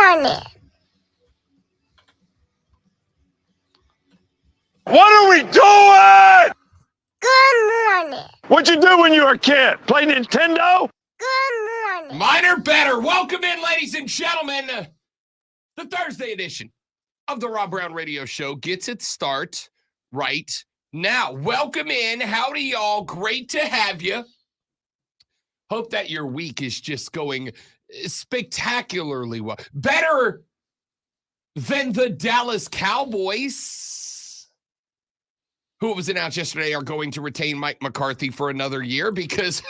morning. What are we doing? Good morning. What'd you do when you were a kid? Play Nintendo? Good morning. Mine are better. Welcome in, ladies and gentlemen. The Thursday edition of the Rob Brown Radio Show gets its start right now. Welcome in. Howdy, y'all. Great to have you. Hope that your week is just going spectacularly well. Better than the Dallas Cowboys, who it was announced yesterday are going to retain Mike McCarthy for another year because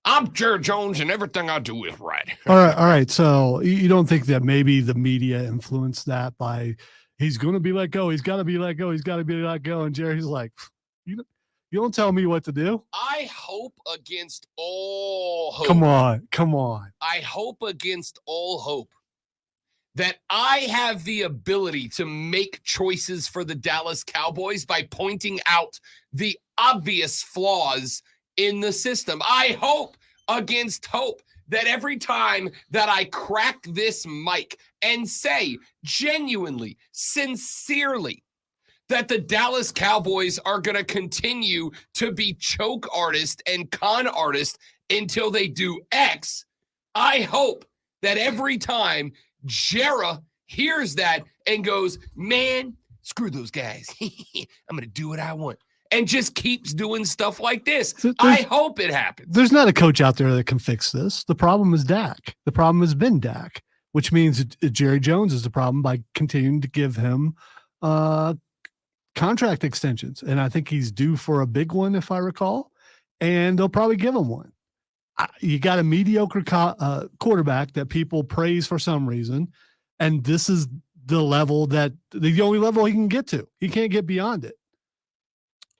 I'm Jerry Jones and everything I do is right. All right. So you don't think that maybe the media influenced that by he's going to be let go. He's got to be let go. He's got to be let go. And Jerry's like, you don't tell me what to do. I hope against all hope. Come on. I hope against all hope that I have the ability to make choices for the Dallas Cowboys by pointing out the obvious flaws in the system. I hope against hope that every time that I crack this mic and say genuinely, sincerely, that the Dallas Cowboys are going to continue to be choke artists and con artists until they do X, I hope that every time Jera hears that and goes, man, screw those guys. I'm going to do what I want. And just keeps doing stuff like this. I hope it happens. There's not a coach out there that can fix this. The problem is Dak. The problem has been Dak, which means Jerry Jones is the problem by continuing to give him contract extensions. And I think he's due for a big one, if I recall. And they'll probably give him one. You got a mediocre quarterback that people praise for some reason. And this is the level the only level he can get to. He can't get beyond it.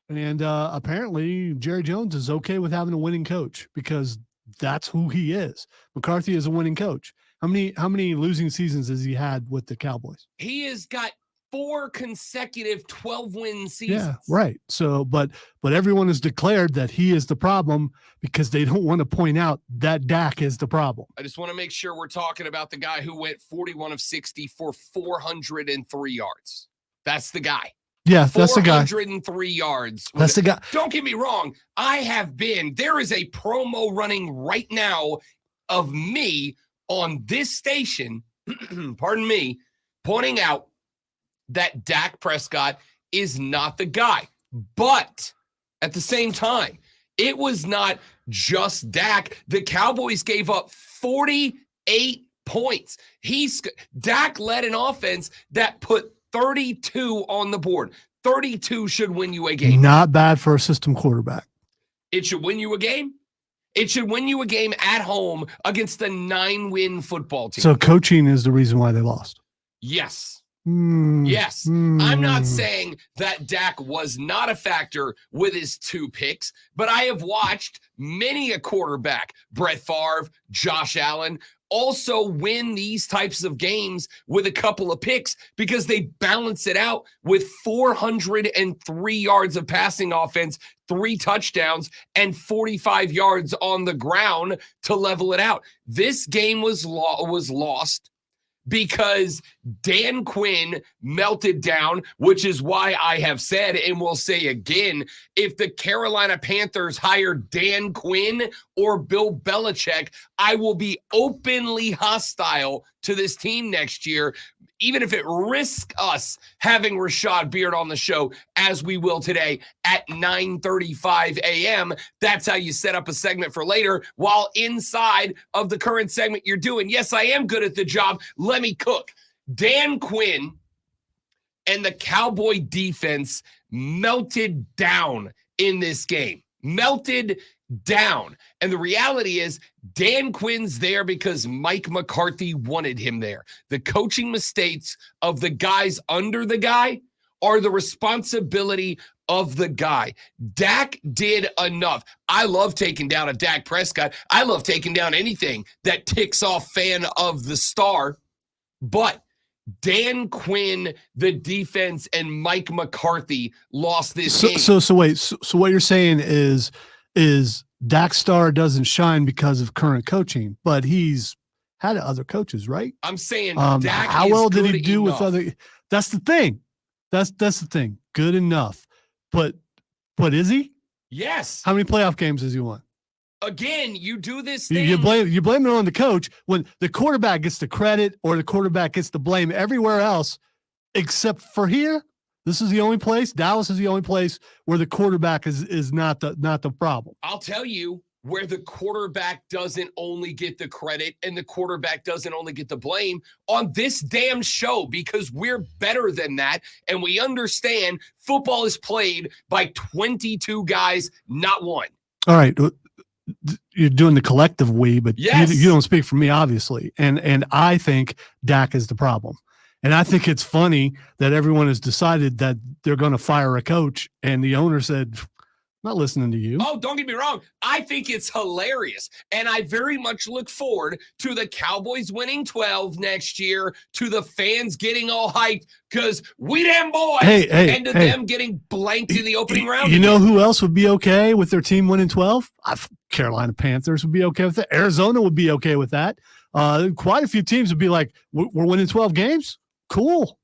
And apparently Jerry Jones is okay with having a winning coach because that's who he is. McCarthy is a winning coach. How many losing seasons has he had with the Cowboys? He has got 4 consecutive 12-win seasons. Yeah, right. So, but everyone has declared that he is the problem because they don't want to point out that Dak is the problem. I just want to make sure we're talking about the guy who went 41 of 60 for 403 yards. That's the guy. Yeah, that's the guy. 403 yards. That's the guy. Don't get me wrong. There is a promo running right now of me on this station, pardon me, pointing out that Dak Prescott is not the guy. But at the same time, it was not just Dak. The Cowboys gave up 48 points. Dak led an offense that put 32 on the board. 32 should win you a game. Not bad for a system quarterback. It should win you a game. It should win you a game at home against a 9-win football team. So coaching is the reason why they lost. Yes. Yes. I'm not saying that Dak was not a factor with his 2 picks, but I have watched many a quarterback, Brett Favre, Josh Allen, also win these types of games with a couple of picks because they balance it out with 403 yards of passing offense, 3 touchdowns, and 45 yards on the ground to level it out. This game was lost because Dan Quinn melted down, which is why I have said and will say again, if the Carolina Panthers hire Dan Quinn or Bill Belichick, I will be openly hostile to this team next year, even if it risks us having Rashad Beard on the show, as we will today at 9:35 a.m. That's how you set up a segment for later while inside of the current segment you're doing. Yes, I am good at the job. Let me cook. Dan Quinn and the Cowboy defense melted down in this game. Melted down. And the reality is Dan Quinn's there because Mike McCarthy wanted him there. The coaching mistakes of the guys under the guy are the responsibility of the guy. Dak did enough. I love taking down a Dak Prescott. I love taking down anything that ticks off fan of the star. But Dan Quinn, the defense, and Mike McCarthy lost this game. So wait. So what you're saying is Dak Star doesn't shine because of current coaching, but he's had other coaches, right? I'm saying Dak how is well did he good do enough. with other? That's the thing. That's the thing. Good enough, but is he? Yes. How many playoff games has he won? Again, you do this thing. You blame it on the coach when the quarterback gets the credit or the quarterback gets the blame everywhere else, except for here. This is the only place. Dallas is the only place where the quarterback is not the problem. I'll tell you where the quarterback doesn't only get the credit and the quarterback doesn't only get the blame on this damn show, because we're better than that. And we understand football is played by 22 guys, not one. All right. You're doing the collective we, but yes. you don't speak for me, obviously. And I think Dak is the problem. And I think it's funny that everyone has decided that they're going to fire a coach, and the owner said, I'm not listening to you. Oh, don't get me wrong. I think it's hilarious. And I very much look forward to the Cowboys winning 12 next year, to the fans getting all hyped because we damn boys, and to them getting blanked in the opening round. You know who else would be okay with their team winning 12? Carolina Panthers would be okay with that. Arizona would be okay with that. Quite a few teams would be like, we're winning 12 games? Cool.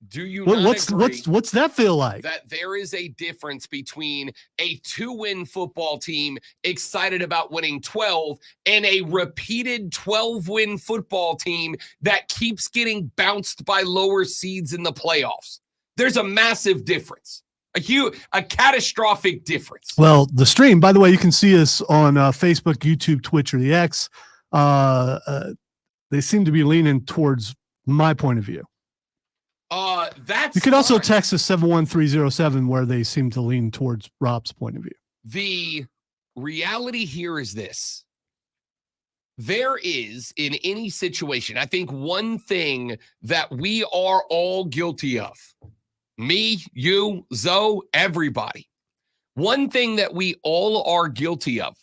Do you not agree what's that feel like? That there is a difference between a 2-win football team excited about winning 12 and a repeated 12-win football team that keeps getting bounced by lower seeds in the playoffs? There's a massive difference. A catastrophic difference. Well, the stream, by the way, you can see us on Facebook, YouTube, Twitch, or the X. They seem to be leaning towards my point of view. That's you can also fine. text us 71307 where they seem to lean towards Rob's point of view. The reality here is this. There is, in any situation, I think one thing that we are all guilty of, me, you, Zoe, everybody, one thing that we all are guilty of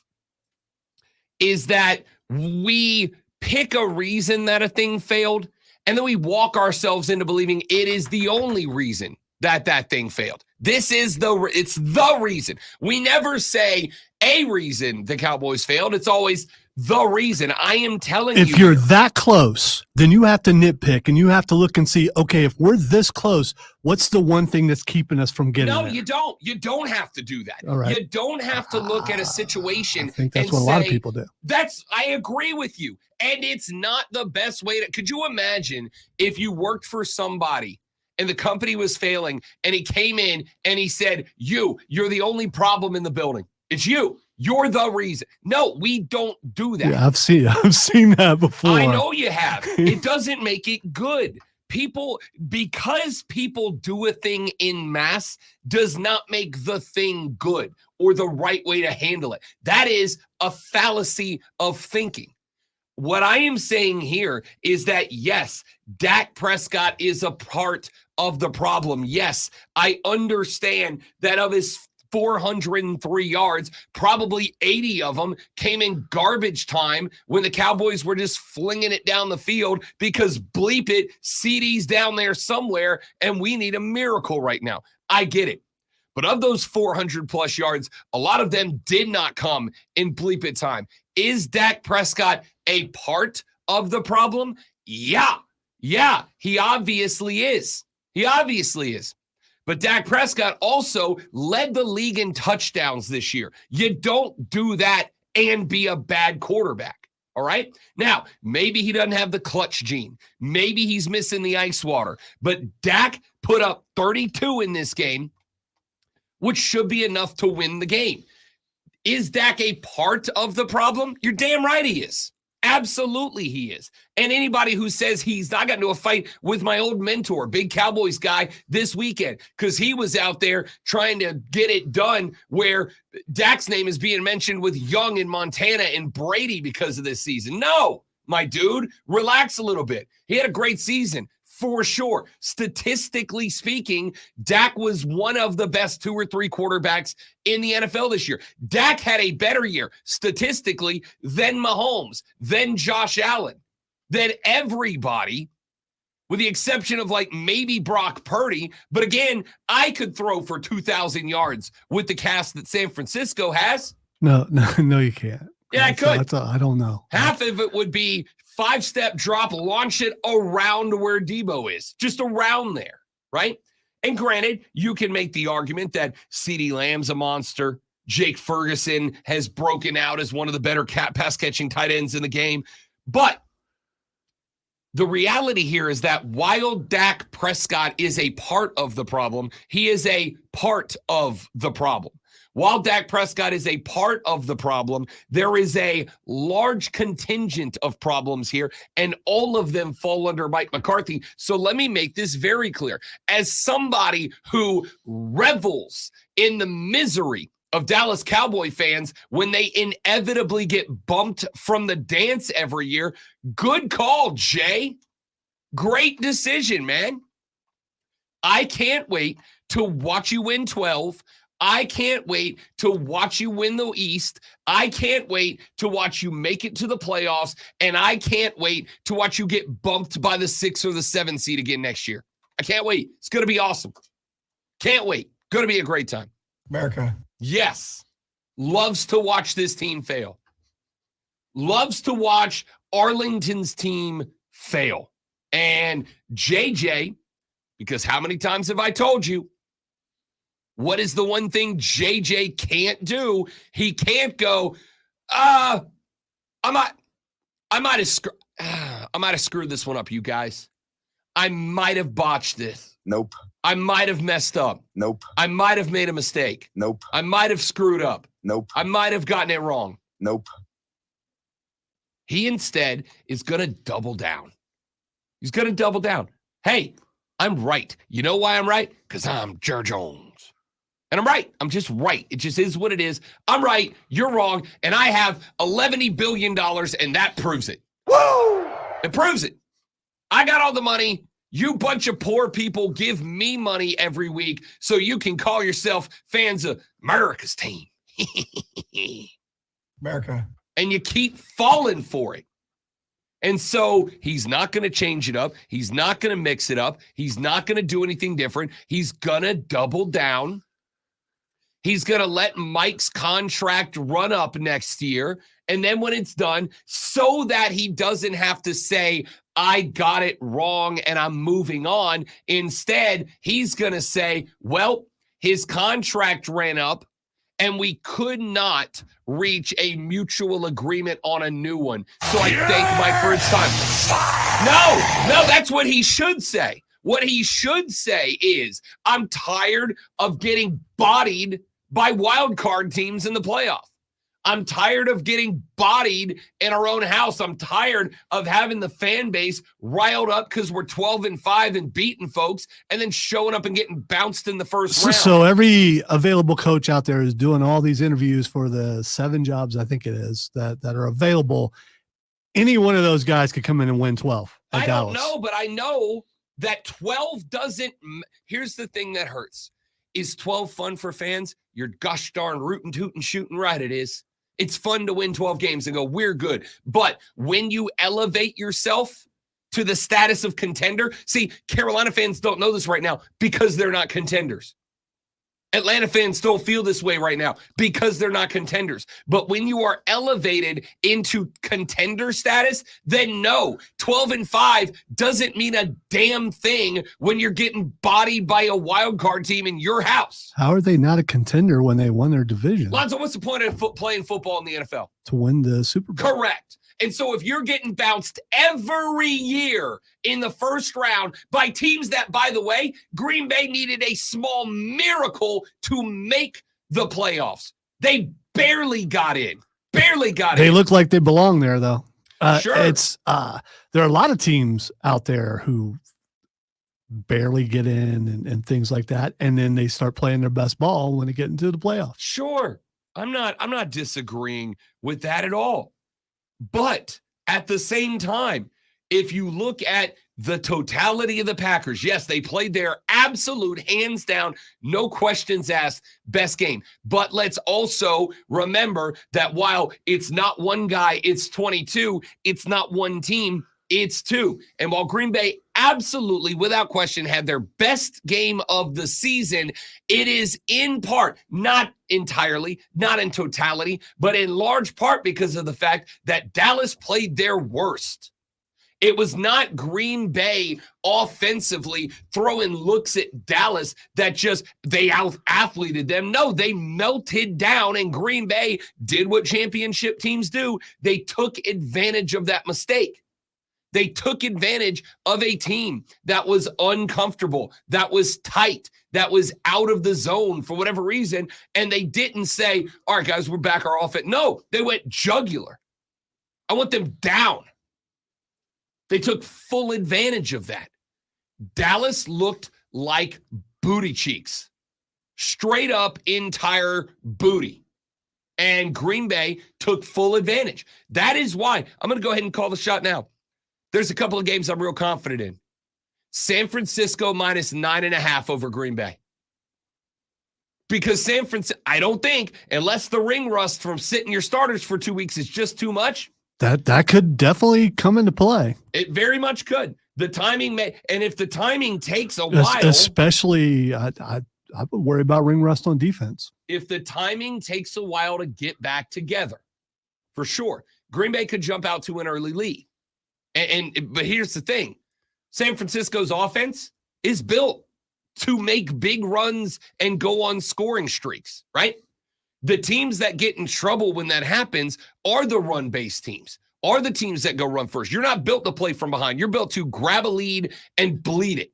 is that we pick a reason that a thing failed, and then we walk ourselves into believing it is the only reason that that thing failed. It's the reason. We never say a reason the Cowboys failed. It's always the reason. I am telling you. If you're that close, then you have to nitpick and you have to look and see, okay, if we're this close, what's the one thing that's keeping us from getting there? No, you don't. You don't have to do that. All right. You don't have to look at a situation. I think that's and what a say, lot of people do. I agree with you. And it's not the best way to. Could you imagine if you worked for somebody and the company was failing and he came in and he said, you're the only problem in the building. It's you. You're the reason. No, we don't do that. Yeah, I've seen that before. I know you have. It doesn't make it good. Because people do a thing in mass does not make the thing good or the right way to handle it. That is a fallacy of thinking. What I am saying here is that, yes, Dak Prescott is a part of the problem. Yes, I understand that of his 403 yards, probably 80 of them came in garbage time when the Cowboys were just flinging it down the field because bleep it, CD's down there somewhere and we need a miracle right now. I get it. But of those 400 plus yards, a lot of them did not come in bleep it time. Is Dak Prescott a part of the problem? Yeah, he obviously is. But Dak Prescott also led the league in touchdowns this year. You don't do that and be a bad quarterback, all right? Now, maybe he doesn't have the clutch gene. Maybe he's missing the ice water. But Dak put up 32 in this game, which should be enough to win the game. Is Dak a part of the problem? You're damn right he is. Absolutely he is. And anybody who says I got into a fight with my old mentor, big Cowboys guy, this weekend because he was out there trying to get it done where Dak's name is being mentioned with Young in Montana and Brady because of this season. No, my dude, relax a little bit. He had a great season. For sure. Statistically speaking, Dak was one of the best 2 or 3 quarterbacks in the NFL this year. Dak had a better year statistically than Mahomes, than Josh Allen, than everybody, with the exception of maybe Brock Purdy. But again, I could throw for 2,000 yards with the cast that San Francisco has. No, you can't. Yeah, I could. I don't know. Half of it would be 5-step drop, launch it around where Debo is, just around there, right? And granted, you can make the argument that CeeDee Lamb's a monster. Jake Ferguson has broken out as one of the better pass-catching tight ends in the game. But the reality here is that while Dak Prescott is a part of the problem, he is a part of the problem. While Dak Prescott is a part of the problem, there is a large contingent of problems here, and all of them fall under Mike McCarthy. So let me make this very clear. As somebody who revels in the misery of Dallas Cowboy fans when they inevitably get bumped from the dance every year, good call, Jay. Great decision, man. I can't wait to watch you win 12. I can't wait to watch you win the East. I can't wait to watch you make it to the playoffs. And I can't wait to watch you get bumped by the 6 or the 7 seed again next year. I can't wait. It's going to be awesome. Can't wait. Going to be a great time. America. Yes. Loves to watch this team fail. Loves to watch Arlington's team fail. And JJ, because how many times have I told you, what is the one thing JJ can't do? He can't go, I might have screwed this one up, you guys. I might have botched this. Nope. I might have messed up. Nope. I might have made a mistake. Nope. I might have screwed up. Nope. I might have gotten it wrong. Nope. He instead is going to double down. He's going to double down. Hey, I'm right. You know why I'm right? Because I'm Jer Jones. And I'm right. I'm just right. It just is what it is. I'm right. You're wrong. And I have $11 billion, and that proves it. Woo! It proves it. I got all the money. You bunch of poor people give me money every week so you can call yourself fans of America's team. America. And you keep falling for it. And so he's not going to change it up. He's not going to mix it up. He's not going to do anything different. He's going to double down. He's going to let Mike's contract run up next year. And then when it's done, so that he doesn't have to say, I got it wrong and I'm moving on. Instead, he's going to say, well, his contract ran up and we could not reach a mutual agreement on a new one. So I thank Mike for his time. No, that's what he should say. What he should say is, I'm tired of getting bodied by wild card teams in the playoff. I'm tired of getting bodied in our own house. I'm tired of having the fan base riled up because we're 12-5 and beating folks and then showing up and getting bounced in the first round. So every available coach out there is doing all these interviews for the 7 jobs, I think it is, that are available. Any one of those guys could come in and win 12 at Dallas. Don't know, but I know that 12 doesn't – here's the thing that hurts. Is 12 fun for fans? You're gosh darn rootin', tootin', shooting right it is. It's fun to win 12 games and go, we're good. But when you elevate yourself to the status of contender, see, Carolina fans don't know this right now because they're not contenders. Atlanta fans don't feel this way right now because they're not contenders. But when you are elevated into contender status, then no, 12-5 doesn't mean a damn thing when you're getting bodied by a wild card team in your house. How are they not a contender when they won their division? Lonzo, what's the point of playing football in the NFL? To win the Super Bowl. Correct. And so if you're getting bounced every year in the first round by teams that, by the way, Green Bay needed a small miracle to make the playoffs. They barely got in. They look like they belong there, though. Sure. There are a lot of teams out there who barely get in and things like that, and then they start playing their best ball when they get into the playoffs. Sure. I'm not disagreeing with that at all. But at the same time, if you look at the totality of the Packers, yes, they played their absolute hands down, no questions asked, best game. But let's also remember that while it's not one guy, it's 22, it's not one team, it's 2. And while Green Bay absolutely, without question, had their best game of the season, it is in part, not entirely, not in totality, but in large part because of the fact that Dallas played their worst. It was not Green Bay offensively throwing looks at Dallas that just they out-athleted them. No, they melted down, and Green Bay did what championship teams do. They took advantage of that mistake. They took advantage of a team that was uncomfortable, that was tight, that was out of the zone for whatever reason, and they didn't say, all right, guys, we're back our offense. No, they went jugular. I want them down. They took full advantage of that. Dallas looked like booty cheeks. Straight up entire booty. And Green Bay took full advantage. That is why I'm going to go ahead and call the shot now. There's a couple of games I'm real confident in. San Francisco minus 9.5 over Green Bay. Because San Francisco, I don't think, unless the ring rust from sitting your starters for 2 weeks is just too much. That could definitely come into play. It very much could. The timing may, and if the timing takes a while. Especially, I would worry about ring rust on defense. If the timing takes a while to get back together, for sure. Green Bay could jump out to an early lead. But here's the thing. San Francisco's offense is built to make big runs and go on scoring streaks, right? The teams that get in trouble when that happens are the run-based teams, are the teams that go run first. You're not built to play from behind. You're built to grab a lead and bleed it.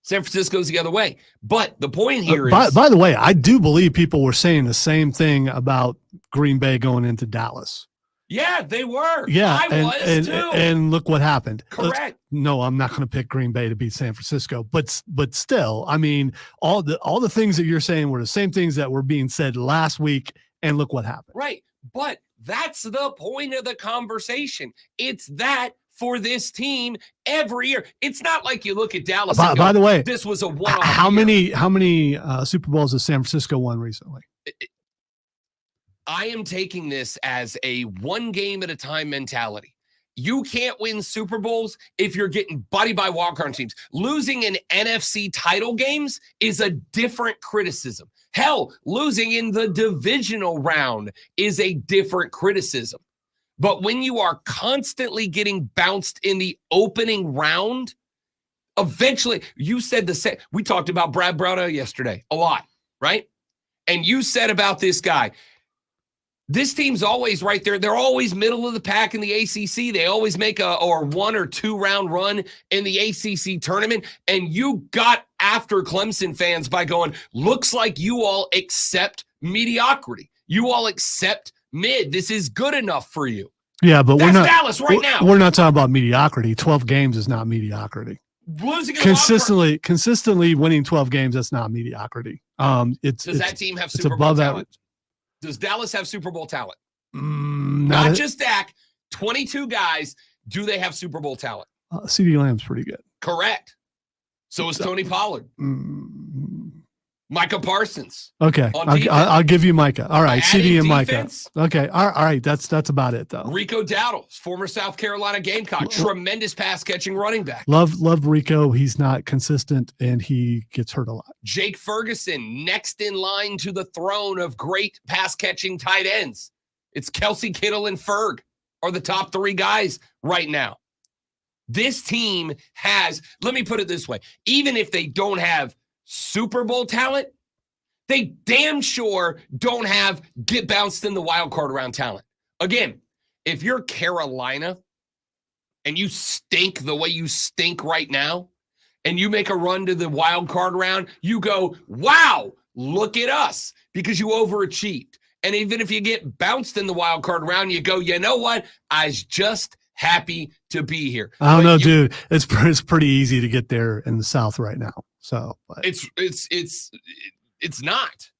San Francisco's the other way. But the point here is... By the way, I do believe people were saying the same thing about Green Bay going into Dallas. Yeah, they were. Yeah, I was too. And look what happened. Correct. No, I'm not going to pick Green Bay to beat San Francisco, but still, I mean, all the things that you're saying were the same things that were being said last week, and look what happened. Right, but that's the point of the conversation. It's that for this team every year. It's not like you look at Dallas. By the way, this was a one-off. How many Super Bowls has San Francisco won recently? I am taking this as a one game at a time mentality. You can't win Super Bowls if you're getting body by wildcard teams. Losing in NFC title games is a different criticism. Hell, losing in the divisional round is a different criticism. But when you are constantly getting bounced in the opening round, eventually, you said the same. We talked about Brad Brownell yesterday a lot, right? And you said about this guy, this team's always right there. They're always middle of the pack in the ACC. They always make a 1 or 2 round run in the ACC tournament. And you got after Clemson fans by going, looks like you all accept mediocrity. You all accept mid. This is good enough for you. Yeah, but that's we're not Dallas right now. We're not talking about mediocrity. 12 games is not mediocrity. Losing consistently winning 12 games, that's not mediocrity. Does that team have Super Bowl talent? Does Dallas have Super Bowl talent? Not just Dak, 22 guys. Do they have Super Bowl talent? CeeDee Lamb's pretty good. Correct. So is Tony Pollard. Micah Parsons. Okay, I'll give you Micah. All right, CeeDee and Micah. Okay, all right. That's about it though. Rico Dowdle, former South Carolina Gamecock, tremendous pass catching running back. Love Rico. He's not consistent and he gets hurt a lot. Jake Ferguson, next in line to the throne of great pass catching tight ends. It's Kelsey, Kittle, and Ferg are the top 3 guys right now. This team has, let me put it this way, even if they don't have Super Bowl talent, they damn sure don't have get bounced in the wild card round talent. Again, if you're Carolina and you stink the way you stink right now, and you make a run to the wild card round, you go, wow, look at us, because you overachieved. And even if you get bounced in the wild card round, you go, you know what? I was just happy to be here. I don't know, dude. It's pretty easy to get there in the South right now. So it's not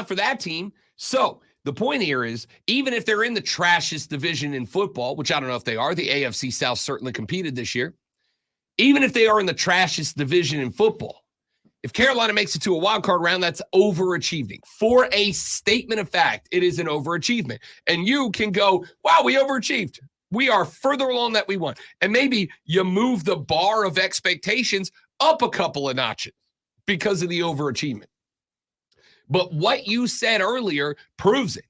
for that team. So the point here is, even if they're in the trashiest division in football, which I don't know if they are, the AFC South certainly competed this year. Even if they are in the trashiest division in football, if Carolina makes it to a wild card round, that's overachieving. For a statement of fact, it is an overachievement. And you can go, wow, we overachieved. We are further along that we want. And maybe you move the bar of expectations up a couple of notches because of the overachievement. But what you said earlier proves it.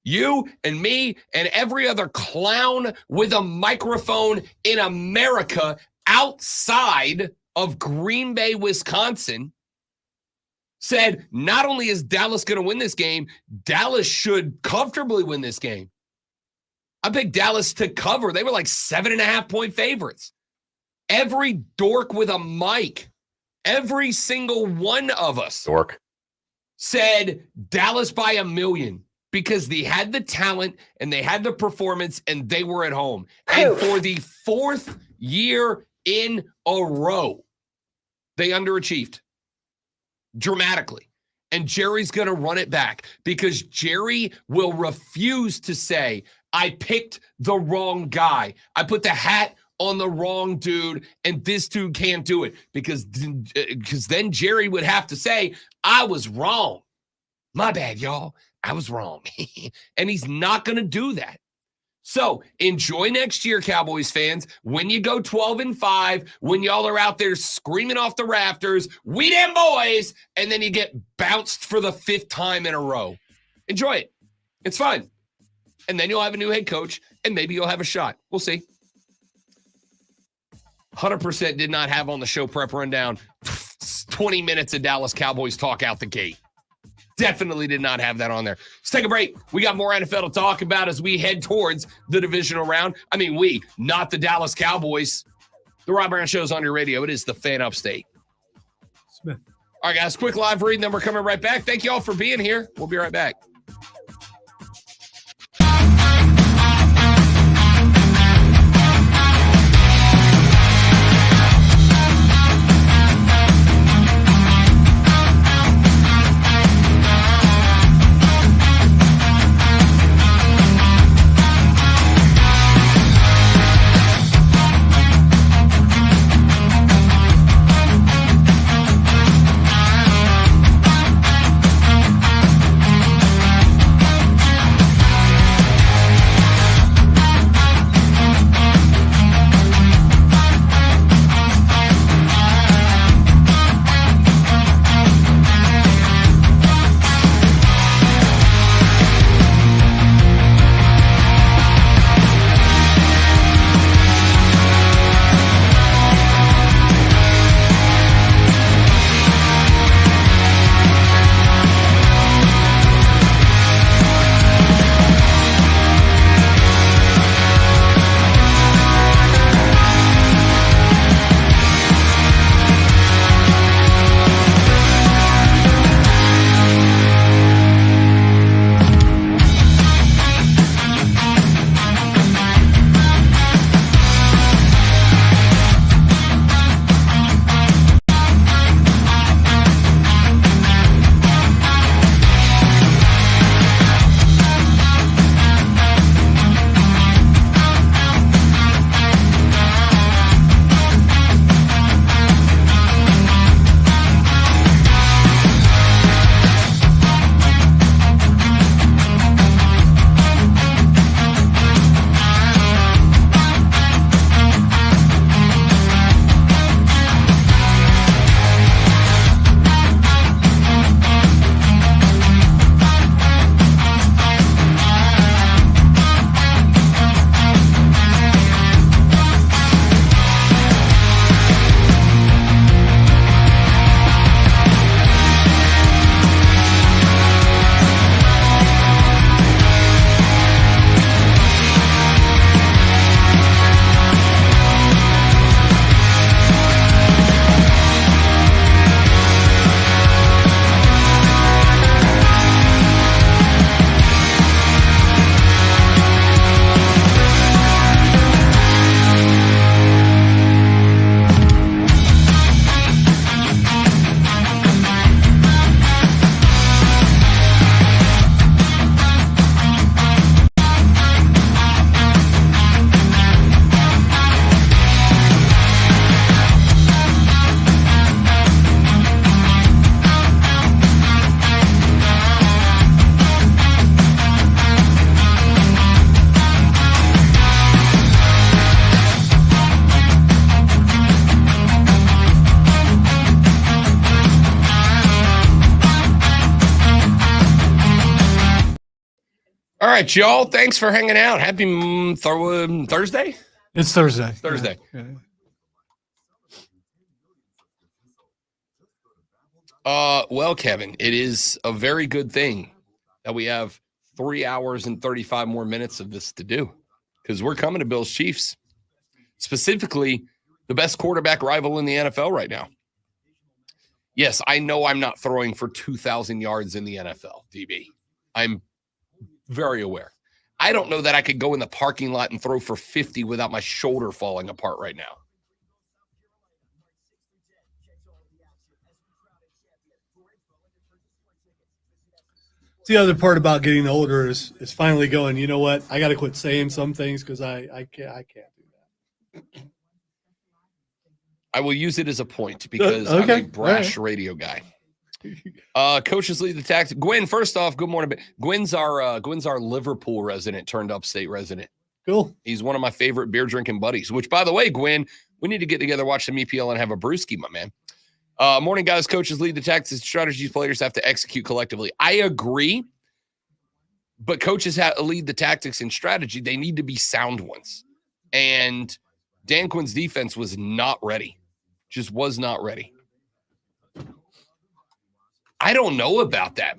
You and me and every other clown with a microphone in America outside of Green Bay, Wisconsin, said not only is Dallas going to win this game, Dallas should comfortably win this game. I picked Dallas to cover. They were like 7.5-point favorites. Every dork with a mic, every single one of us said Dallas by 1 million because they had the talent and they had the performance and they were at home. And for the 4th year in a row, they underachieved dramatically. And Jerry's going to run it back because Jerry will refuse to say, I picked the wrong guy. I put the hat on the wrong dude, and this dude can't do it because then Jerry would have to say, I was wrong. My bad, y'all. I was wrong. And he's not going to do that. So enjoy next year, Cowboys fans. When you go 12-5, when y'all are out there screaming off the rafters, we them boys, and then you get bounced for the 5th time in a row. Enjoy it. It's fun. And then you'll have a new head coach, and maybe you'll have a shot. We'll see. 100% did not have on the show prep rundown 20 minutes of Dallas Cowboys talk out the gate. Definitely did not have that on there. Let's take a break. We got more NFL to talk about as we head towards the divisional round. I mean, we, not the Dallas Cowboys. The Rob Brown Show's on your radio. It is the Fan Upstate. Smith. All right, guys, quick live read, and then we're coming right back. Thank you all for being here. We'll be right back. right, y'all. Thanks for hanging out. Happy Thursday? It's Thursday. Thursday. Yeah. Well, Kevin, it is a very good thing that we have 3 hours and 35 more minutes of this to do because we're coming to Bills Chiefs, specifically the best quarterback rival in the NFL right now. Yes, I know I'm not throwing for 2,000 yards in the NFL, DB. I'm very aware. I don't know that I could go in the parking lot and throw for 50 without my shoulder falling apart right now. The other part about getting older is finally going, you know what? I got to quit saying some things because I can't do that. I will use it as a point because I'm a brash radio guy. Coaches lead the tactics. Gwen, first off, good morning. Gwen's our Liverpool resident turned upstate resident. Cool. He's one of my favorite beer drinking buddies, which, by the way, Gwen, we need to get together, watch some EPL, and have a brewski, my man. Morning, guys. Coaches lead the tactics and strategies. Players have to execute collectively. I agree, but coaches lead the tactics and strategy. They need to be sound ones. And Dan Quinn's defense was not ready. Just was not ready. I don't know about that.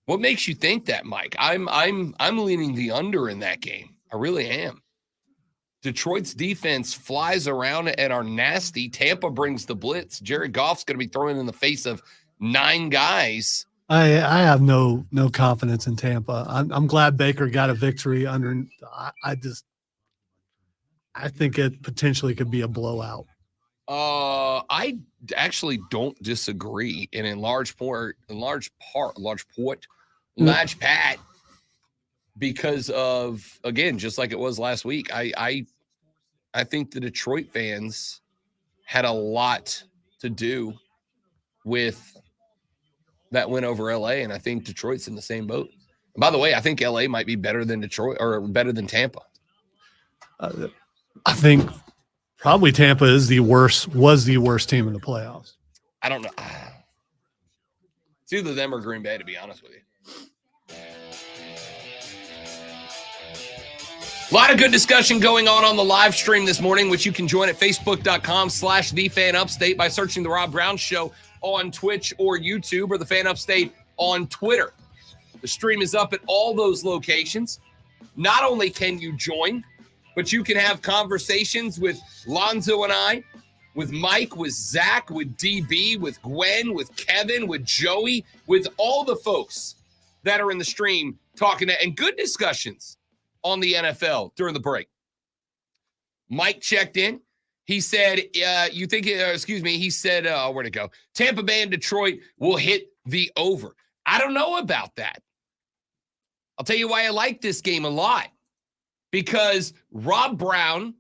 What makes you think that, Mike? I'm leaning the under in that game. I really am. Detroit's defense flies around and are nasty. Tampa brings the blitz. Jared Goff's going to be throwing in the face of 9 guys. I have no confidence in Tampa. I'm glad Baker got a victory under. I think it potentially could be a blowout. I actually don't disagree, and in large part, because of, again, just like it was last week. I think the Detroit fans had a lot to do with that win over LA, and I think Detroit's in the same boat. And by the way, I think LA might be better than Detroit or better than Tampa. I think probably Tampa was the worst team in the playoffs. I don't know. It's either them or Green Bay, to be honest with you. A lot of good discussion going on the live stream this morning, which you can join at facebook.com/thefanupstate by searching The Rob Brown Show on Twitch or YouTube, or The Fan Upstate on Twitter. The stream is up at all those locations. Not only can you join, but you can have conversations with Lonzo and I, with Mike, with Zach, with DB, with Gwen, with Kevin, with Joey, with all the folks that are in the stream talking and good discussions on the NFL during the break. Mike checked in. He said, he said, where'd it go? Tampa Bay and Detroit will hit the over. I don't know about that. I'll tell you why I like this game a lot. Because Rob Brown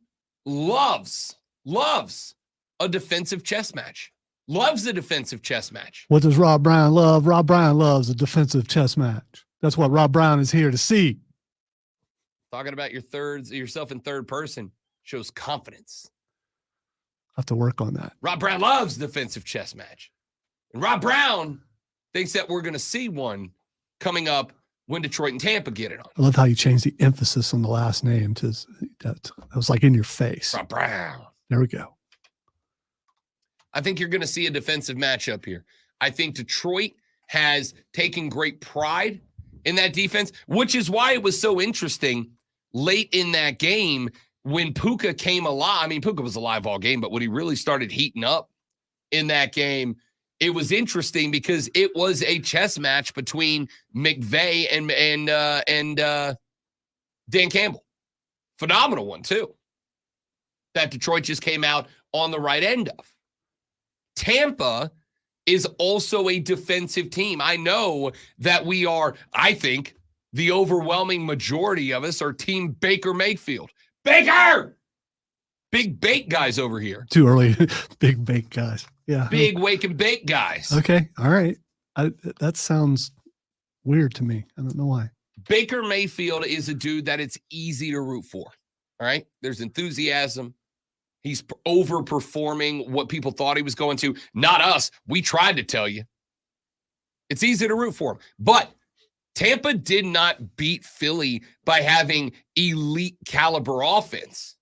loves a defensive chess match. Loves a defensive chess match. What does Rob Brown love? Rob Brown loves a defensive chess match. That's what Rob Brown is here to see. Talking about yourself in third person shows confidence. I have to work on that. Rob Brown loves defensive chess match. And Rob Brown thinks that we're going to see one coming up when Detroit and Tampa get it on. I love how you changed the emphasis on the last name to that was like in your face. Rob Brown. There we go. I think you're going to see a defensive matchup here. I think Detroit has taken great pride in that defense, which is why it was so interesting late in that game when Puka came alive. I mean, Puka was alive all game, but when he really started heating up in that game, it was interesting because it was a chess match between McVay and Dan Campbell. Phenomenal one, too, that Detroit just came out on the right end of. Tampa is also a defensive team. I know that we are, I think, the overwhelming majority of us are Team Baker Mayfield. Baker! Big bake guys over here. Too early. Big bake guys. Yeah. Big wake and bake guys. Okay. All right. That sounds weird to me. I don't know why. Baker Mayfield is a dude that it's easy to root for. All right. There's enthusiasm. He's overperforming what people thought he was going to. Not us. We tried to tell you. It's easy to root for him. But Tampa did not beat Philly by having elite caliber offense.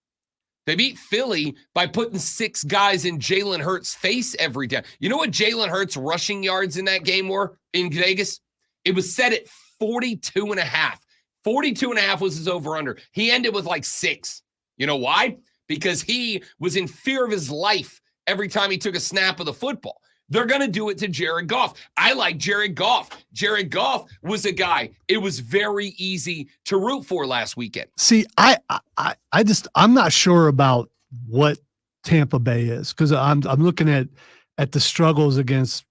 They beat Philly by putting 6 guys in Jalen Hurts' face every down. You know what Jalen Hurts' rushing yards in that game were in Vegas? It was set at 42.5. 42.5 was his over-under. He ended with like 6. You know why? Because he was in fear of his life every time he took a snap of the football. They're going to do it to Jared Goff. I like Jared Goff. Jared Goff was a guy it was very easy to root for last weekend. See, I'm not sure about what Tampa Bay is, because I'm looking at the struggles against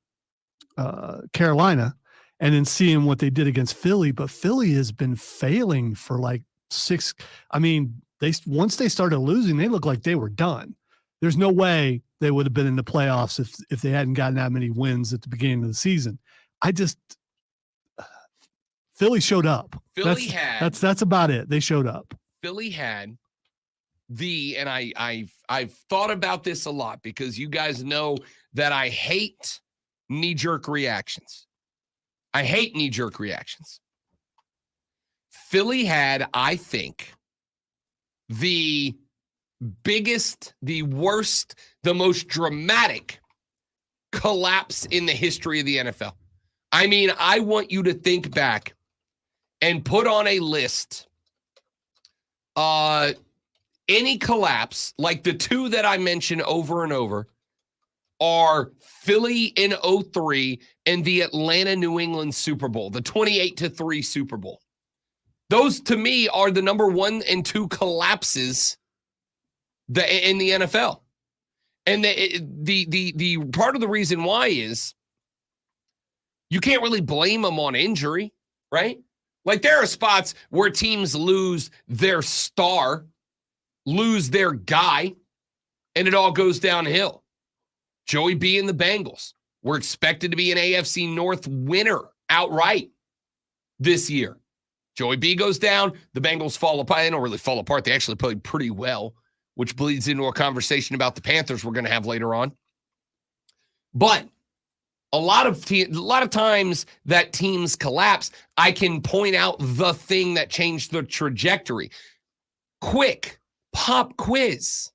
Carolina and then seeing what they did against Philly. But Philly has been failing for like 6. I mean, once they started losing, they looked like they were done. There's no way they would have been in the playoffs if they hadn't gotten that many wins at the beginning of the season. Philly showed up. That's about it. They showed up. Philly had and I've thought about this a lot because you guys know that I hate knee-jerk reactions. Philly had, I think, the biggest, the worst, the most dramatic collapse in the history of the NFL. I mean, I want you to think back and put on a list any collapse, like the 2 that I mentioned over and over, are Philly in 2003 and the Atlanta New England Super Bowl, the 28-3 Super Bowl. Those, to me, are the number 1 and 2 collapses in the NFL. And the part of the reason why is you can't really blame them on injury, right? Like, there are spots where teams lose their star, lose their guy, and it all goes downhill. Joey B and the Bengals were expected to be an AFC North winner outright this year. Joey B goes down, the Bengals fall apart. They don't really fall apart. They actually played pretty well, which bleeds into a conversation about the Panthers we're going to have later on. But a lot of times that teams collapse, I can point out the thing that changed the trajectory. Quick pop quiz.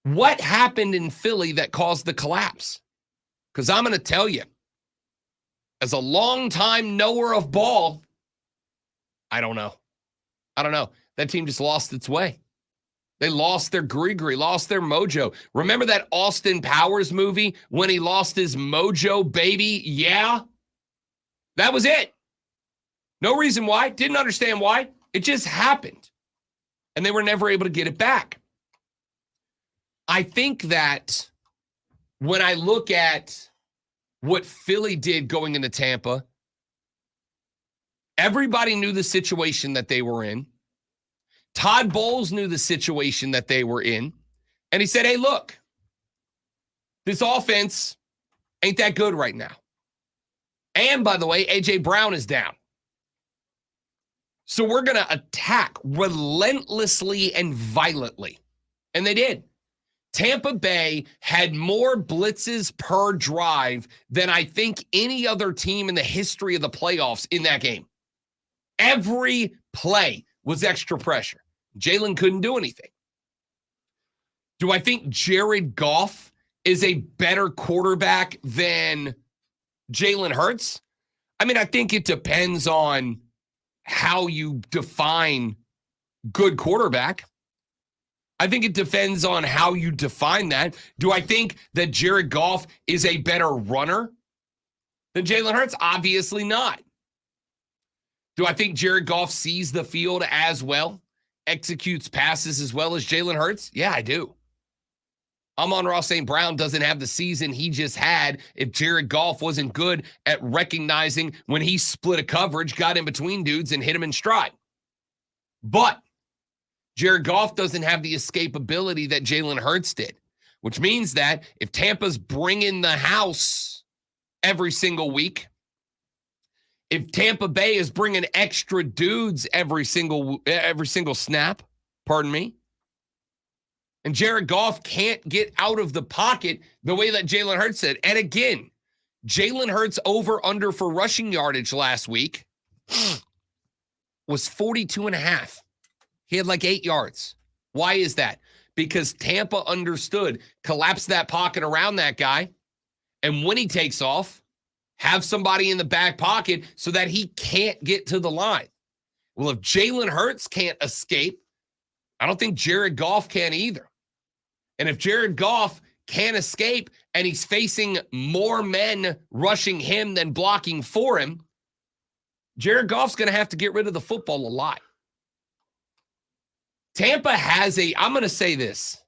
What happened in Philly that caused the collapse? Because I'm going to tell you, as a longtime knower of ball, I don't know. That team just lost its way. They lost their gree-gree, lost their mojo. Remember that Austin Powers movie when he lost his mojo, baby? Yeah. That was it. No reason why. Didn't understand why. It just happened. And they were never able to get it back. I think that when I look at what Philly did going into Tampa, everybody knew the situation that they were in. Todd Bowles knew the situation that they were in. And he said, hey, look, this offense ain't that good right now. And by the way, A.J. Brown is down. So we're going to attack relentlessly and violently. And they did. Tampa Bay had more blitzes per drive than I think any other team in the history of the playoffs in that game. Every play was extra pressure. Jalen couldn't do anything. Do I think Jared Goff is a better quarterback than Jalen Hurts? I mean, I think it depends on how you define good quarterback. I think it depends on how you define that. Do I think that Jared Goff is a better runner than Jalen Hurts? Obviously not. Do I think Jared Goff sees the field as well, executes passes as well as Jalen Hurts? Yeah, I do. Amon-Ra St. Brown doesn't have the season he just had if Jared Goff wasn't good at recognizing when he split a coverage, got in between dudes, and hit him in stride. But Jared Goff doesn't have the escapability that Jalen Hurts did, which means that if Tampa's bringing the house every single week, if Tampa Bay is bringing extra dudes every single snap, pardon me, and Jared Goff can't get out of the pocket the way that Jalen Hurts said. And again, Jalen Hurts over under for rushing yardage last week was 42.5. He had like 8 yards. Why is that? Because Tampa understood, collapse that pocket around that guy, and when he takes off, have somebody in the back pocket so that he can't get to the line. Well, if Jalen Hurts can't escape, I don't think Jared Goff can either. And if Jared Goff can't escape and he's facing more men rushing him than blocking for him, Jared Goff's going to have to get rid of the football a lot. Tampa has I'm going to say this.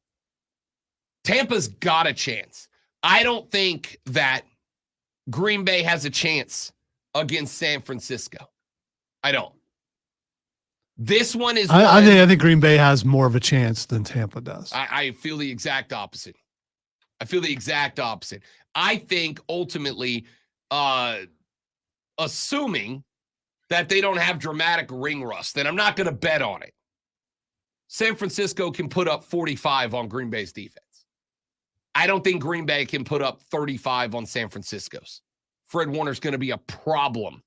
Tampa's got a chance. I don't think that Green Bay has a chance against San Francisco. I don't. This one is. I think Green Bay has more of a chance than Tampa does. I feel the exact opposite. I think ultimately, assuming that they don't have dramatic ring rust, then I'm not going to bet on it. San Francisco can put up 45 on Green Bay's defense. I don't think Green Bay can put up 35 on San Francisco's. Fred Warner's going to be a problem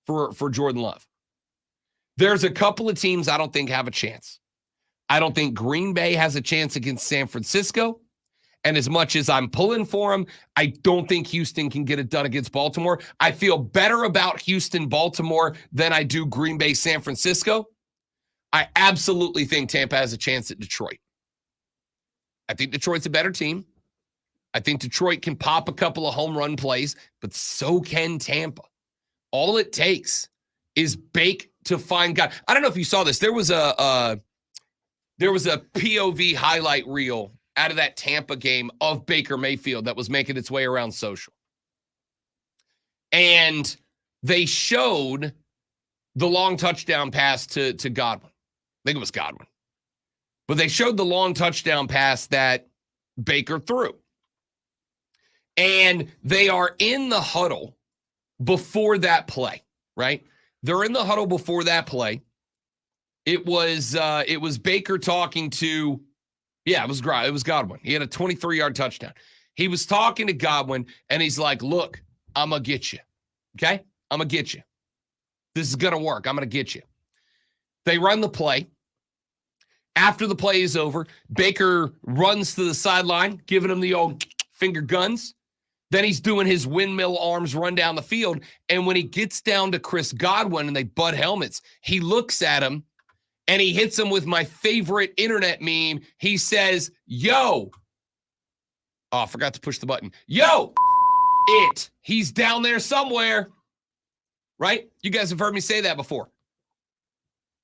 for Jordan Love. There's a couple of teams I don't think have a chance. I don't think Green Bay has a chance against San Francisco. And as much as I'm pulling for them, I don't think Houston can get it done against Baltimore. I feel better about Houston-Baltimore than I do Green Bay-San Francisco. I absolutely think Tampa has a chance at Detroit. I think Detroit's a better team. I think Detroit can pop a couple of home run plays, but so can Tampa. All it takes is Bake to find God. I don't know if you saw this. There was a POV highlight reel out of that Tampa game of Baker Mayfield that was making its way around social. And they showed the long touchdown pass to Godwin. I think it was Godwin. But they showed the long touchdown pass that Baker threw. And they are in the huddle before that play, right? They're in the huddle before that play. It was Baker talking to, it was Godwin. He had a 23-yard touchdown. He was talking to Godwin, and he's like, look, I'm going to get you, okay? I'm going to get you. This is going to work. I'm going to get you. They run the play. After the play is over, Baker runs to the sideline, giving him the old finger guns. Then he's doing his windmill arms run down the field. And when he gets down to Chris Godwin and they butt helmets, he looks at him and he hits him with my favorite internet meme. He says, yo. Oh, I forgot to push the button. Yo, he's down there somewhere. Right? You guys have heard me say that before.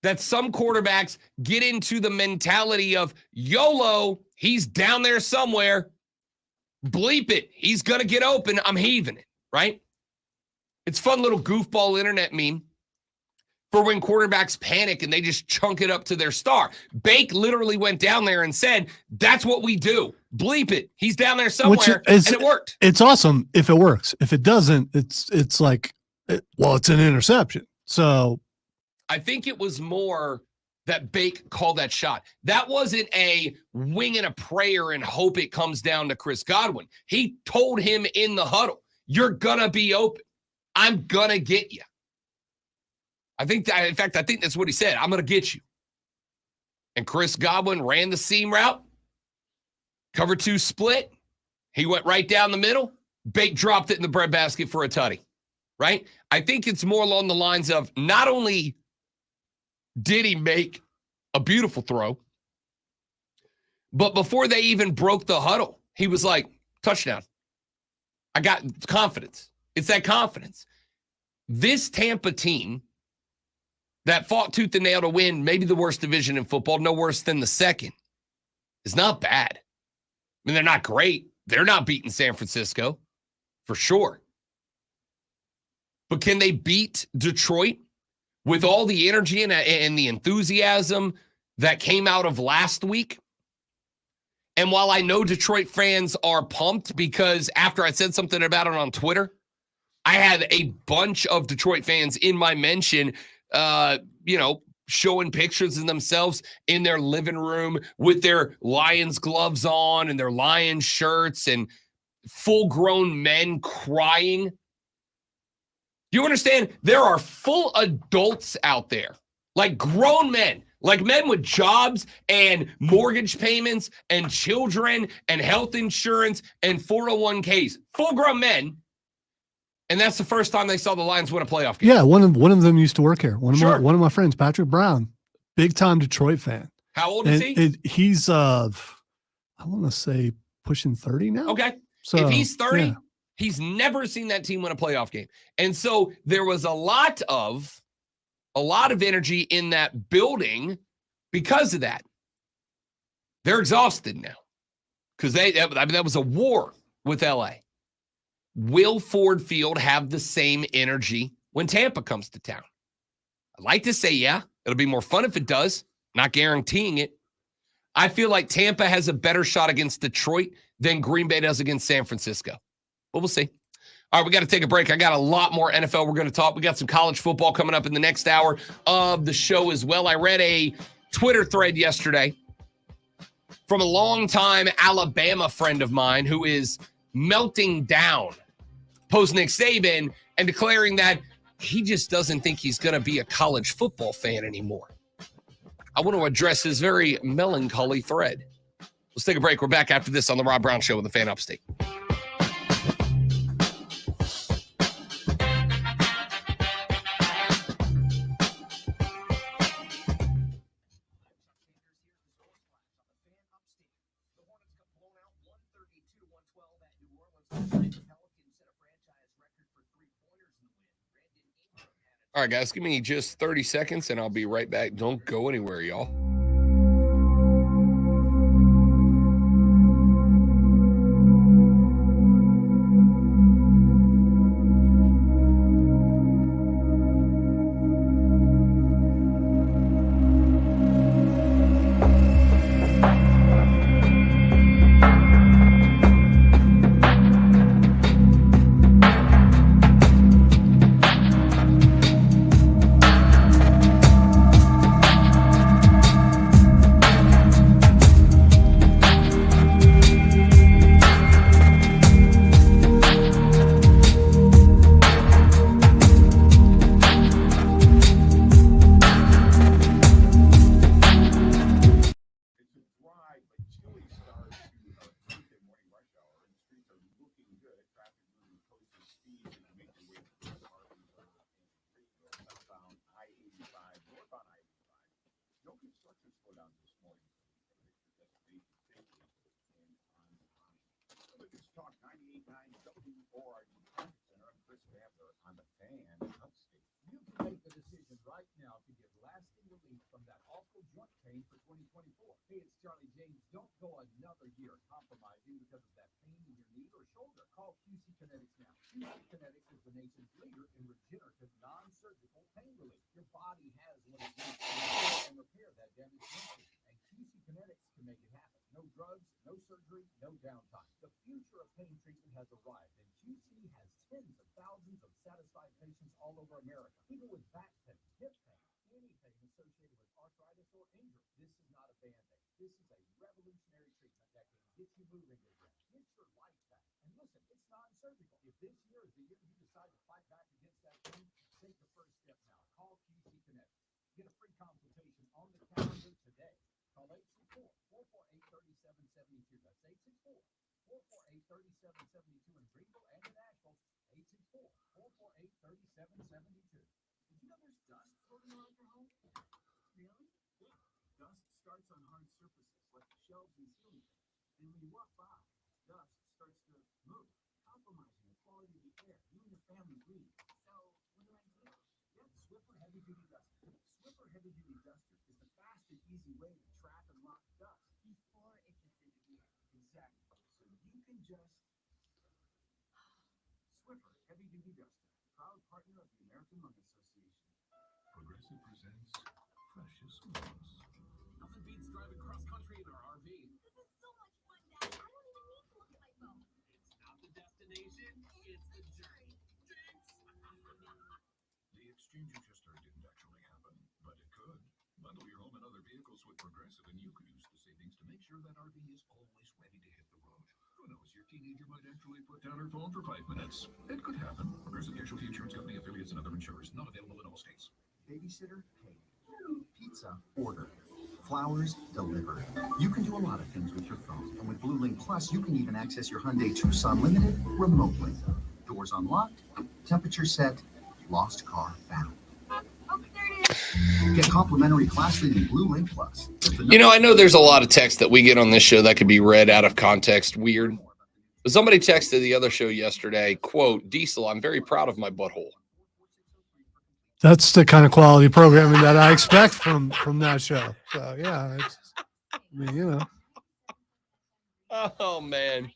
That some quarterbacks get into the mentality of YOLO, he's down there somewhere. Bleep it. He's going to get open. I'm heaving it, right? It's fun little goofball internet meme for when quarterbacks panic and they just chunk it up to their star. Bake literally went down there and said, that's what we do. Bleep it. He's down there somewhere, and it worked. It's awesome if it works. If it doesn't, it's like, it's an interception. So I think it was more that Bake called that shot. That wasn't a wing and a prayer and hope it comes down to Chris Godwin. He told him in the huddle, you're going to be open. I'm going to get you. I think that's what he said. I'm going to get you. And Chris Godwin ran the seam route. Cover 2 split. He went right down the middle. Bake dropped it in the breadbasket for a tutty. Right? I think it's more along the lines of not only did he make a beautiful throw, but before they even broke the huddle, he was like, touchdown. I got confidence. It's that confidence. This Tampa team that fought tooth and nail to win maybe the worst division in football, no worse than the second, is not bad. I mean, they're not great. They're not beating San Francisco, for sure. But can they beat Detroit with all the energy and the enthusiasm that came out of last week? And while I know Detroit fans are pumped because after I said something about it on Twitter, I had a bunch of Detroit fans in my mention, showing pictures of themselves in their living room with their Lions gloves on and their Lions shirts. And full-grown men crying. You understand? There are full adults out there, like grown men, like men with jobs and mortgage payments and children and health insurance and 401ks, full-grown men. And that's the first time they saw the Lions win a playoff game. Yeah, one of them used to work here. One of my friends, Patrick Brown, big-time Detroit fan. How old is he? He's I want to say pushing 30 now. Okay. So if he's 30, yeah. he's never seen that team win a playoff game. And so there was a lot of energy in that building because of that. They're exhausted now because that was a war with LA. Will Ford Field have the same energy when Tampa comes to town? I'd like to say, yeah. It'll be more fun if it does. Not guaranteeing it. I feel like Tampa has a better shot against Detroit than Green Bay does against San Francisco. But we'll see. All right, we got to take a break. I got a lot more NFL we're going to talk. We got some college football coming up in the next hour of the show as well. I read a Twitter thread yesterday from a longtime Alabama friend of mine who is melting down post Nick Saban and declaring that he just doesn't think he's going to be a college football fan anymore. I want to address his very melancholy thread. Let's take a break. We're back after this on the Rob Brown Show with the Fan Upstate. All right, guys, give me just 30 seconds and I'll be right back. Don't go anywhere, y'all. Who knows? Your teenager might actually put down her phone for 5 minutes. It could happen. There's a casualty insurance company affiliates and other insurers. Not available in all states. Babysitter paid. Pizza ordered. Flowers delivered. You can do a lot of things with your phone. And with Blue Link Plus, you can even access your Hyundai Tucson Limited remotely. Doors unlocked, temperature set, lost car found. Get complimentary class-leading Blue Link Plus. You know, I know there's a lot of text that we get on this show that could be read out of context weird. But somebody texted the other show yesterday, quote, Diesel, I'm very proud of my butthole. That's the kind of quality programming that I expect from that show. So, yeah, I mean, you know. Oh, man.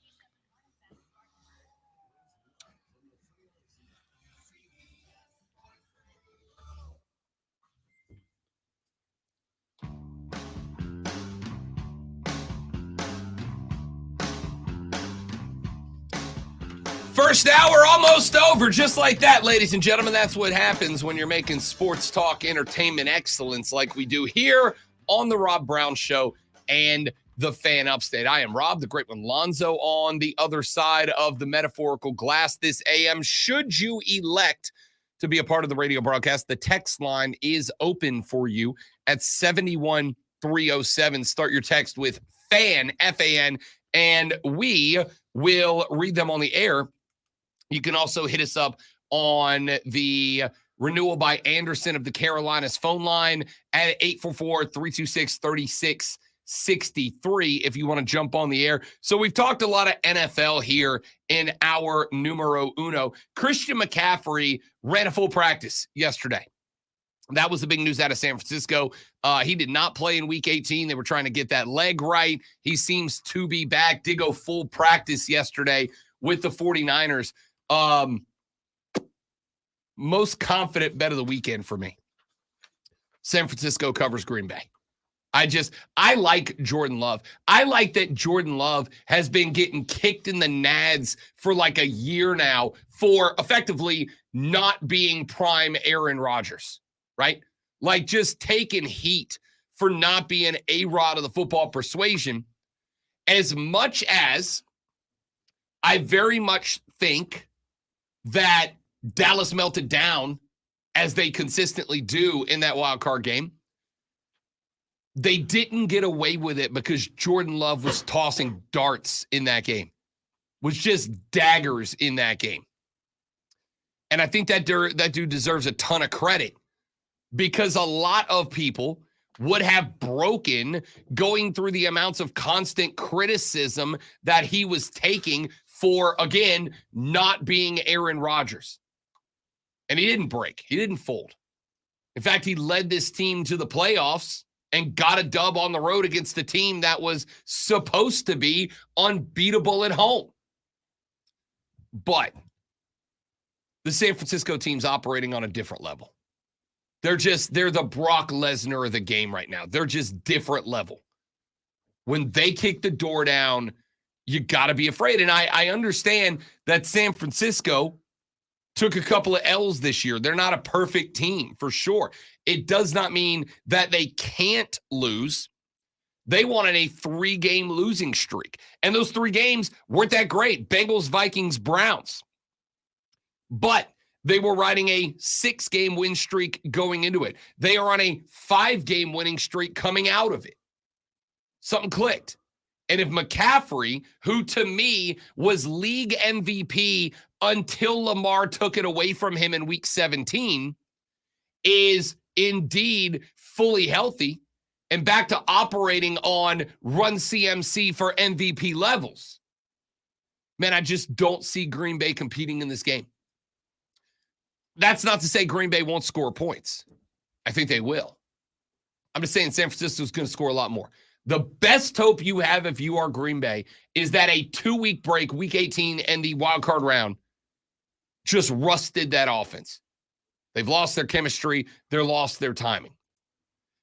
First hour almost over, just like that, ladies and gentlemen. That's what happens when you're making sports talk entertainment excellence like we do here on the Rob Brown Show and the Fan Upstate. I am Rob, the great one, Lonzo, on the other side of the metaphorical glass this AM. Should you elect to be a part of the radio broadcast, the text line is open for you at 71307. Start your text with FAN, F-A-N, and we will read them on the air. You can also hit us up on the Renewal by Anderson of the Carolinas phone line at 844-326-3663 if you want to jump on the air. So we've talked a lot of NFL here in our numero uno. Christian McCaffrey ran a full practice yesterday. That was the big news out of San Francisco. He did not play in Week 18. They were trying to get that leg right. He seems to be back. Did go full practice yesterday with the 49ers. Most confident bet of the weekend for me. San Francisco covers Green Bay. I like Jordan Love. I like that Jordan Love has been getting kicked in the nads for like a year now for effectively not being prime Aaron Rodgers, right? Like just taking heat for not being A-Rod of the football persuasion. As much as I very much think that Dallas melted down as they consistently do in that wild card game, they didn't get away with it because Jordan Love was tossing darts in that game, was just daggers in that game. And I think that dude deserves a ton of credit because a lot of people would have broken going through the amounts of constant criticism that he was taking for, again, not being Aaron Rodgers. And he didn't break. He didn't fold. In fact, he led this team to the playoffs and got a dub on the road against the team that was supposed to be unbeatable at home. But the San Francisco team's operating on a different level. They're the Brock Lesnar of the game right now. They're just different level. When they kick the door down, you got to be afraid. And I understand that San Francisco took a couple of L's this year. They're not a perfect team, for sure. It does not mean that they can't lose. They wanted a 3-game losing streak. And those 3 games weren't that great. Bengals, Vikings, Browns. But they were riding a 6-game win streak going into it. They are on a 5-game winning streak coming out of it. Something clicked. And if McCaffrey, who to me was league MVP until Lamar took it away from him in week 17, is indeed fully healthy and back to operating on run CMC for MVP levels, man, I just don't see Green Bay competing in this game. That's not to say Green Bay won't score points. I think they will. I'm just saying San Francisco's going to score a lot more. The best hope you have if you are Green Bay is that a 2-week break, week 18 and the wild card round just rusted that offense. They've lost their chemistry. They're lost their timing.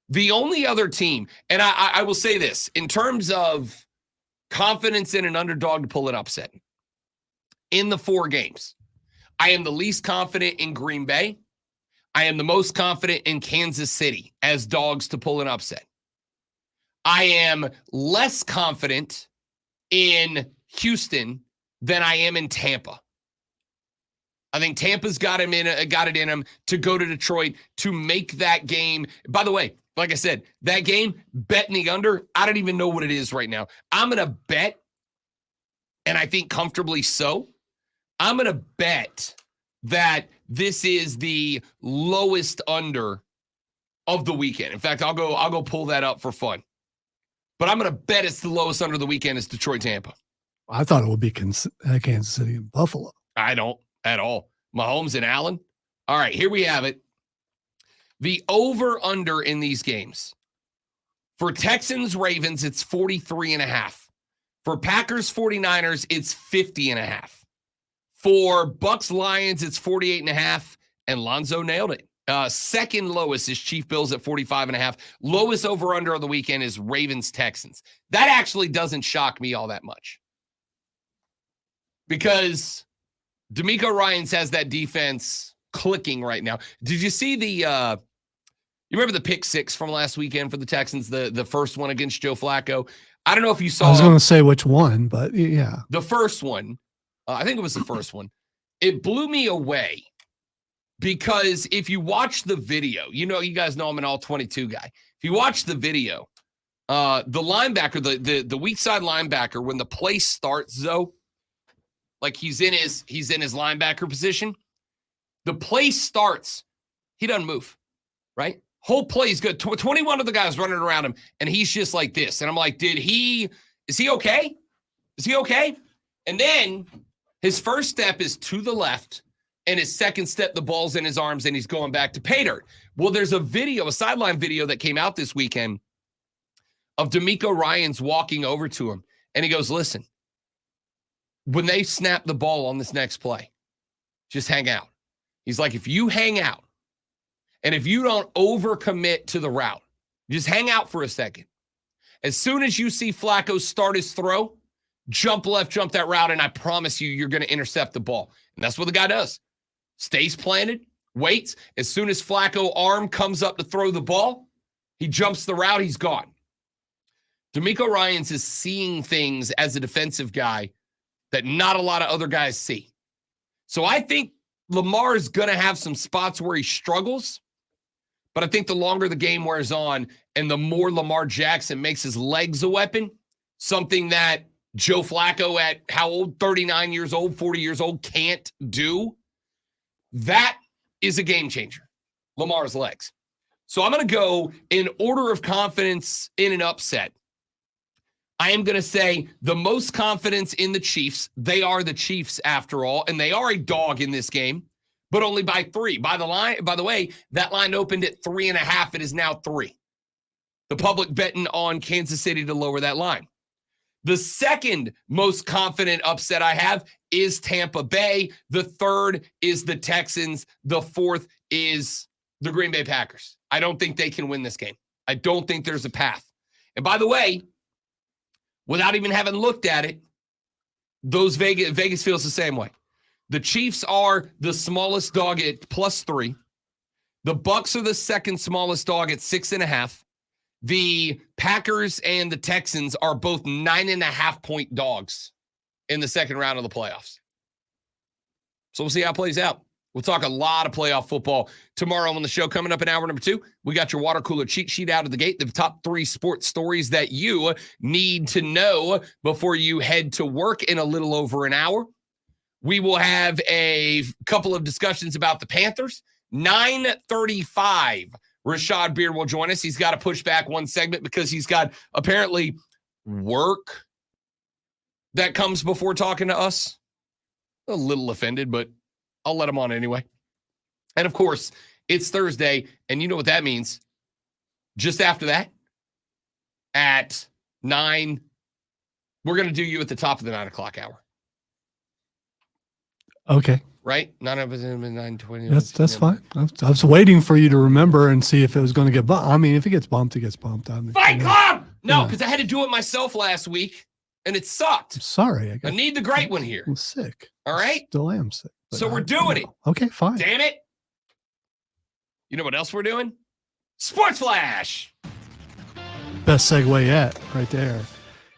The only other team, and I will say this, in terms of confidence in an underdog to pull an upset, in the 4 games, I am the least confident in Green Bay. I am the most confident in Kansas City as dogs to pull an upset. I am less confident in Houston than I am in Tampa. I think Tampa's got it in him to go to Detroit to make that game. By the way, like I said, that game, betting the under, I don't even know what it is right now. I'm going to bet, and I think comfortably so, I'm going to bet that this is the lowest under of the weekend. In fact, I'll go pull that up for fun. But I'm going to bet it's the lowest under the weekend is Detroit-Tampa. I thought it would be Kansas City and Buffalo. I don't at all. Mahomes and Allen. All right, here we have it. The over-under in these games. For Texans-Ravens, it's 43.5. For Packers-49ers, it's 50.5. For Bucks-Lions, it's 48.5. And Lonzo nailed it. Second lowest is Chief Bills at 45.5. Lowest over-under of the weekend is Ravens-Texans. That actually doesn't shock me all that much. Because DeMeco Ryans has that defense clicking right now. Did you see you remember the pick six from last weekend for the Texans, the first one against Joe Flacco? I don't know if you saw. I was going to say which one, but yeah. The first one, I think it was the first one. It blew me away because if you watch the video, you guys know I'm an all-22 guy. If you watch the video, the linebacker, the weak side linebacker, when the play starts, though, like he's in his linebacker position, the play starts, he doesn't move, right? Whole play is good. 21 of the guys running around him, and he's just like this. And I'm like, is he okay? Is he okay? And then his first step is to the left, and his second step, the ball's in his arms, and he's going back to pay dirt. Well, there's a sideline video that came out this weekend of DeMeco Ryans walking over to him, and he goes, listen, when they snap the ball on this next play, just hang out. He's like, if you hang out, and if you don't overcommit to the route, just hang out for a second. As soon as you see Flacco start his throw, jump left, jump that route, and I promise you're going to intercept the ball. And that's what the guy does. Stays planted, waits. As soon as Flacco arm comes up to throw the ball, he jumps the route, he's gone. DeMeco Ryans is seeing things as a defensive guy that not a lot of other guys see. So I think Lamar is going to have some spots where he struggles, but I think the longer the game wears on and the more Lamar Jackson makes his legs a weapon, something that Joe Flacco at how old? 39 years old, 40 years old can't do, that is a game changer. Lamar's legs. So I'm going to go in order of confidence in an upset. I am going to say the most confidence in the Chiefs. They are the Chiefs after all, and they are a dog in this game, but only by 3. By the way, that line opened at 3.5. It is now 3. The public betting on Kansas City to lower that line. The second most confident upset I have is Tampa Bay. The third is the Texans. The fourth is the Green Bay Packers. I don't think they can win this game. I don't think there's a path. And by the way, without even having looked at it, those Vegas feels the same way. The Chiefs are the smallest dog at +3. The Bucks are the second smallest dog at 6.5. The Packers and the Texans are both 9.5-point dogs in the second round of the playoffs. So we'll see how it plays out. We'll talk a lot of playoff football tomorrow on the show. Coming up in hour number 2, we got your water cooler cheat sheet out of the gate, the top 3 sports stories that you need to know before you head to work in a little over an hour. We will have a couple of discussions about the Panthers. 9:35, Rashad Beard will join us. He's got to push back one segment because he's got apparently work that comes before talking to us. A little offended, but I'll let him on anyway. And of course, it's Thursday, and you know what that means. Just after that, at 9, we're going to do you at the top of the 9 o'clock hour. Okay. Right? 9:20. That's fine. I was waiting for you to remember and see if it was going to get bumped. I mean, if it gets bumped, it gets bumped. Fight Club! No, because I had to do it myself last week, and it sucked. I'm sorry. I need the great one here. I'm sick. All right? Still am sick. So we're doing it. Okay, fine. Damn it. You know what else we're doing? Sports Flash. Best segue yet, right there.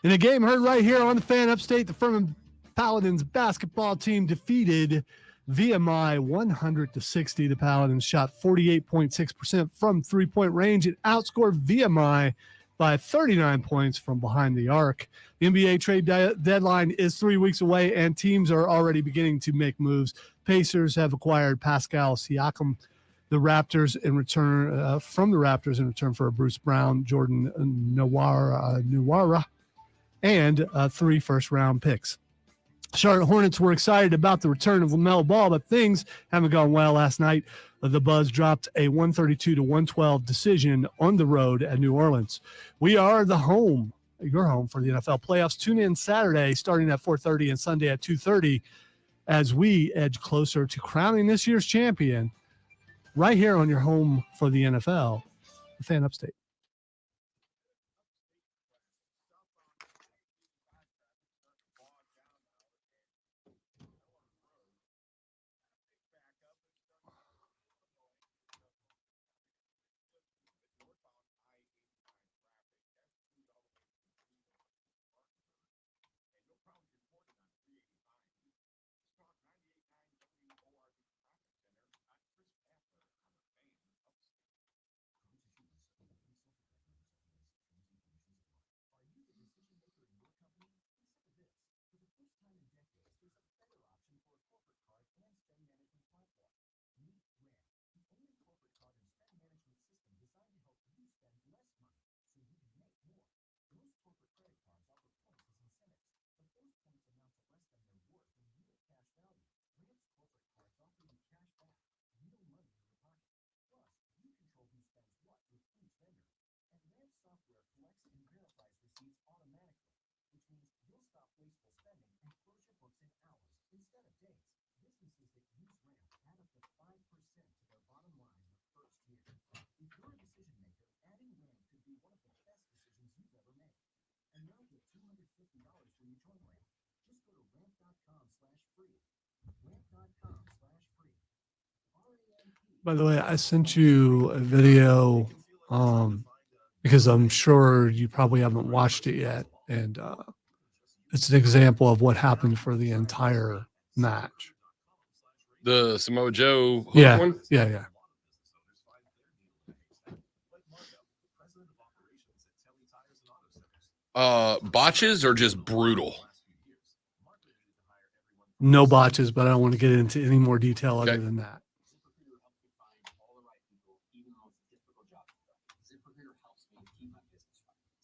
In a game heard right here on the Fan Upstate, the Furman Paladins basketball team defeated VMI 100-60. The Paladins shot 48.6% from three-point range and outscored VMI by 39 points from behind the arc. The NBA trade deadline is 3 weeks away, and teams are already beginning to make moves. Pacers have acquired Pascal Siakam, the Raptors in return from the Raptors in return for Bruce Brown, Jordan Nwora, and 3 first-round picks. Charlotte Hornets were excited about the return of LaMelo Ball, but things haven't gone well last night. The Buzz dropped a 132-112 decision on the road at New Orleans. We are your home for the NFL playoffs. Tune in Saturday starting at 4:30 and Sunday at 2:30 as we edge closer to crowning this year's champion right here on your home for the NFL, the Fan Upstate. By the way, I sent you a video because I'm sure you probably haven't watched it yet. And it's an example of what happened for the entire match. The Samoa Joe hook Yeah, one? yeah. Botches or just brutal? No botches, but I don't want to get into any more detail other than that.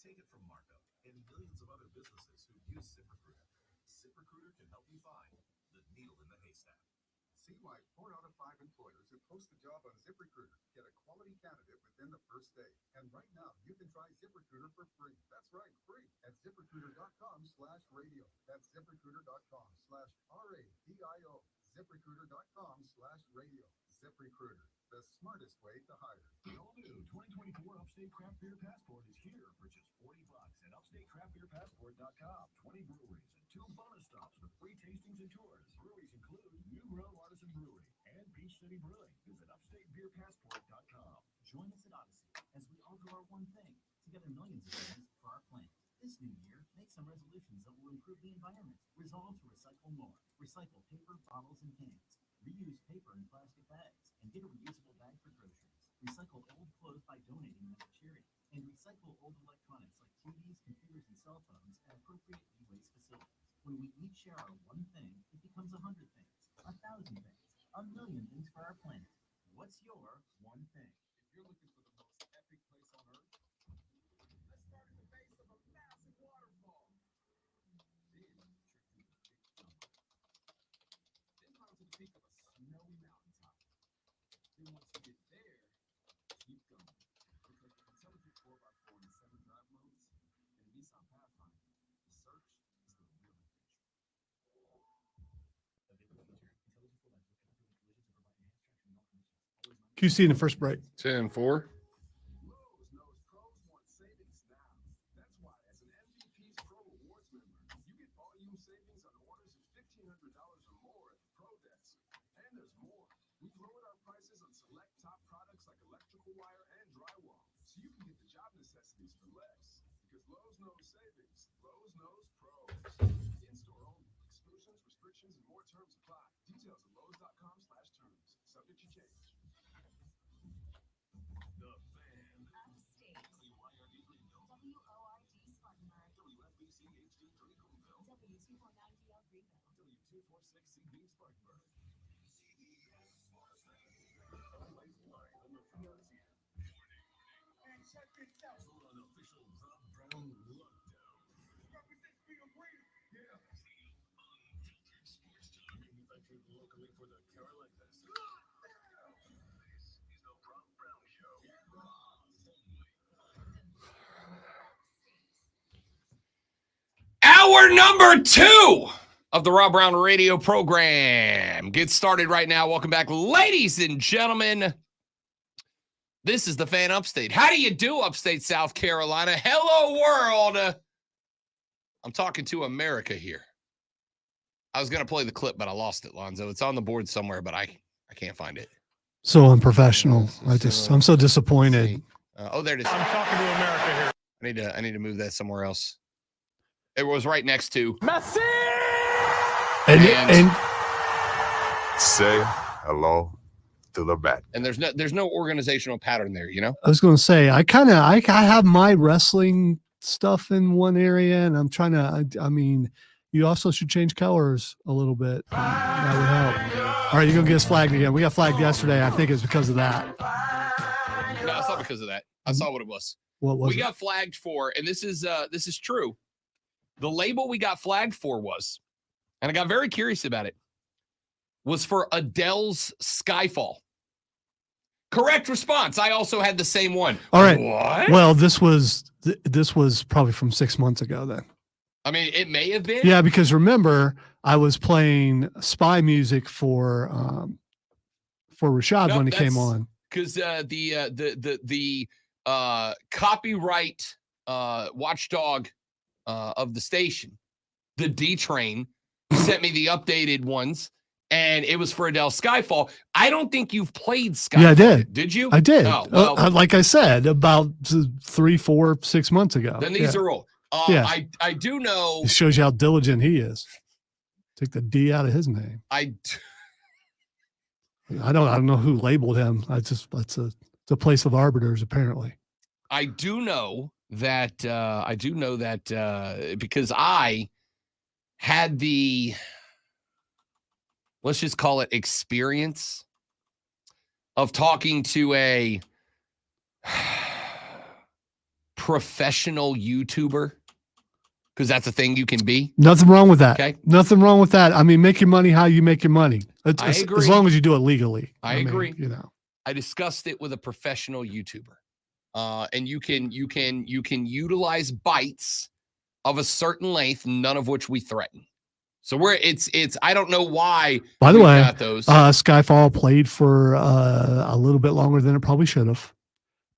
Take it from Marco and millions of other businesses who use ZipRecruiter. ZipRecruiter can help you find the needle in the haystack. See why 4 out of 5 employers who post a job on ZipRecruiter get a quality candidate within the first day. And right now, you can try ZipRecruiter for free. That's right, free at ZipRecruiter.com/radio. That's ZipRecruiter.com/RADIO. ZipRecruiter.com/radio. ZipRecruiter, the smartest way to hire. The all-new 2024 Upstate Craft Beer Passport is here for just $40 at UpstateCraftBeerPassport.com. 20 breweries and 2 bonus stops with free tastings and tours. Breweries include New Grow Artisan Brewery and Beach City Brewing. Visit UpstateBeerPassport.com. Join us at Odyssey as we all do our one thing, together millions of things for our planet. This new year, make some resolutions that will improve the environment. Resolve to recycle more. Recycle paper, bottles, and cans. Reuse paper and plastic bags, and get a reusable bag for groceries. Recycle old clothes by donating them to charity. And recycle old electronics like TVs, computers, and cell phones at appropriate e-waste facilities. When we each share our one thing, it becomes 100 things, 1,000 things, 1,000,000 things for our planet. What's your one thing? If you're looking for the most epic place on earth, let's start at the base of a massive waterfall. Then climb to the peak of a snowy mountaintop. Then once you get there, keep going. Because with intelligent 4x4 and 7 drive modes and Nissan Pathfinder, the search is the real adventure. QC in the first break. 10-4. Lowe's knows pros want savings now. That's why, as an MVP's Pro Rewards member, you get volume savings on orders of $1,500 or more at the Pro Desk. And there's more. We've lowered our prices on select top products like electrical wire and drywall, so you can get the job necessities for less. Because Lowe's knows savings. Lowe's knows pros. In-store only. Exclusions, restrictions, and more terms apply. Details at lowes.com/terms. Subject to change. The Fan. Upstate. WYRD Greenville. WORD Spartanburg. WFBC HD3 Greenville. W249DL Greenville. W246CB Spartanburg. CBS Sports Lifeline on the Fiancé. And check this out. Full on official Rob Brown lockdown. Represents being great. Yeah. Unfiltered sports talk. Manufactured locally for the Carolinas. This is the Rob Brown Show. Hour number 2 of the Rob Brown radio program. Get started right now. Welcome back, ladies and gentlemen. This is the Fan Upstate. How do you do, Upstate South Carolina? Hello, world. I'm talking to America here. I was going to play the clip, but I lost it, Lonzo. It's on the board somewhere, but I can't find it. So unprofessional. I'm so disappointed. There it is. I'm talking to America here. I need to move that somewhere else. It was right next to Messi! And Say hello to the back. and there's no organizational pattern there, you know? I was going to say, I have my wrestling stuff in one area, and I'm trying to, I mean, you also should change colors a little bit. That would help. All right, you're going to get us flagged again. We got flagged yesterday. I think it's because of that. No, it's not because of that. I saw what it was. What was We it? got flagged for, and this is true. The label we got flagged for was, and I got very curious about it, was for Adele's Skyfall. Correct response. I also had the same one. All right. What? Well, this was probably from 6 months ago then. I mean, it may have been. Yeah, because remember, I was playing spy music for Rashad Nope, when he came that's- on. Because the copyright watchdog of the station, the D Train, sent me the updated ones, and it was for Adele's Skyfall. I don't think you've played Skyfall. Yeah, I did. Did you? I did. Oh, well, Like I said, about 3, 4, 6 months ago. then these are all. Yeah. I do know. It shows you how diligent he is. Take the D out of his name. I don't know who labeled him. It's a place of arbiters, apparently. I do know that because I had the, let's just call it, experience of talking to a professional YouTuber, because that's a thing you can be. Nothing wrong with that. Okay. Nothing wrong with that. I mean, make your money how you make your money. I agree. As long as you do it legally. I mean, agree. You know. I discussed it with a professional YouTuber. And you can utilize bites of a certain length, none of which we threaten. So it's I don't know why. By the we way, got those. Skyfall played for a little bit longer than it probably should have.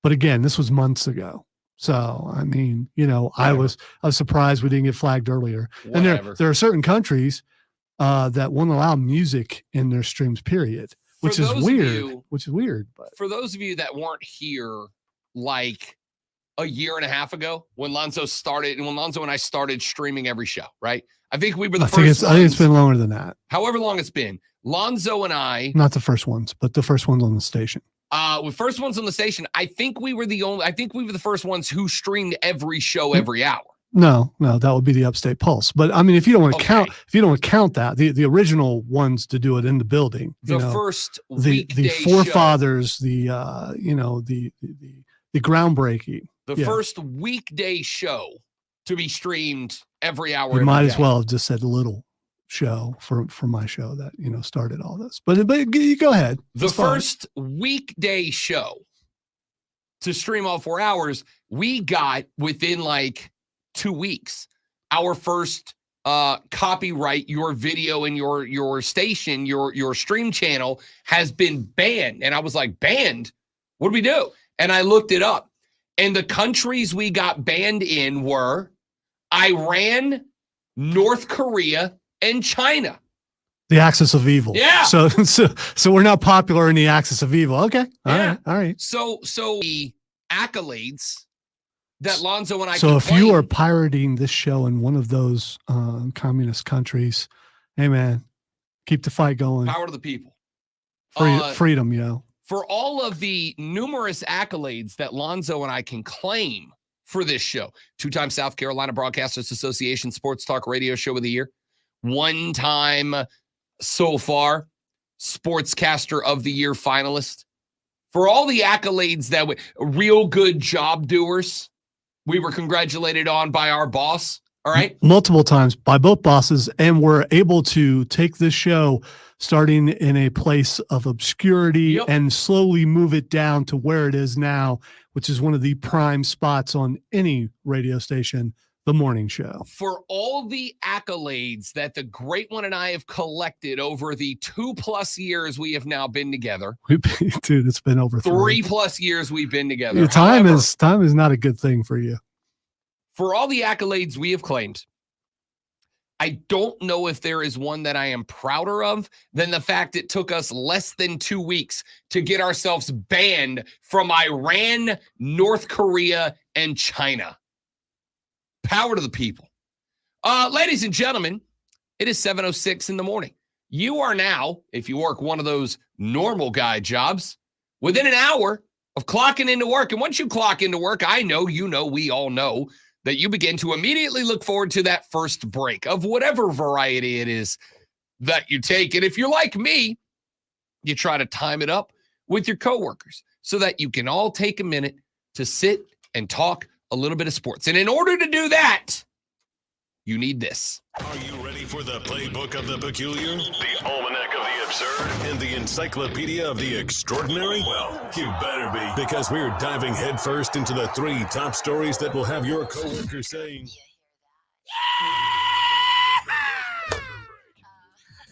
But again, this was months ago. So I mean, you know, I was surprised we didn't get flagged earlier. Whatever. And there are certain countries that won't allow music in their streams, period. Which is weird. But For those of you that weren't here like a year and a half ago when Lonzo and I started streaming every show, right? I think we were the first I think it's been longer than that. however long it's been. Lonzo and I, Not the first ones, but the first ones on the station. with first ones on the station, I think we were the first ones who streamed every show every hour. No, that would be the Upstate Pulse. But I mean, if you don't want to count that, the original ones to do it in the building, The first the weekday forefathers, show, the groundbreaking. the first weekday show to be streamed every hour. You every might as day. well have just said little show for my show that started all this. But you go ahead. The It's fine. first weekday show to stream all 4 hours, we got within like 2 weeks. Our first copyright your video and your station, your stream channel has been banned. And I was like, banned? What do we do? And I looked it up. And the countries we got banned in were Iran, North Korea, and China. The axis of evil. Yeah. So we're not popular in the axis of evil. Okay. Yeah. All right. So the accolades that Lonzo and I So can if you claim. are pirating this show in one of those communist countries, hey man, keep the fight going. Power to the people. Freedom, yo. For all of the numerous accolades that Lonzo and I can claim for this show, 2-time South Carolina Broadcasters Association Sports Talk Radio Show of the Year, 1-time so far Sportscaster of the Year finalist. For all the accolades that real good job doers, we were congratulated on by our boss. All right. Multiple times by both bosses. And we're able to take this show starting in a place of obscurity and slowly move it down to where it is now, which is one of the prime spots on any radio station, the morning show. For all the accolades that the Great One and I have collected over the 2+ years we have now been together. Dude, it's been over 3+ years we've been together. Your time is not a good thing for you. For all the accolades we have claimed, I don't know if there is one that I am prouder of than the fact it took us less than 2 weeks to get ourselves banned from Iran, North Korea, and China. Power to the people. Ladies and gentlemen, it is 7:06 in the morning. You are now, if you work one of those normal guy jobs, within an hour of clocking into work. And once you clock into work, I know, you know, we all know that you begin to immediately look forward to that first break of whatever variety it is that you take. And if you're like me, you try to time it up with your coworkers so that you can all take a minute to sit and talk a little bit of sports. And in order to do that, you need this. Are you ready for the playbook of the peculiar, the almanac of the absurd, and the encyclopedia of the extraordinary? Well, you better be, because we're diving headfirst into the 3 top stories that will have your coworkers saying,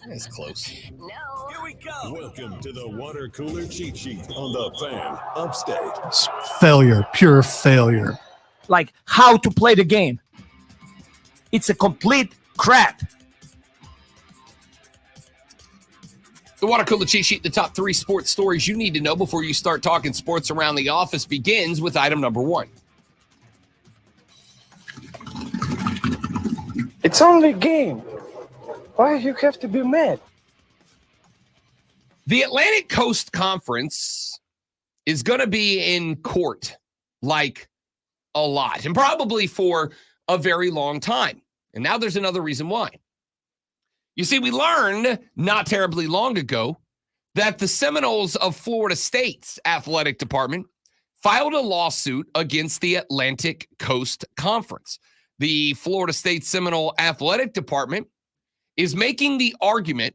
That's close. No. Here we go. Welcome to the water cooler cheat sheet on the Fan Upstate. It's failure, pure failure. Like how to play the game. It's a complete crap. The Water Cooler Cheat Sheet, the top 3 sports stories you need to know before you start talking sports around the office, begins with item number 1. It's only a game. Why you have to be mad? The Atlantic Coast Conference is going to be in court like a lot, and probably for a very long time. And now there's another reason why. You see, we learned not terribly long ago that the Seminoles of Florida State's athletic department filed a lawsuit against the Atlantic Coast Conference. The Florida State Seminole Athletic Department is making the argument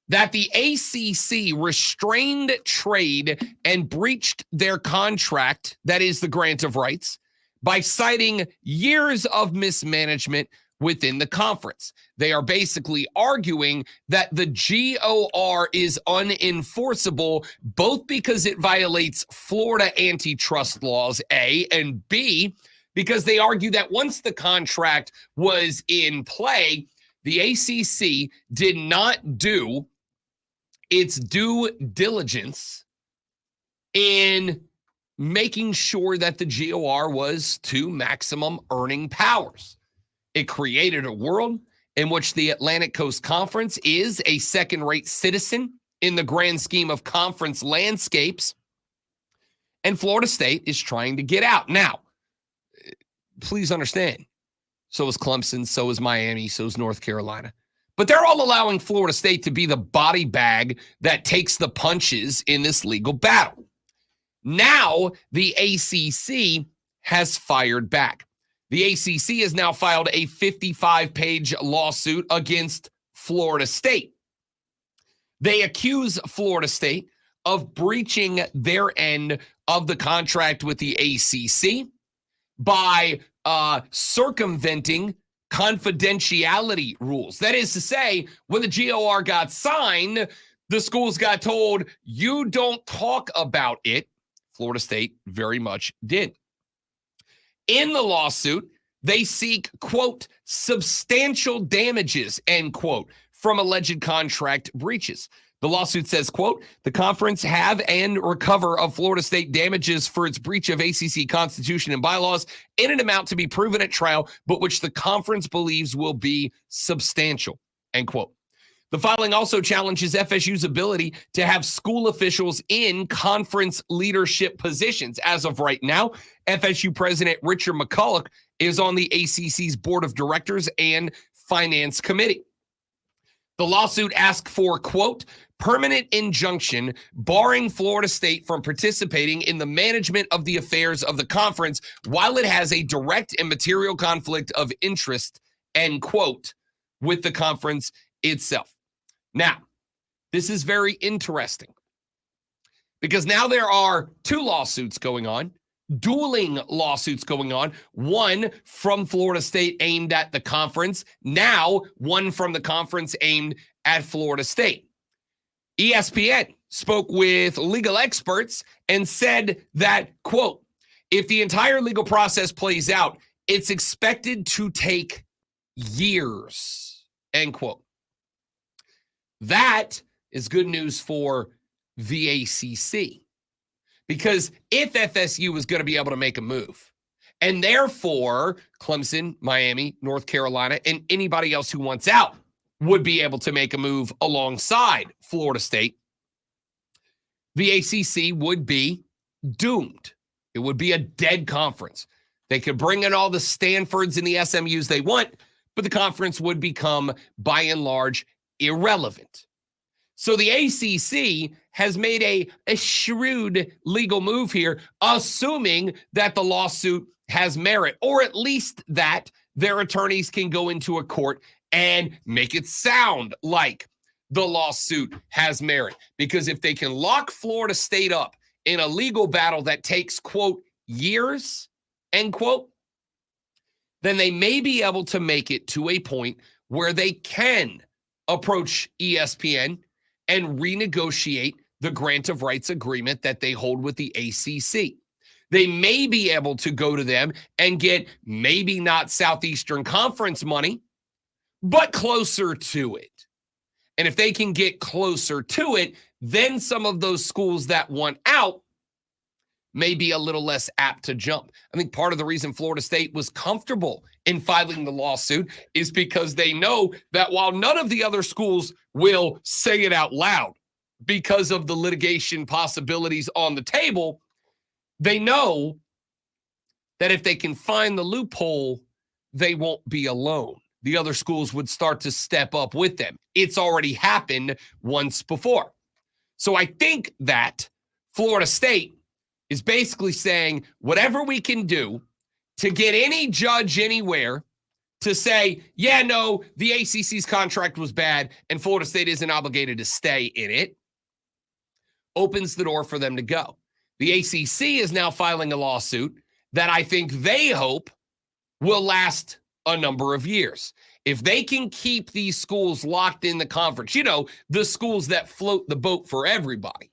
that the ACC restrained trade and breached their contract, that is the grant of rights, by citing years of mismanagement within the conference. They are basically arguing that the GOR is unenforceable, both because it violates Florida antitrust laws, A, and B, because they argue that once the contract was in play, the ACC did not do its due diligence in making sure that the GOR was to maximum earning powers. It created a world in which the Atlantic Coast Conference is a second-rate citizen in the grand scheme of conference landscapes, and Florida State is trying to get out. Now, please understand, so is Clemson, so is Miami, so is North Carolina. But they're all allowing Florida State to be the body bag that takes the punches in this legal battle. Now, the ACC has fired back. The ACC has now filed a 55-page lawsuit against Florida State. They accuse Florida State of breaching their end of the contract with the ACC by circumventing confidentiality rules. That is to say, when the GOR got signed, the schools got told, you don't talk about it. Florida State very much did. In the lawsuit, they seek, quote, substantial damages, end quote, from alleged contract breaches. The lawsuit says, quote, the conference have and recover of Florida State damages for its breach of ACC constitution and bylaws in an amount to be proven at trial, but which the conference believes will be substantial, end quote. The filing also challenges FSU's ability to have school officials in conference leadership positions. As of right now, FSU President Richard McCulloch is on the ACC's board of directors and finance committee. The lawsuit asks for, quote, permanent injunction barring Florida State from participating in the management of the affairs of the conference while it has a direct and material conflict of interest, end quote, with the conference itself. Now, this is very interesting because now there are two lawsuits going on, dueling lawsuits going on, one from Florida State aimed at the conference, now one from the conference aimed at Florida State. ESPN spoke with legal experts and said that, quote, if the entire legal process plays out, it's expected to take years, end quote. That is good news for the ACC because if FSU is going to be able to make a move, and therefore Clemson, Miami, North Carolina, and anybody else who wants out would be able to make a move alongside Florida State, the ACC would be doomed. It would be a dead conference. They could bring in all the Stanfords and the SMUs they want, but the conference would become, by and large, irrelevant. So the ACC has made a shrewd legal move here, assuming that the lawsuit has merit, or at least that their attorneys can go into a court and make it sound like the lawsuit has merit. Because if they can lock Florida State up in a legal battle that takes, quote, years, end quote, then they may be able to make it to a point where they can approach ESPN and renegotiate the grant of rights agreement that they hold with the ACC. They may be able to go to them and get maybe not Southeastern Conference money, but closer to it. And if they can get closer to it, then some of those schools that want out may be a little less apt to jump. I think part of the reason Florida State was comfortable in filing the lawsuit is because they know that while none of the other schools will say it out loud because of the litigation possibilities on the table, they know that if they can find the loophole, they won't be alone. The other schools would start to step up with them. It's already happened once before. So I think that Florida State is basically saying whatever we can do to get any judge anywhere to say, yeah, no, the ACC's contract was bad and Florida State isn't obligated to stay in it, opens the door for them to go. The ACC is now filing a lawsuit that I think they hope will last a number of years. If they can keep these schools locked in the conference, you know, the schools that float the boat for everybody,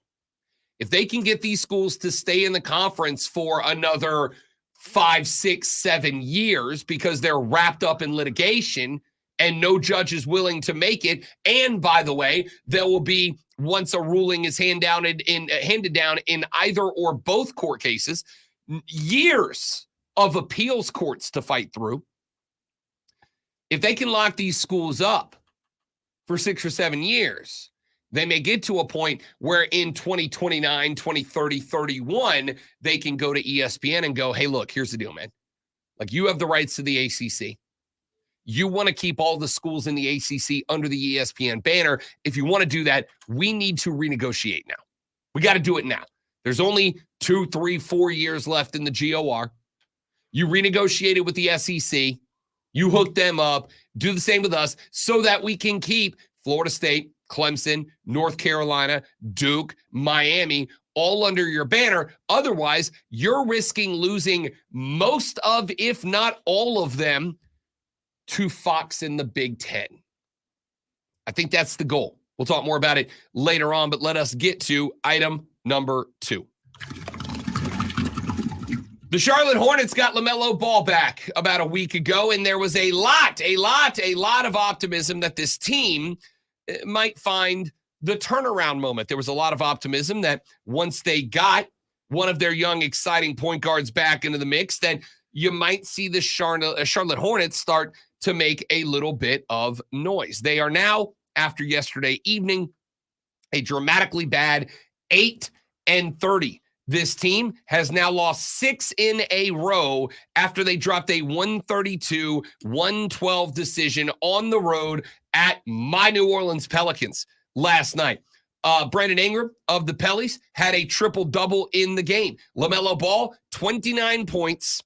if they can get these schools to stay in the conference for another 5, 6, 7 years because they're wrapped up in litigation and no judge is willing to make it. And by the way, there will be, once a ruling is handed down in either or both court cases, years of appeals courts to fight through. If they can lock these schools up for 6 or 7 years, they may get to a point where in 2029, 2030, 31, they can go to ESPN and go, hey, look, here's the deal, man. Like, you have the rights to the ACC. You want to keep all the schools in the ACC under the ESPN banner. If you want to do that, we need to renegotiate now. We got to do it now. There's only 2, 3, 4 years left in the GOR. You renegotiate it with the SEC. You hook them up. Do the same with us so that we can keep Florida State, Clemson, North Carolina, Duke, Miami, all under your banner. Otherwise, you're risking losing most of, if not all of them, to Fox in the Big Ten. I think that's the goal. We'll talk more about it later on, but let us get to item number 2. The Charlotte Hornets got LaMelo Ball back about a week ago, and there was a lot of optimism that this team might find the turnaround moment. There was a lot of optimism that once they got one of their young, exciting point guards back into the mix, then you might see the Charlotte Hornets start to make a little bit of noise. They are now, after yesterday evening, a dramatically bad 8-30. This team has now lost 6 in a row after they dropped a 132-112 decision on the road at my New Orleans Pelicans last night. Brandon Ingram of the Pellies had a triple-double in the game. LaMelo Ball, 29 points,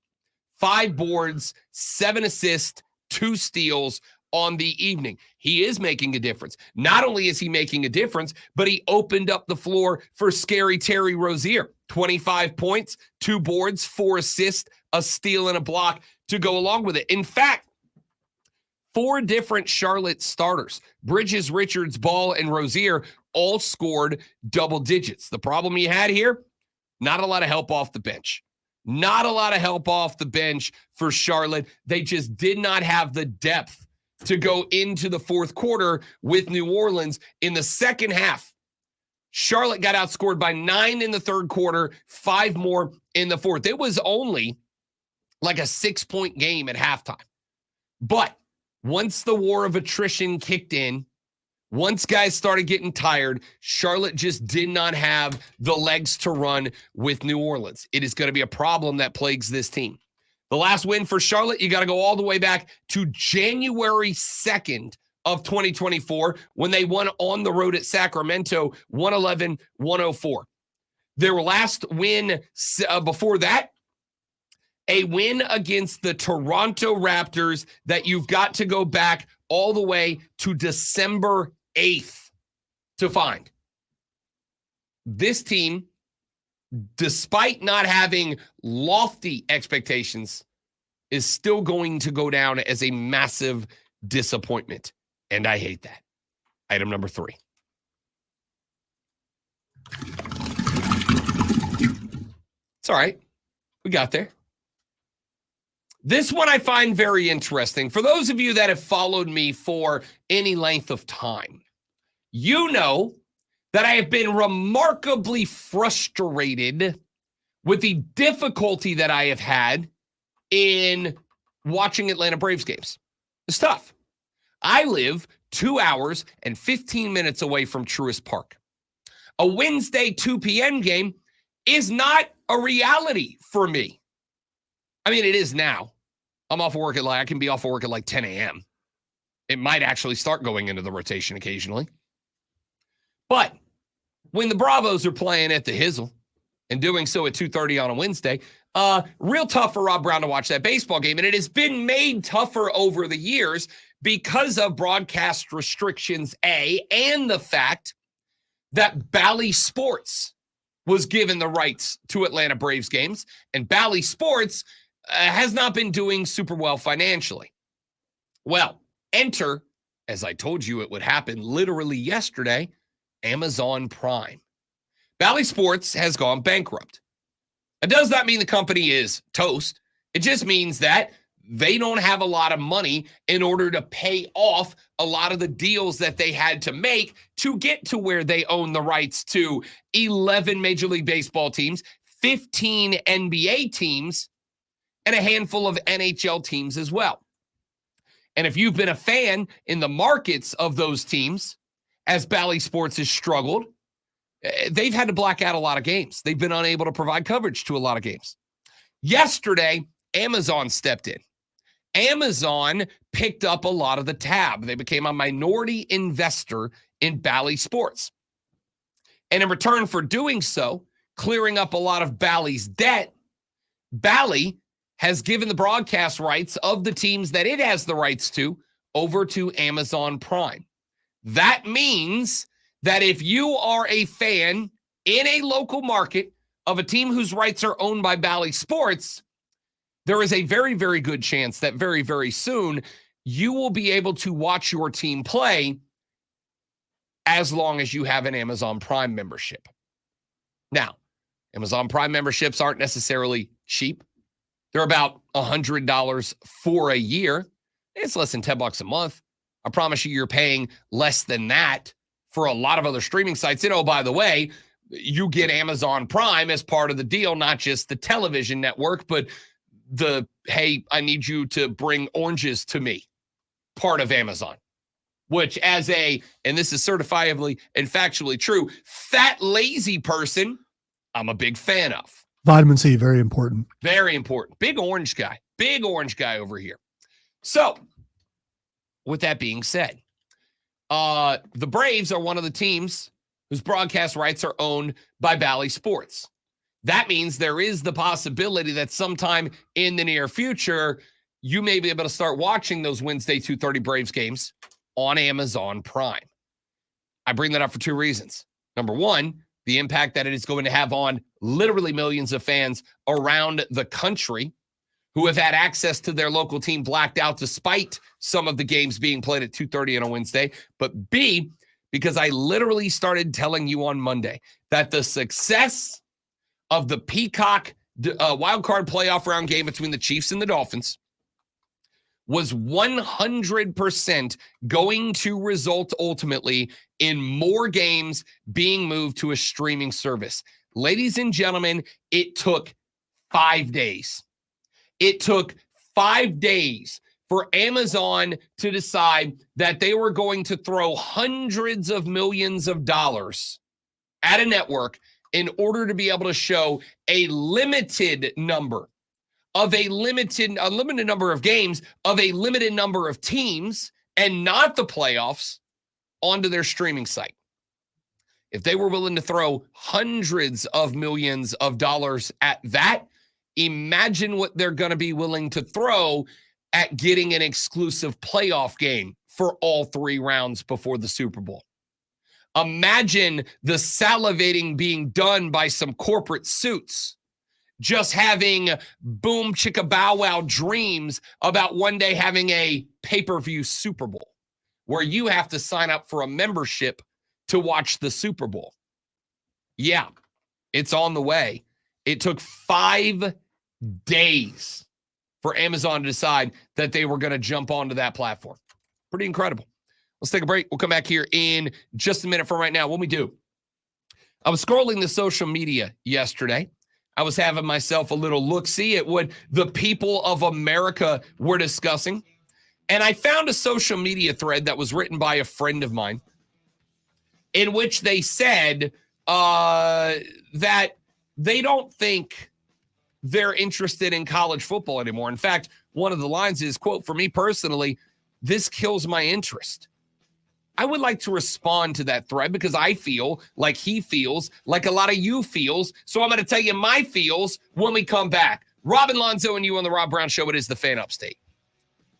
5 boards, 7 assists, 2 steals on the evening. He is making a difference. Not only is he making a difference, but he opened up the floor for Scary Terry Rozier. 25 points, 2 boards, 4 assists, a steal, and a block to go along with it. In fact, 4 different Charlotte starters, Bridges, Richards, Ball, and Rozier, all scored double digits. The problem you had here, not a lot of help off the bench. Not a lot of help off the bench for Charlotte. They just did not have the depth to go into the fourth quarter with New Orleans. In the second half, Charlotte got outscored by 9 in the third quarter, 5 more in the fourth. It was only like a 6-point game at halftime. But once the war of attrition kicked in, once guys started getting tired, Charlotte just did not have the legs to run with New Orleans. It is going to be a problem that plagues this team. The last win for Charlotte, you got to go all the way back to January 2nd of 2024 when they won on the road at Sacramento, 111-104. Their last win before that, a win against the Toronto Raptors that you've got to go back all the way to December 8th to find. This team, despite not having lofty expectations, is still going to go down as a massive disappointment. And I hate that. Item number 3. It's all right. We got there. This one I find very interesting. For those of you that have followed me for any length of time, you know that I have been remarkably frustrated with the difficulty that I have had in watching Atlanta Braves games. It's tough. I live 2 hours and 15 minutes away from Truist Park. A Wednesday 2 p.m. game is not a reality for me. I mean, it is now. I'm off of work I can be off of work at like 10 a.m. It might actually start going into the rotation occasionally. But when the Bravos are playing at the Hizzle and doing so at 2:30 on a Wednesday, real tough for Rob Brown to watch that baseball game. And it has been made tougher over the years because of broadcast restrictions, and the fact that Bally Sports was given the rights to Atlanta Braves games. And Bally Sports has not been doing super well financially. Well, enter, as I told you it would happen literally yesterday, Amazon Prime. Bally Sports has gone bankrupt. It does not mean the company is toast. It just means that they don't have a lot of money in order to pay off a lot of the deals that they had to make to get to where they own the rights to 11 Major League Baseball teams, 15 NBA teams, and a handful of NHL teams as well. And if you've been a fan in the markets of those teams, as Bally Sports has struggled, they've had to black out a lot of games. They've been unable to provide coverage to a lot of games. Yesterday, Amazon stepped in. Amazon picked up a lot of the tab. They became a minority investor in Bally Sports. And in return for doing so, clearing up a lot of Bally's debt, Bally has given the broadcast rights of the teams that it has the rights to over to Amazon Prime. That means that if you are a fan in a local market of a team whose rights are owned by Bally Sports, there is a very, very good chance that very, very soon you will be able to watch your team play as long as you have an Amazon Prime membership. Now, Amazon Prime memberships aren't necessarily cheap. They're about $100 for a year. It's less than $10 a month. I promise you're paying less than that for a lot of other streaming sites. And oh, by the way, you get Amazon Prime as part of the deal, not just the television network, but hey, I need you to bring oranges to me part of Amazon, which and this is certifiably and factually true, fat, lazy person, I'm a big fan of. Vitamin C, very important. Very important. Big orange guy over here. So, with that being said, the Braves are one of the teams whose broadcast rights are owned by Bally Sports. That means there is the possibility that sometime in the near future, you may be able to start watching those Wednesday 2:30 Braves games on Amazon Prime. I bring that up for two reasons. Number one, the impact that it is going to have on literally millions of fans around the country who have had access to their local team blacked out despite some of the games being played at 2:30 on a Wednesday. But B, because I literally started telling you on Monday that the success of the Peacock wild card playoff round game between the Chiefs and the Dolphins was 100% going to result ultimately in more games being moved to a streaming service. Ladies and gentlemen, it took 5 days. It took 5 days for Amazon to decide that they were going to throw hundreds of millions of dollars at a network in order to be able to show a limited number of a limited number of games of a limited number of teams and not the playoffs onto their streaming site. If they were willing to throw hundreds of millions of dollars at that, imagine what they're going to be willing to throw at getting an exclusive playoff game for all 3 rounds before the Super Bowl. Imagine the salivating being done by some corporate suits, just having boom chicka bow wow dreams about one day having a pay-per-view Super Bowl where you have to sign up for a membership to watch the Super Bowl. Yeah, it's on the way. It took 5 days for Amazon to decide that they were going to jump onto that platform. Pretty incredible. Let's take a break. We'll come back here in just a minute from right now. When we do, I was scrolling the social media yesterday. I was having myself a little look-see at what the people of America were discussing. And I found a social media thread that was written by a friend of mine in which they said that they don't think they're interested in college football anymore. In fact, one of the lines is, quote, "For me personally, this kills my interest." I would like to respond to that thread because I feel like he feels like a lot of you feels. So I'm going to tell you my feels when we come back. Robin Lonzo and you on the Rob Brown Show. It is the Fan Upstate.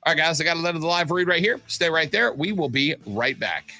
All right, guys, I got a letter of the live read right here. Stay right there. We will be right back.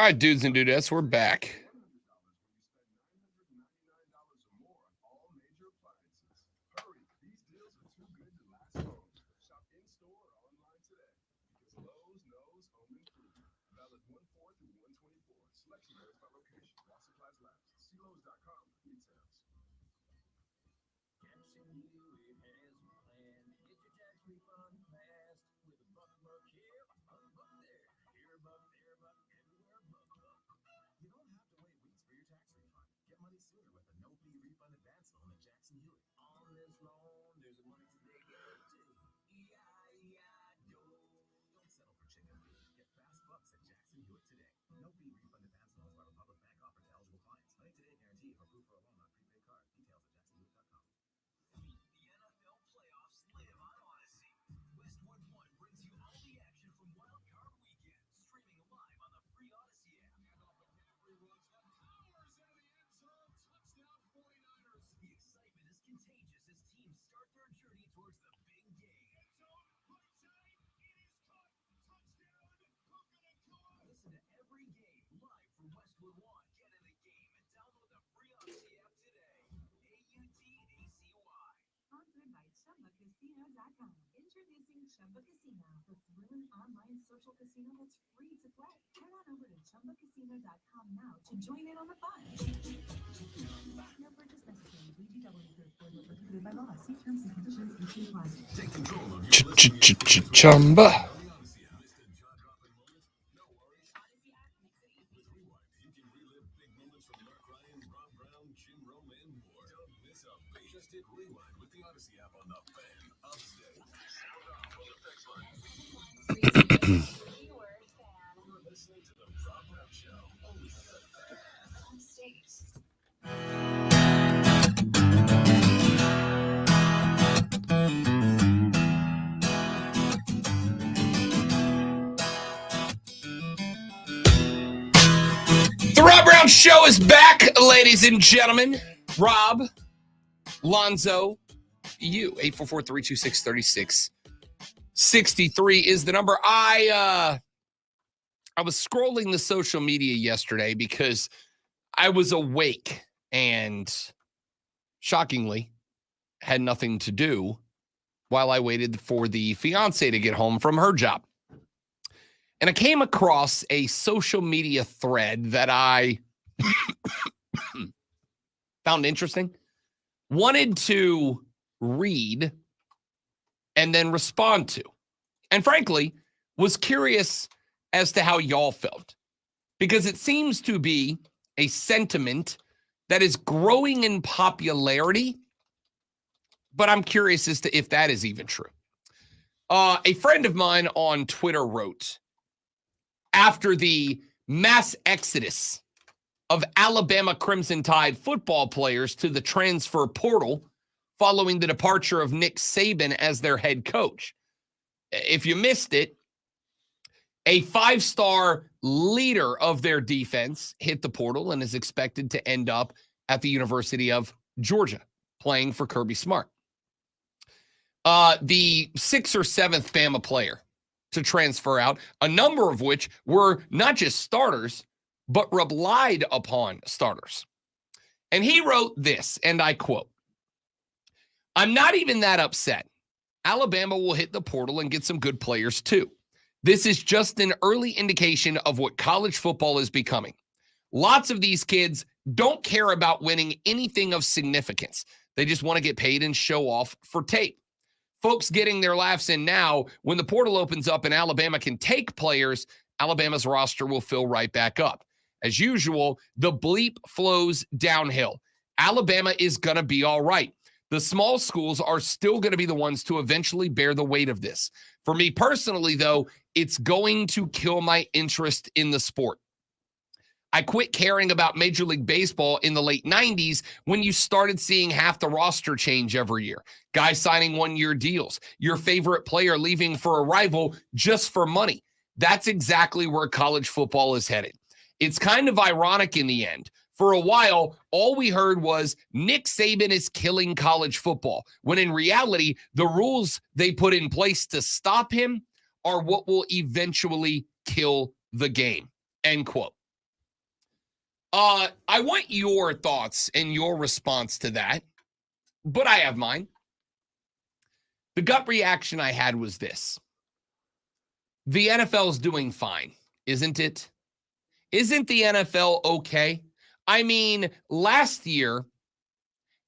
All right, dudes and dudettes, we're back. You don't have to wait weeks for your tax refund. Get money sooner with a no-fee refund advance loan at Jackson Hewitt. On this loan, there's a money today guarantee. Don't settle for chicken. Get fast bucks at Jackson Hewitt today. No-fee refund advance loans by Republic Bank offered to eligible clients. Money today guarantee if approved for a loan on prepaid card. Details at jacksonhewitt.com. The NFL playoffs live on Odyssey. Westwood One brings you all the action from Wild Card Weekend, streaming live on the free Odyssey app. The excitement is contagious as teams start their journey towards the big game. Listen to every game live from Westwood One. Get in the game and download the free Odyssey app today. AUTACY. Sponsored by ChumbaCasino.com. Introducing Chumba Casino, the thrilling online social casino that's free to play. Head on over to ChumbaCasino.com now to join in on the fun. No purchase necessary. VGW Group. Void where prohibited by law. See terms and conditions. 18 plus. Take control of your Chumba. Odyssey app. Missed jaw-dropping moments? No worries. Odyssey app makes it easy. With Rewind, you can relive big moments from Mark Ryan, Rob Brown, Jim Rome, and more. Don't miss a beat. Just hit Rewind with the Odyssey app on the Fan Upstate. Keyword fan. You're listening to the Rob Brown Show. Only on the Fan Upstate. The Rob Brown Show is back, ladies and gentlemen. Rob, Lonzo, you, 844-326-3663 is the number. I was scrolling the social media yesterday because I was awake and shockingly had nothing to do while I waited for the fiance to get home from her job. And I came across a social media thread that I found interesting, wanted to read, and then respond to. And frankly, was curious as to how y'all felt. Because it seems to be a sentiment that is growing in popularity, but I'm curious as to if that is even true. A friend of mine on Twitter wrote, after the mass exodus of Alabama Crimson Tide football players to the transfer portal following the departure of Nick Saban as their head coach. If you missed it, a 5-star leader of their defense hit the portal and is expected to end up at the University of Georgia playing for Kirby Smart. The 6th or 7th Bama player to transfer out, a number of which were not just starters, but relied upon starters. And he wrote this, and I quote, "I'm not even that upset. Alabama will hit the portal and get some good players too. This is just an early indication of what college football is becoming. Lots of these kids don't care about winning anything of significance. They just want to get paid and show off for tape. Folks getting their laughs in now, when the portal opens up and Alabama can take players, Alabama's roster will fill right back up. As usual, the bleep flows downhill. Alabama is going to be all right. The small schools are still going to be the ones to eventually bear the weight of this. For me personally, though, it's going to kill my interest in the sport. I quit caring about Major League Baseball in the late 90s when you started seeing half the roster change every year. Guys signing one-year deals. Your favorite player leaving for a rival just for money. That's exactly where college football is headed. It's kind of ironic in the end. For a while, all we heard was Nick Saban is killing college football, when in reality, the rules they put in place to stop him are what will eventually kill the game." End quote. I want your thoughts and your response to that, but I have mine. The gut reaction I had was this. The NFL's doing fine, isn't it? Isn't the NFL okay? I mean, last year,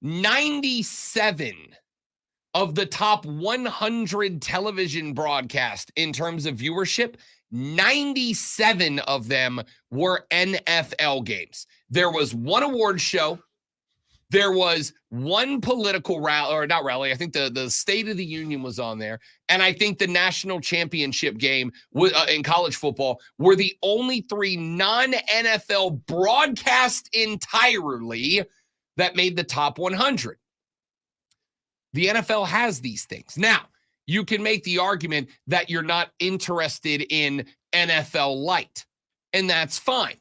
97 of the top 100 television broadcasts in terms of viewership, 97 of them were NFL games. There was one award show. There was one political rally, or not rally. I think the State of the Union was on there. And I think the national championship game in college football were the only three non-NFL broadcast entirely that made the top 100. The NFL has these things. Now, you can make the argument that you're not interested in NFL light, and that's fine.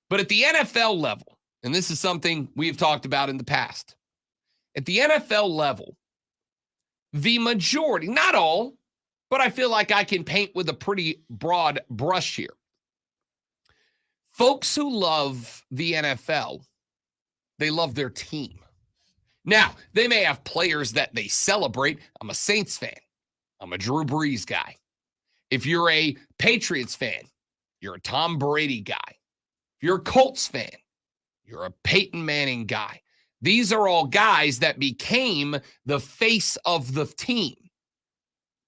But at the NFL level, and this is something we've talked about in the past, at the NFL level, the majority, not all, but I feel like I can paint with a pretty broad brush here. Folks who love the NFL, they love their team. Now, they may have players that they celebrate. I'm a Saints fan. I'm a Drew Brees guy. If you're a Patriots fan, you're a Tom Brady guy. If you're a Colts fan, you're a Peyton Manning guy. These are all guys that became the face of the team.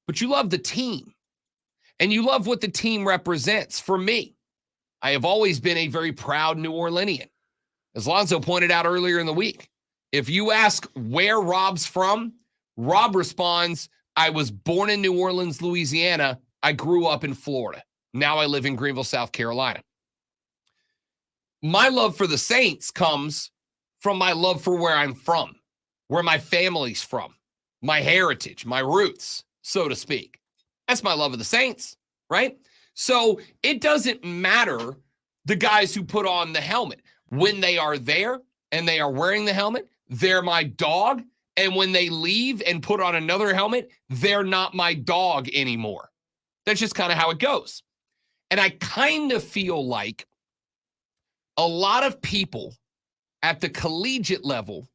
But you love the team. And you love what the team represents. For me, I have always been a very proud New Orleanian. As Lonzo pointed out earlier in the week, if you ask where Rob's from, Rob responds, I was born in New Orleans, Louisiana. I grew up in Florida. Now I live in Greenville, South Carolina. My love for the Saints comes from my love for where I'm from, where my family's from, my heritage, my roots, so to speak. That's my love of the Saints, right? So it doesn't matter the guys who put on the helmet. When they are there and they are wearing the helmet, they're my dog. And when they leave and put on another helmet, they're not my dog anymore. That's just kind of how it goes. And I kind of feel like a lot of people at the collegiate level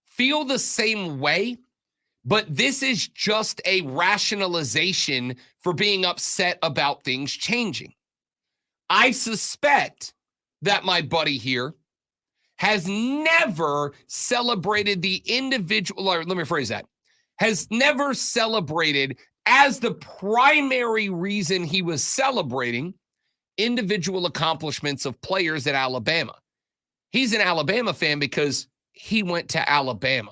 feel the same way, but this is just a rationalization for being upset about things changing. I suspect that my buddy here has never celebrated the individual, or let me phrase that, has never celebrated as the primary reason he was celebrating individual accomplishments of players at Alabama. He's an Alabama fan because he went to Alabama,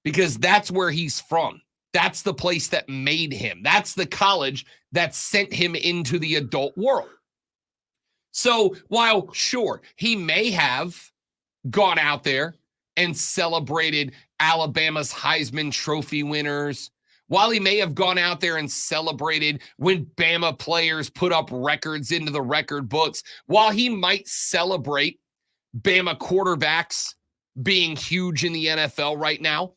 because that's where he's from. That's the place that made him. That's the college that sent him into the adult world. So while, sure, he may have gone out there and celebrated Alabama's Heisman Trophy winners, while he may have gone out there and celebrated when Bama players put up records into the record books, while he might celebrate Bama quarterbacks being huge in the NFL right now,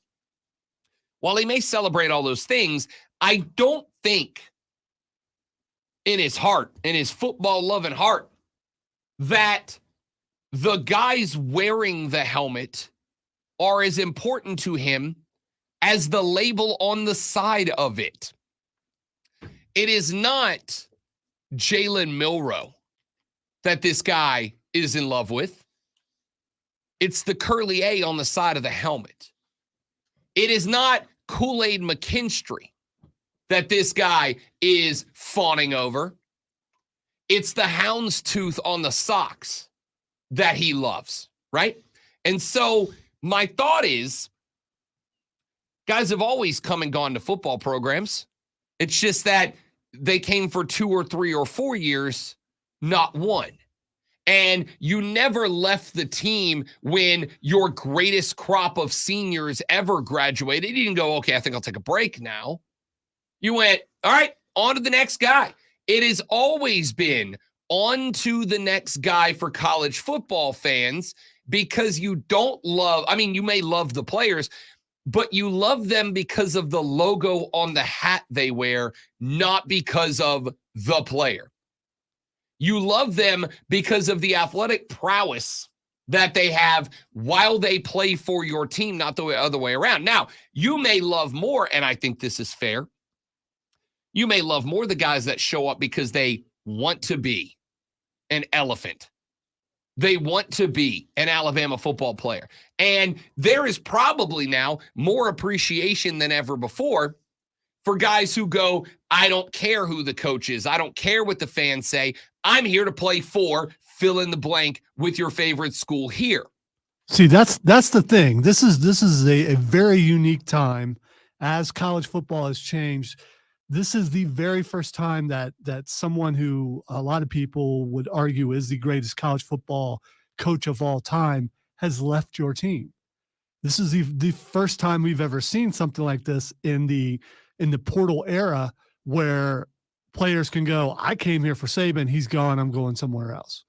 while he may celebrate all those things, I don't think in his heart, in his football-loving heart, that the guys wearing the helmet are as important to him as the label on the side of it. It is not Jalen Milroe that this guy is in love with. It's the curly A on the side of the helmet. It is not Kool-Aid McKinstry that this guy is fawning over. It's the houndstooth on the socks that he loves, right? And so my thought is, guys have always come and gone to football programs. It's just that they came for 2 or 3 or 4 years, not one. And you never left the team when your greatest crop of seniors ever graduated. You didn't go, okay, I think I'll take a break now. You went, all right, on to the next guy. It has always been on to the next guy for college football fans, because you don't love, I mean, you may love the players, but you love them because of the logo on the hat they wear, not because of the player. You love them because of the athletic prowess that they have while they play for your team, not the other way around. Now, you may love more, and I think this is fair. You may love more the guys that show up because they want to be an elephant. They want to be an Alabama football player. And there is probably now more appreciation than ever before for guys who go, I don't care who the coach is. I don't care what the fans say. I'm here to play for fill in the blank with your favorite school here. See, that's the thing. This is a very unique time as college football has changed. This is the very first time that someone who a lot of people would argue is the greatest college football coach of all time has left your team. This is the first time we've ever seen something like this in the portal era where players can go, I came here for Saban, he's gone, I'm going somewhere else.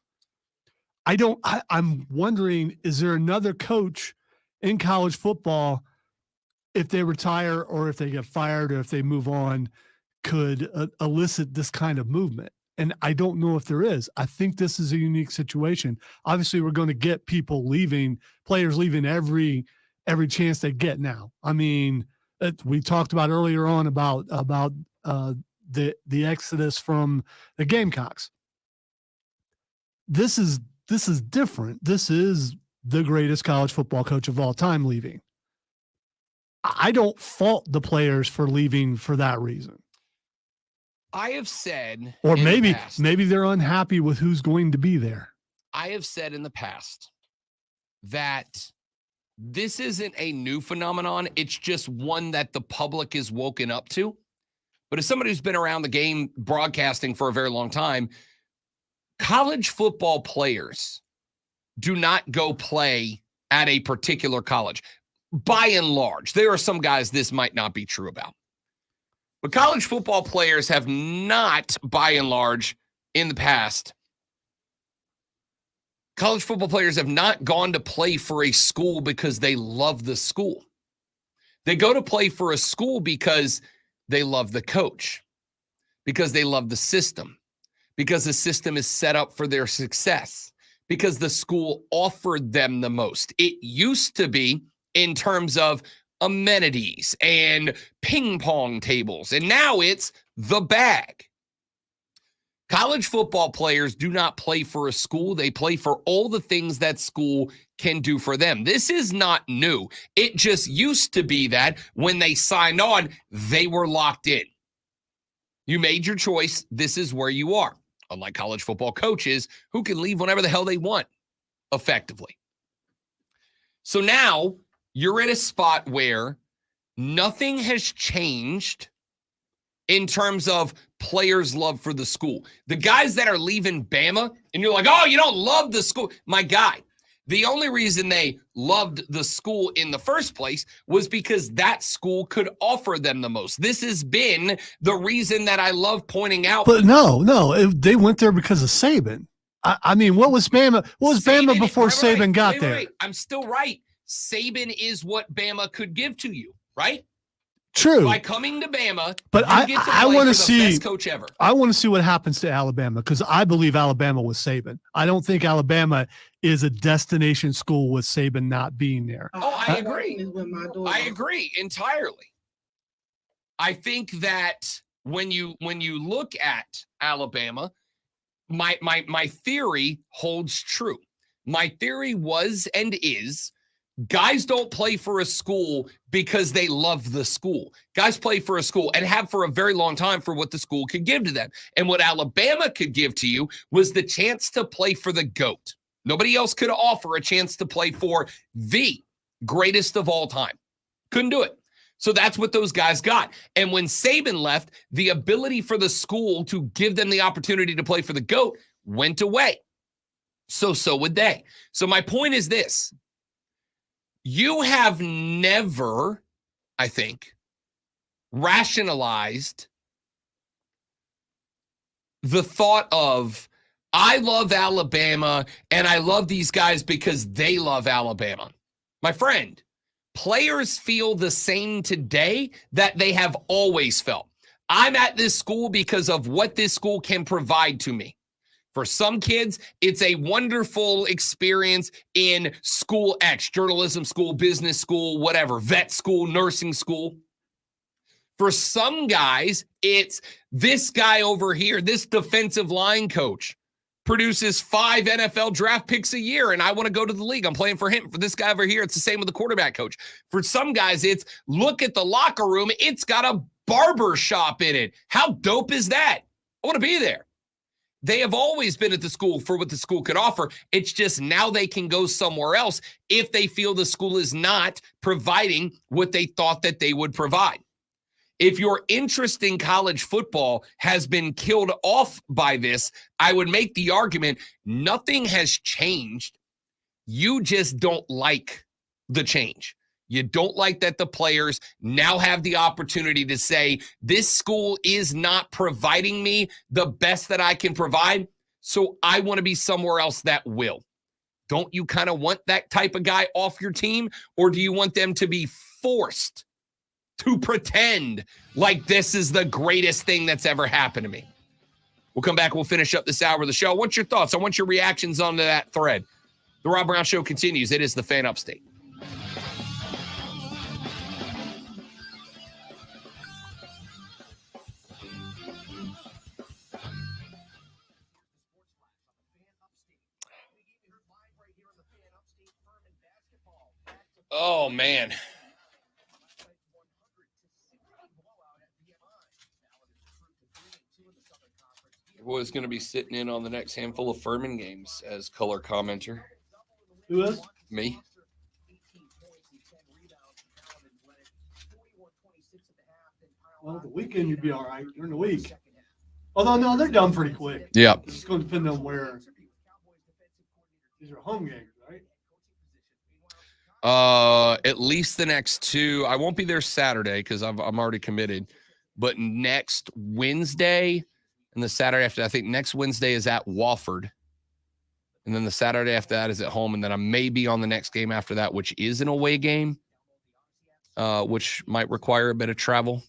I'm wondering, is there another coach in college football, if they retire or if they get fired or if they move on, could elicit this kind of movement? And I don't know if there is. I think this is a unique situation. Obviously, we're going to get people leaving, players leaving every chance they get now. I mean, we talked about earlier on about the exodus from the Gamecocks. This is different. This is the greatest college football coach of all time leaving. I don't fault the players for leaving for that reason. I have said, or maybe they're unhappy with who's going to be there. I have said in the past that this isn't a new phenomenon. It's just one that the public is woken up to. But as somebody who's been around the game broadcasting for a very long time, college football players do not go play at a particular college. By and large, there are some guys this might not be true about. But college football players have not, by and large, in the past, college football players have not gone to play for a school because they love the school. They go to play for a school because they love the coach, because they love the system, because the system is set up for their success, because the school offered them the most. It used to be in terms of amenities and ping pong tables, and now it's the bag. College football players do not play for a school. They play for all the things that school can do for them. This is not new. It just used to be that when they signed on, they were locked in. You made your choice. This is where you are. Unlike college football coaches who can leave whenever the hell they want, effectively. So now you're at a spot where nothing has changed in terms of players' love for the school. The guys that are leaving Bama, and you're like, oh, you don't love the school. My guy, the only reason they loved the school in the first place was because that school could offer them the most. This has been the reason that I love pointing out. But no, they went there because of Saban. I mean, what was Bama? What was Bama before Saban got there? Wait. I'm still right. Saban is what Bama could give to you, right? True. By coming to Bama, but I want to see best coach ever. I want to see what happens to Alabama because I believe Alabama was Saban. I don't think Alabama is a destination school with Saban not being there. Oh, I agree. I agree entirely. I think that when you look at Alabama, my theory holds true. My theory was and is guys don't play for a school because they love the school. Guys play for a school and have for a very long time for what the school could give to them. And what Alabama could give to you was the chance to play for the GOAT. Nobody else could offer a chance to play for the greatest of all time. Couldn't do it. So that's what those guys got. And when Saban left, the ability for the school to give them the opportunity to play for the GOAT went away. So would they. So my point is this. You have never, I think, rationalized the thought of, I love Alabama and I love these guys because they love Alabama. My friend, players feel the same today that they have always felt. I'm at this school because of what this school can provide to me. For some kids, it's a wonderful experience in school X, journalism school, business school, whatever, vet school, nursing school. For some guys, it's this guy over here, this defensive line coach produces 5 NFL draft picks a year, and I want to go to the league. I'm playing for him. For this guy over here, it's the same with the quarterback coach. For some guys, it's look at the locker room. It's got a barber shop in it. How dope is that? I want to be there. They have always been at the school for what the school could offer. It's just now they can go somewhere else if they feel the school is not providing what they thought that they would provide. If your interest in college football has been killed off by this, I would make the argument nothing has changed. You just don't like the change. You don't like that the players now have the opportunity to say, this school is not providing me the best that I can provide, so I want to be somewhere else that will. Don't you kind of want that type of guy off your team, or do you want them to be forced to pretend like this is the greatest thing that's ever happened to me? We'll come back. We'll finish up this hour of the show. What's your thoughts? I want your reactions onto that thread. The Rob Brown Show continues. It is the Fan Upstate. Oh, man. Was going to be sitting in on the next handful of Furman games as color commenter. Who is? Me. Well, the weekend you'd be all right during the week. Although, no, they're done pretty quick. Yeah. It's going to depend on where. These are home games, right? At least the next 2. I won't be there Saturday because I'm already committed. But next Wednesday and the Saturday after, I think next Wednesday is at Wofford. And then the Saturday after that is at home. And then I may be on the next game after that, which is an away game, which might require a bit of travel.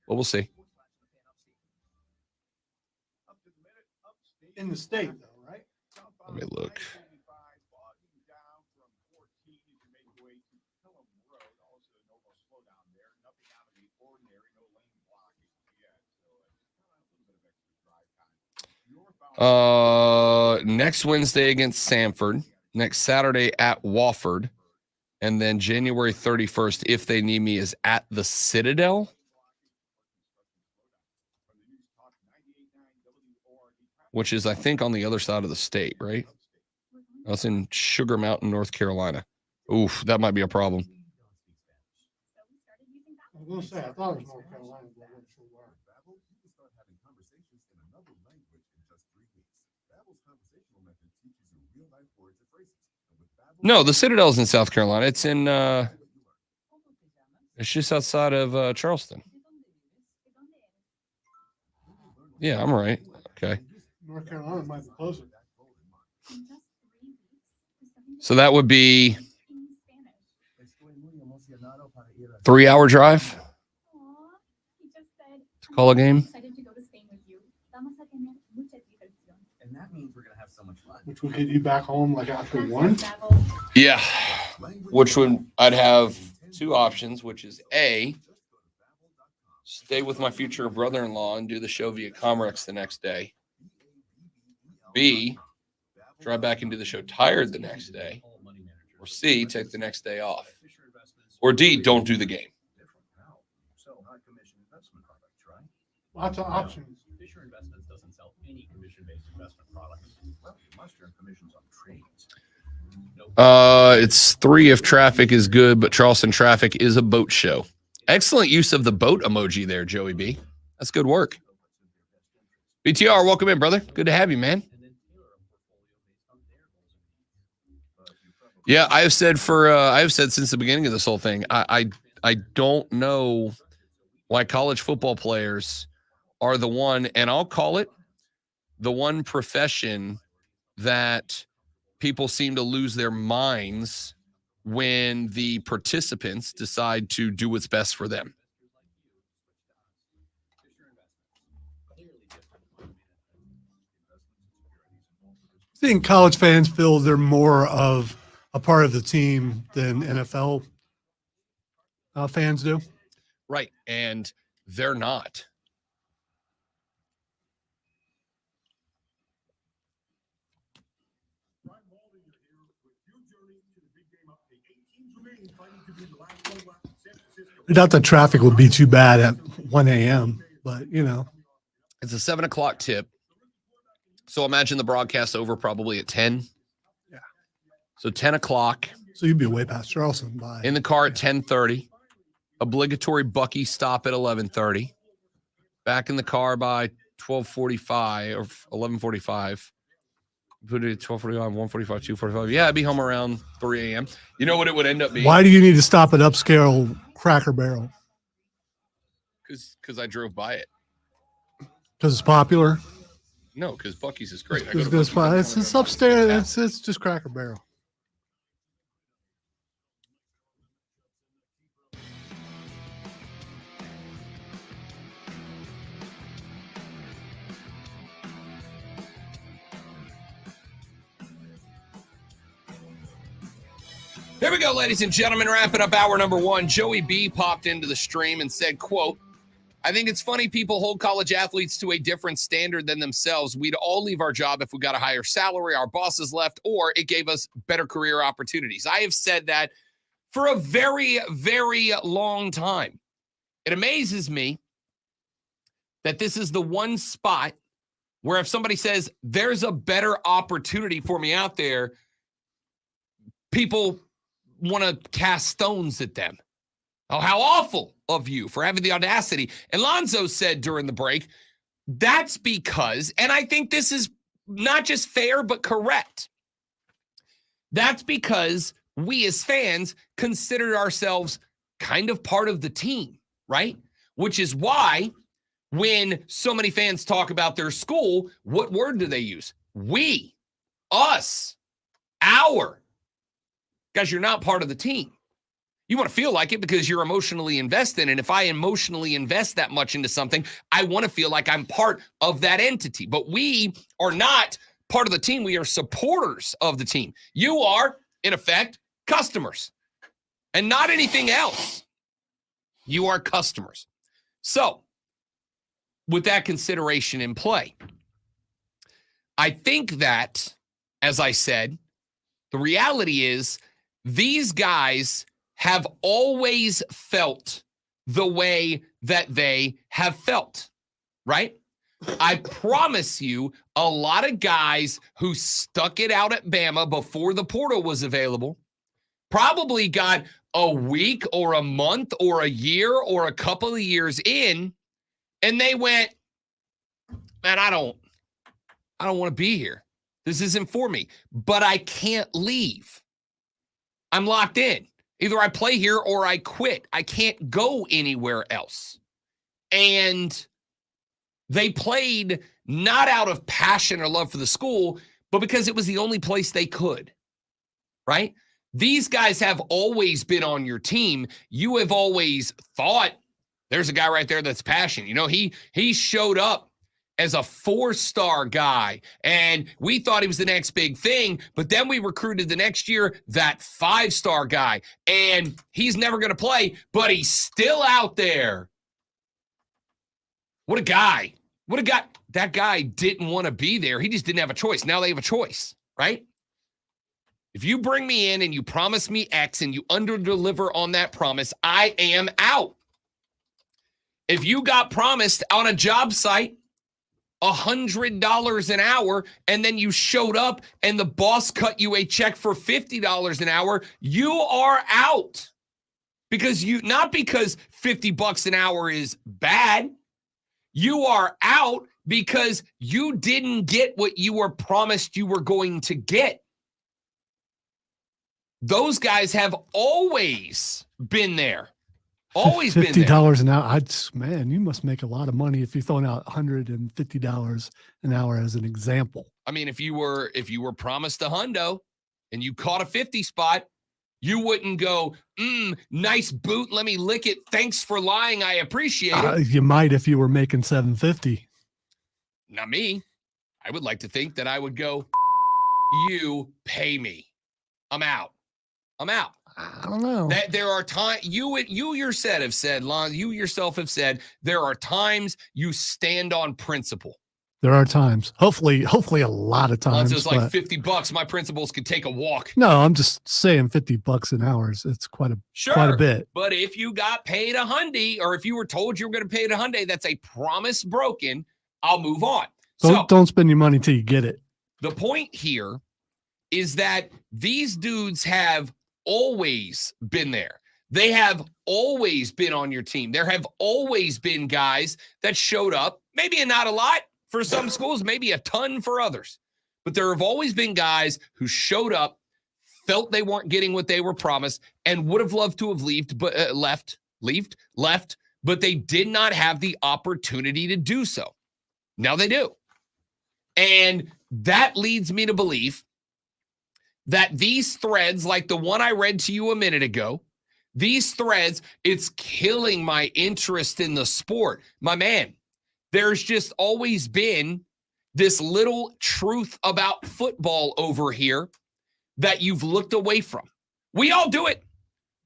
But we'll see. In the state, though, right? Let me look. Next Wednesday against Samford, next Saturday at Wofford, and then January 31st, if they need me, is at the Citadel, which is, I think, on the other side of the state, right? That's in Sugar Mountain, North Carolina. Oof, that might be a problem. I was going to say, I thought it was North Carolina, but I wasn't sure where. No, the Citadel's in South Carolina. It's in, it's just outside of Charleston. Yeah, I'm right. Okay. North Carolina might be closer. So that would be 3-hour drive to call a game. And that means we're going to have so much fun. Which would get you back home like after 1? Yeah, which would, I'd have 2 options, which is A, stay with my future brother-in-law and do the show via Comrex the next day. B, drive back and do the show tired the next day. Or C, take the next day off. Or D, don't do the game. Lots of options. Fisher Investments doesn't sell any commission-based investment products. Well, you must earn commissions on trades. It's 3 if traffic is good, but Charleston traffic is a boat show. Excellent use of the boat emoji there, Joey B. That's good work. BTR, welcome in, brother. Good to have you, man. Yeah, I have said since the beginning of this whole thing, I don't know why college football players are the one, and I'll call it the one profession that people seem to lose their minds when the participants decide to do what's best for them. I think college fans feel they're more of a part of the team than NFL fans do. Right. And they're not. I doubt the traffic would be too bad at 1 a.m., but, you know. It's a 7 o'clock tip. So imagine the broadcast over probably at 10. Yeah. So 10 o'clock. So you'd be way past Charleston by. In the car at 10:30. Obligatory Bucky stop at 11:30. Back in the car by 12:45 or 11:45. Put it at 12:45, 1:45, 2:45. Yeah, I'd be home around 3 a.m. You know what it would end up being? Why do you need to stop at upscale Cracker Barrel? Because I drove by it. Because it's popular? No, because Bucky's is great. It's upstairs. It's just Cracker Barrel. Here we go, ladies and gentlemen, wrapping up hour number 1. Joey B popped into the stream and said, quote, I think it's funny people hold college athletes to a different standard than themselves. We'd all leave our job if we got a higher salary, our bosses left, or it gave us better career opportunities. I have said that for a very, very long time. It amazes me that this is the one spot where if somebody says there's a better opportunity for me out there, people want to cast stones at them. Oh, how awful of you for having the audacity. And Lonzo said during the break, that's because, and I think this is not just fair, but correct. That's because we as fans considered ourselves kind of part of the team, right? Which is why when so many fans talk about their school, what word do they use? We, us, our. Guys, you're not part of the team. You want to feel like it because you're emotionally invested. And if I emotionally invest that much into something, I want to feel like I'm part of that entity. But we are not part of the team. We are supporters of the team. You are, in effect, customers and not anything else. You are customers. So, with that consideration in play, I think that, as I said, the reality is these guys have always felt the way that they have felt, right? I promise you, a lot of guys who stuck it out at Bama before the portal was available probably got a week or a month or a year or a couple of years in, and they went, man, I don't want to be here. This isn't for me, but I can't leave. I'm locked in. Either I play here or I quit. I can't go anywhere else. And they played not out of passion or love for the school, but because it was the only place they could, right? These guys have always been on your team. You have always thought, there's a guy right there that's passionate. You know, he showed up as a 4-star guy, and we thought he was the next big thing, but then we recruited the next year that 5-star guy, and he's never going to play, but he's still out there. What a guy. What a guy. That guy didn't want to be there. He just didn't have a choice. Now they have a choice, right? If you bring me in and you promise me X and you underdeliver on that promise, I am out. If you got promised on a job site $100 an hour, and then you showed up and the boss cut you a check for $50 an hour, you are out. Because not because $50 an hour is bad. You are out because you didn't get what you were promised you were going to get. Those guys have always been there. Always been there. $50 an hour. Man, you must make a lot of money if you're throwing out $150 an hour as an example. I mean, if you were promised a hundo and you caught a 50 spot, you wouldn't go, nice boot. Let me lick it. Thanks for lying. I appreciate it. You might if you were making $750. Not me. I would like to think that I would go, you pay me. I'm out. I don't know. That there are times you yourself have said, Lon, you yourself have said there are times you stand on principle. There are times, hopefully a lot of times. It's like $50. My principals could take a walk. No, I'm just saying $50 an hour it's quite a bit. But if you got paid $100, or if you were told you were going to pay it $100, that's a promise broken. I'll move on. Don't spend your money till you get it. The point here is that these dudes have always been there. They have always been on your team. There have always been guys that showed up, maybe not a lot for some schools, maybe a ton for others. But there have always been guys who showed up, felt they weren't getting what they were promised, and would have loved to have left, but they did not have the opportunity to do so. Now they do. And that leads me to believe that these threads, like the one I read to you a minute ago, these threads, it's killing my interest in the sport. My man, there's just always been this little truth about football over here that you've looked away from. We all do it.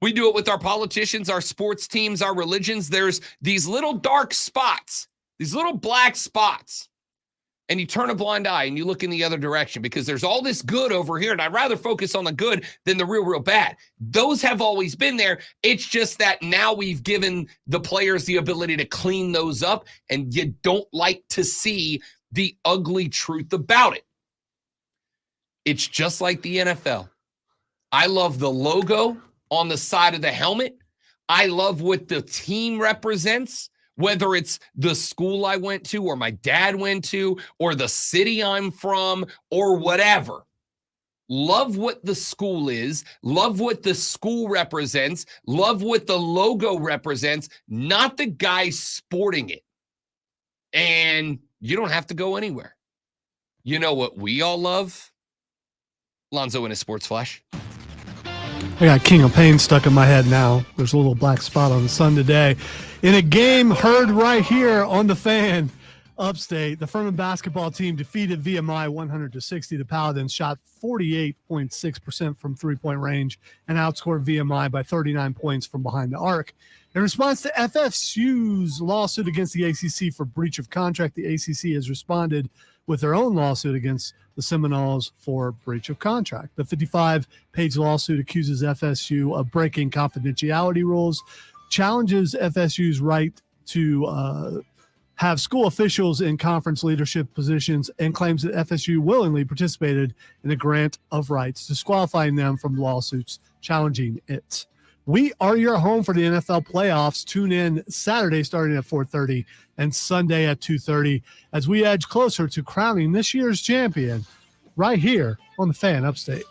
We do it with our politicians, our sports teams, our religions. There's these little dark spots, these little black spots. And you turn a blind eye and you look in the other direction because there's all this good over here. And I'd rather focus on the good than the real bad. Those have always been there. It's just that now we've given the players the ability to clean those up. And you don't like to see the ugly truth about it. It's just like the NFL. I love the logo on the side of the helmet. I love what the team represents. Whether it's the school I went to or my dad went to or the city I'm from or whatever. Love what the school is. Love what the school represents. Love what the logo represents, not the guy sporting it. And you don't have to go anywhere. You know what we all love? Lonzo and his sports flash. I got King of Pain stuck in my head now. There's a little black spot on the sun today. In a game heard right here on the Fan upstate, the Furman basketball team defeated VMI 100-60. The Paladins shot 48.6% from three-point range and outscored VMI by 39 points from behind the arc. In response to FSU's lawsuit against the ACC for breach of contract, the ACC has responded with their own lawsuit against the Seminoles for breach of contract. The 55-page lawsuit accuses FSU of breaking confidentiality rules, challenges FSU's right to have school officials in conference leadership positions, and claims that FSU willingly participated in a grant of rights, disqualifying them from lawsuits challenging it. We are your home for the NFL playoffs. Tune in Saturday starting at 4:30 and Sunday at 2:30 as we edge closer to crowning this year's champion right here on the Fan Upstate.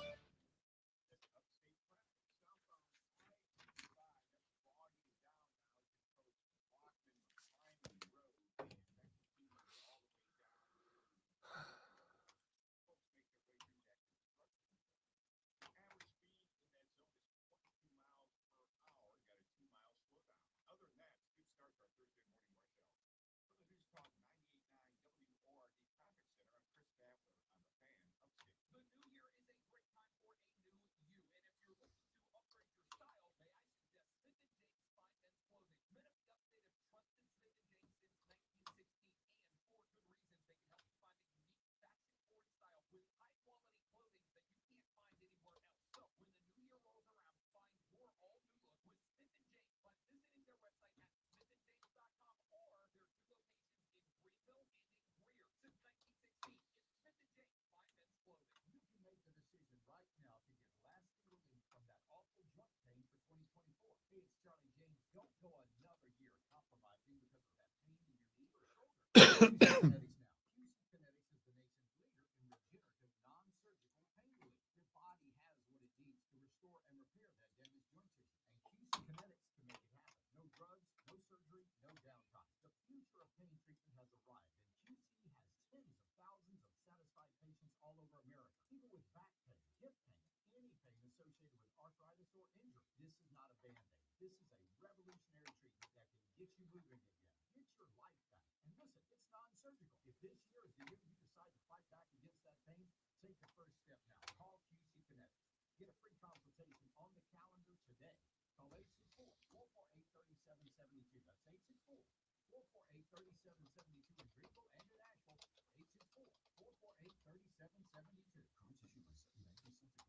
Take the first step now. Call QC Connect. Get a free consultation on the calendar today. Call 864-448-3772. That's 864-448-3772 in Greenville and in Asheville. 864-448-3772. Cards issued by Sutton Bank and Central Bank members of U.S.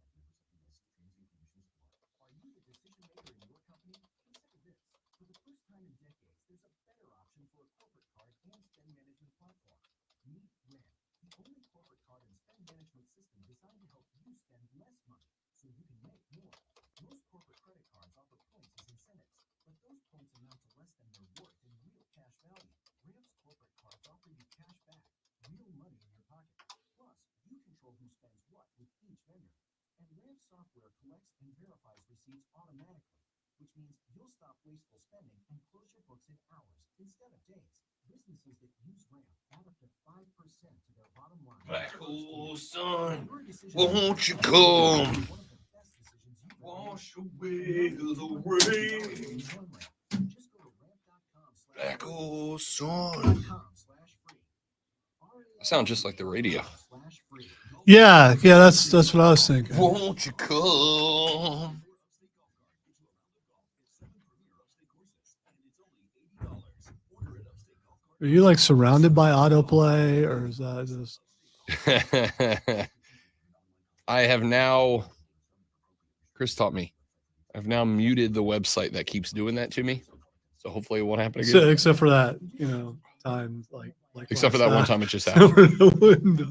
Transient Commissions Board. Are you the decision maker in your company? Consider this. For the first time in decades, there's a better option for a corporate card and spend management platform. Meet Ramp, the only corporate card and spend management system designed to help you spend less money so you can make more. Most corporate credit cards offer points as incentives, but those points amount to less than their worth in real cash value. Ramp's corporate cards offer you cash back, real money in your pocket. Plus, you control who spends what with each vendor. And Ramp software collects and verifies receipts automatically, which means you'll stop wasteful spending and close your books in hours instead of days. Businesses that use Ramp add up to 5% to their bottom line. Black hole sun, Your decision won't you maker come? is one of the best decisions you've ever made. Wash away the rain. Just go to ramp.com/free. Black hole sun. .com/free. I sound just like the radio. /free. Yeah, that's what I was thinking. Won't you come? Are you like surrounded by autoplay, or is that just? I have now, Chris taught me, I've now muted the website that keeps doing that to me. So hopefully it won't happen again. Except for that, time like Except for last that one night. time it just happened. Over the window.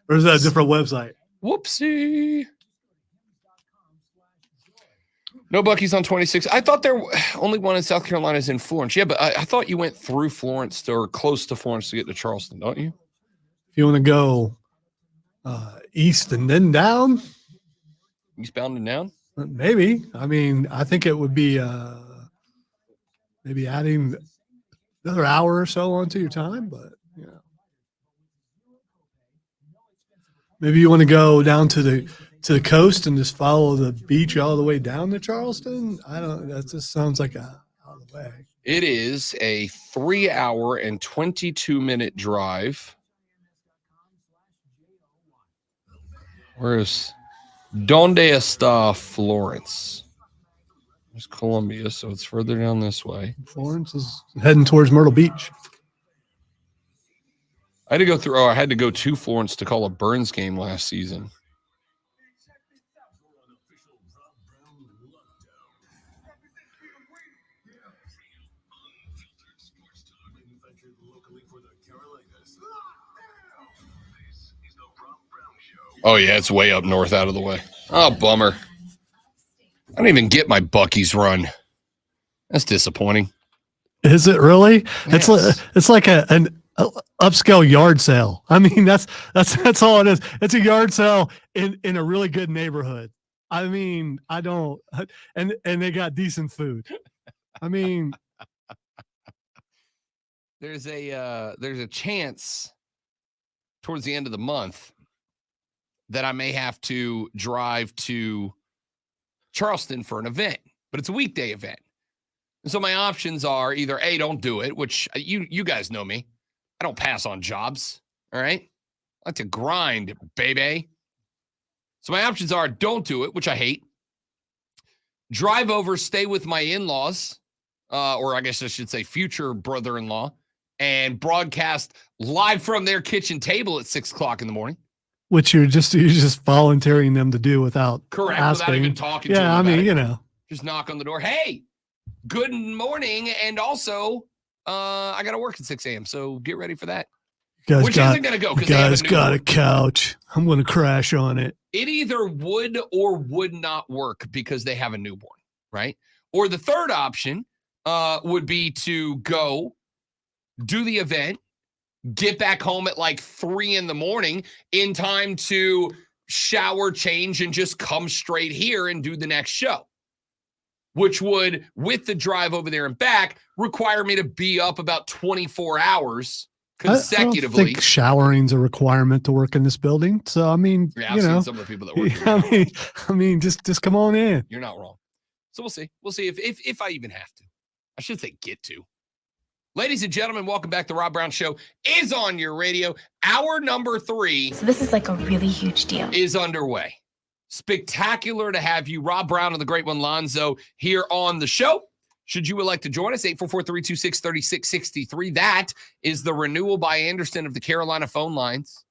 Or is that a different website? Whoopsie. No Buc-ee's on 26. I thought there only one in South Carolina is in Florence. Yeah, but I thought you went through Florence or close to Florence to get to Charleston, don't you? If you want to go east and then down, Eastbound and down? maybe. I mean, I think it would be maybe adding another hour or so onto your time, but maybe you want to go down to the coast and just follow the beach all the way down to Charleston. I don't. That just sounds like out of the way. It is a 3-hour and 22-minute drive. Where's Donde está Florence? There's Columbia, so it's further down this way. Florence is heading towards Myrtle Beach. I had to go to Florence to call a Burns game last season. Oh, yeah, it's way up north out of the way. Oh, bummer. I don't even get my Buc-ee's run. That's disappointing. Is it really? Yes. It's like an upscale yard sale. I mean, that's all it is. It's a yard sale in a really good neighborhood. I mean, and they got decent food. I mean, there's a chance towards the end of the month that I may have to drive to Charleston for an event, but it's a weekday event. And so my options are either A, don't do it, which you guys know me. I don't pass on jobs. All right. I like to grind, baby. So my options are don't do it, which I hate. Drive over, stay with my in-laws, or I guess I should say future brother-in-law, and broadcast live from their kitchen table at 6:00 in the morning. which you're just volunteering them to do without Correct, asking. without even talking to them. Yeah, I mean, just knock on the door. Hey, good morning, and also I got to work at 6 a.m. So get ready for that. Which isn't going to go because they have a got a couch. I'm going to crash on it. It either would or would not work because they have a newborn, right? Or the third option would be to go do the event, get back home at like 3 a.m. in time to shower, change, and just come straight here and do the next show, which would, with the drive over there and back, require me to be up about 24 hours consecutively. I don't think showering's a requirement to work in this building. So, I mean, yeah, I've seen some of the people that work here. I mean, just come on in. You're not wrong. So we'll see. We'll see if I even have to. I should say get to. Ladies and gentlemen, welcome back. The Rob Brown Show is on your radio. Hour number 3. So this is like a really huge deal. Is underway. Spectacular to have you, Rob Brown and the great one, Lonzo, here on the show. Should you would like to join us, 844-326-3663. That is the renewal by Anderson of the Carolina phone lines,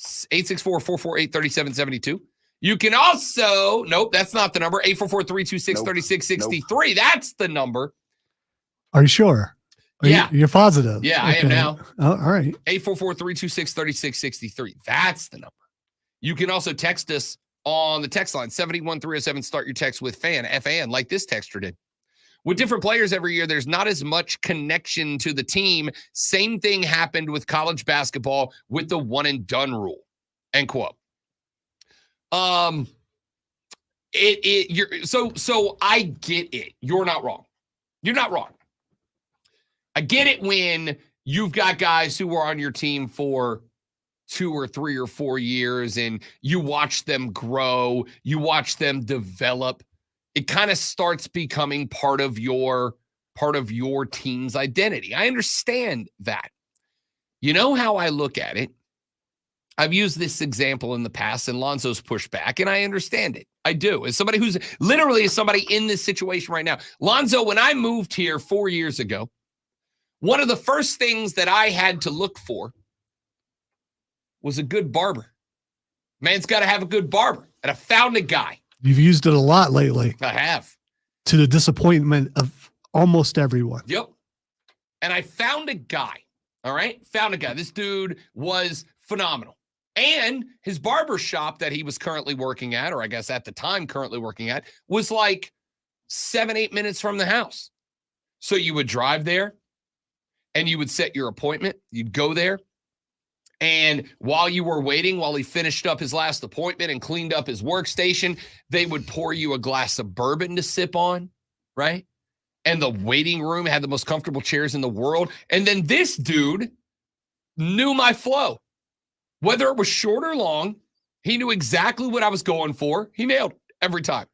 864-448-3772. You can also, nope, that's not the number, 844-326-3663. That's the number. Are you sure? You're positive? Yeah, okay. I am now. Oh, all right. 844-326-3663. That's the number. You can also text us on the text line, 71307. Start your text with FAN, F-A-N, like this texter did. With different players every year, there's not as much connection to the team. Same thing happened with college basketball with the one and done rule. End quote. So I get it. You're not wrong. You're not wrong. I get it when you've got guys who are on your team for 2 or 3 or 4 years and you watch them grow, you watch them develop. It kind of starts becoming part of your team's identity. I understand that. You know how I look at it? I've used this example in the past, and Lonzo's pushed back, and I understand it. I do. As somebody who's literally somebody in this situation right now. Lonzo, when I moved here 4 years ago, one of the first things that I had to look for was a good barber. Man's got to have a good barber. And I found a guy. You've used it a lot lately. I have. To the disappointment of almost everyone. Yep. And I found a guy. All right? Found a guy. This dude was phenomenal. And his barber shop that he was currently working at, or I guess at the time currently working at, was like 7-8 minutes from the house. So you would drive there and you would set your appointment. You'd go there. And while you were waiting, while he finished up his last appointment and cleaned up his workstation, they would pour you a glass of bourbon to sip on, right? And the waiting room had the most comfortable chairs in the world. And then this dude knew my flow. Whether it was short or long, he knew exactly what I was going for. He nailed it every time.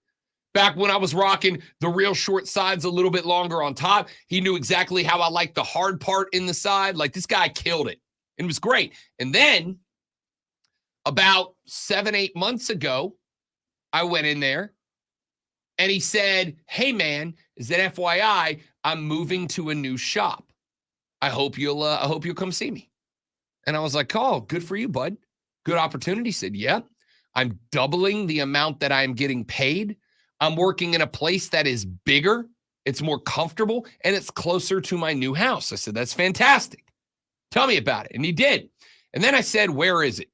Back when I was rocking the real short sides a little bit longer on top, he knew exactly how I liked the hard part in the side. Like, this guy killed it. It was great. And then about 7-8 months ago, I went in there and he said, "Hey man, is that FYI, I'm moving to a new shop. I hope you'll come see me." And I was like, "Oh, good for you, bud. Good opportunity." He said, "Yeah, I'm doubling the amount that I'm getting paid. I'm working in a place that is bigger. It's more comfortable and it's closer to my new house." I said, "That's fantastic. Tell me about it." And he did. And then I said, "Where is it?"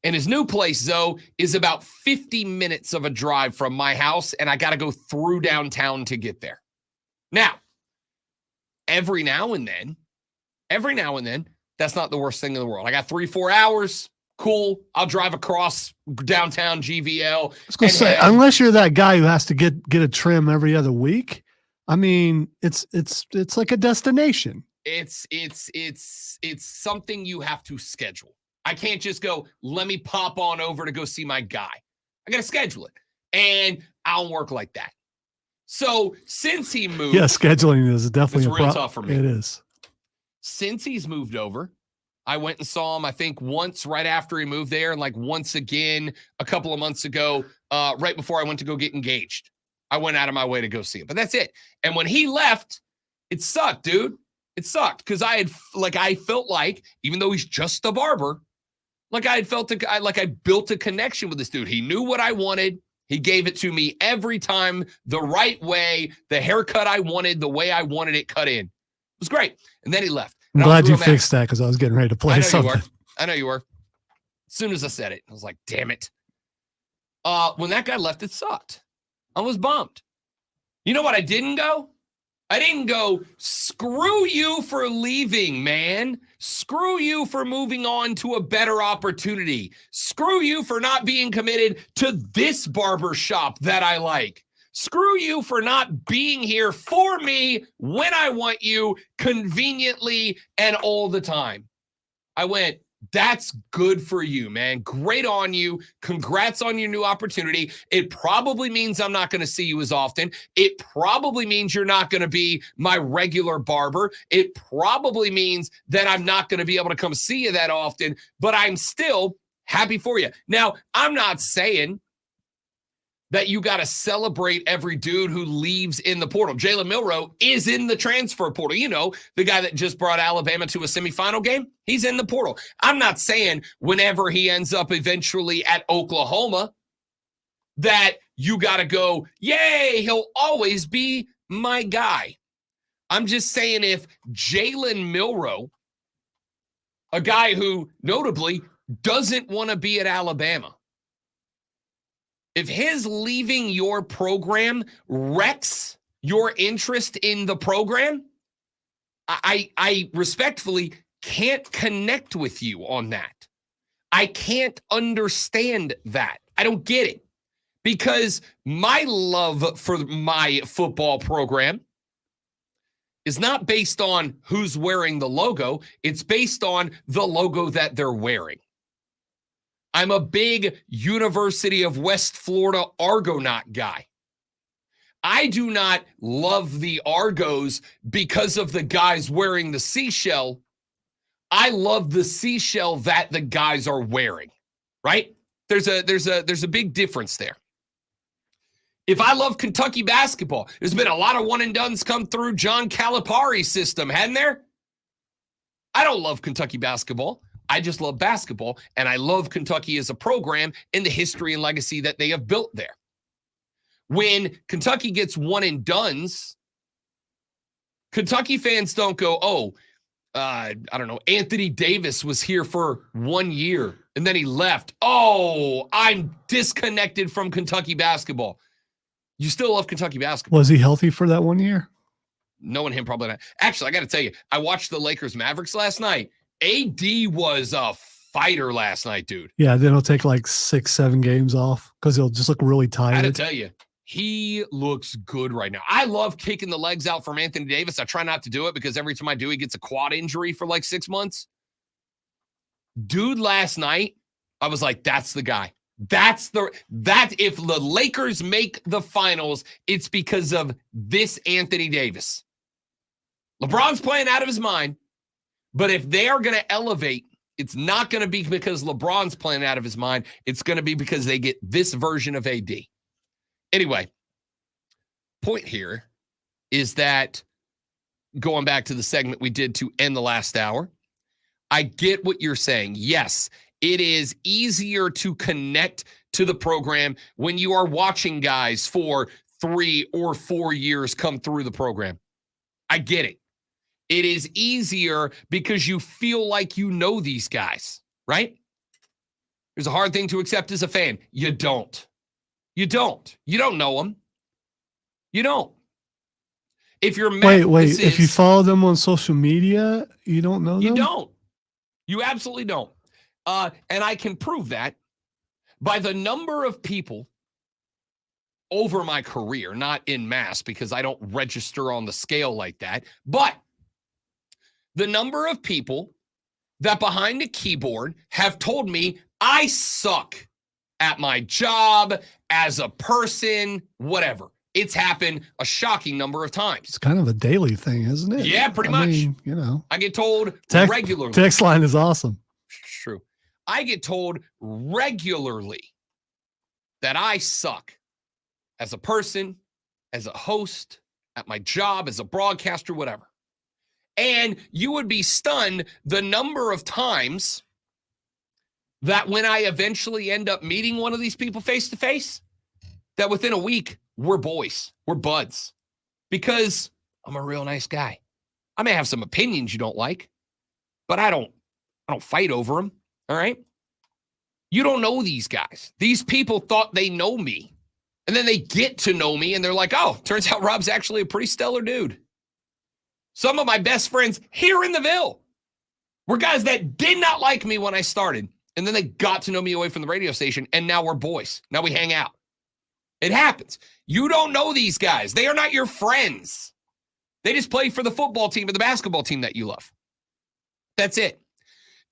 And his new place, Zoe, is about 50 minutes of a drive from my house, and I got to go through downtown to get there. Now, every now and then, that's not the worst thing in the world. I got 3-4 hours. Cool. I'll drive across downtown GVL. I was going to say, unless you're that guy who has to get a trim every other week, I mean, it's like a destination. It's something you have to schedule. I can't just go, let me pop on over to go see my guy. I got to schedule it. And I don't work like that. So since he moved. Yeah, scheduling is definitely it's real tough for me. It is. Since he's moved over, I went and saw him, I think, once right after he moved there, and like once again a couple of months ago, right before I went to go get engaged. I went out of my way to go see him. But that's it. And when he left, it sucked, dude. It sucked because I felt like, even though he's just a barber, like I built a connection with this dude. He knew what I wanted. He gave it to me every time the right way, the haircut I wanted, the way I wanted it cut in. It was great. And then he left. I'm glad you fixed that because I was getting ready to play something. I know you were. As soon as I said it, I was like, damn it. When that guy left, it sucked. I was bummed. You know what I didn't go? I didn't go, screw you for leaving, man. Screw you for moving on to a better opportunity. Screw you for not being committed to this barber shop that I like. Screw you for not being here for me when I want you, conveniently and all the time. I went, That's good for you, man. Great on you. Congrats on your new opportunity. It probably means I'm not going to see you as often. It probably means you're not going to be my regular barber. It probably means that I'm not going to be able to come see you that often, but I'm still happy for you. Now, I'm not saying that you got to celebrate every dude who leaves in the portal. Jalen Milroe is in the transfer portal. You know, the guy that just brought Alabama to a semifinal game, he's in the portal. I'm not saying whenever he ends up eventually at Oklahoma that you got to go, yay, he'll always be my guy. I'm just saying if Jalen Milroe, a guy who notably doesn't want to be at Alabama, if his leaving your program wrecks your interest in the program, I respectfully can't connect with you on that. I can't understand that. I don't get it. Because my love for my football program is not based on who's wearing the logo. It's based on the logo that they're wearing. I'm a big University of West Florida Argonaut guy. I do not love the Argos because of the guys wearing the seashell. I love the seashell that the guys are wearing, right? There's a big difference there. If I love Kentucky basketball, there's been a lot of one and dones come through John Calipari's system, hadn't there? I don't love Kentucky basketball. I just love basketball, and I love Kentucky as a program and the history and legacy that they have built there. When Kentucky gets one and dones, Kentucky fans don't go, I don't know, Anthony Davis was here for 1 year, and then he left. Oh, I'm disconnected from Kentucky basketball. You still love Kentucky basketball. Was he healthy for that 1 year? Knowing him, probably not. Actually, I got to tell you, I watched the Lakers Mavericks last night. AD was a fighter last night, dude. Yeah, then he'll take like 6-7 games off because he'll just look really tired. I got to tell you, he looks good right now. I love kicking the legs out from Anthony Davis. I try not to do it because every time I do, he gets a quad injury for like 6 months. Dude, last night, I was like, that's the guy. That if the Lakers make the finals, it's because of this Anthony Davis. LeBron's playing out of his mind, but if they are going to elevate, it's not going to be because LeBron's playing out of his mind. It's going to be because they get this version of AD. Anyway, point here is that going back to the segment we did to end the last hour, I get what you're saying. Yes, it is easier to connect to the program when you are watching guys for 3 or 4 years come through the program. I get it. It is easier because you feel like you know these guys, right? There's a hard thing to accept as a fan. You don't. You don't. You don't know them. You don't. If you're wait, if you follow them on social media, you don't know them? You don't. You absolutely don't. And I can prove that by the number of people over my career, not in mass because I don't register on the scale like that, but the number of people that behind a keyboard have told me I suck at my job, as a person, whatever. It's happened a shocking number of times. It's kind of a daily thing, isn't it? Yeah, pretty much. Mean, you know, I get told regularly. Text line is awesome. True. I get told regularly that I suck as a person, as a host, at my job, as a broadcaster, whatever. And you would be stunned the number of times that when I eventually end up meeting one of these people face to face, that within a week, we're boys, we're buds, because I'm a real nice guy. I may have some opinions you don't like, but I don't fight over them. All right. You don't know these guys. These people thought they know me, and then they get to know me and they're like, oh, turns out Rob's actually a pretty stellar dude. Some of my best friends here in the Ville were guys that did not like me when I started. And then they got to know me away from the radio station. And now we're boys. Now we hang out. It happens. You don't know these guys. They are not your friends. They just play for the football team or the basketball team that you love. That's it.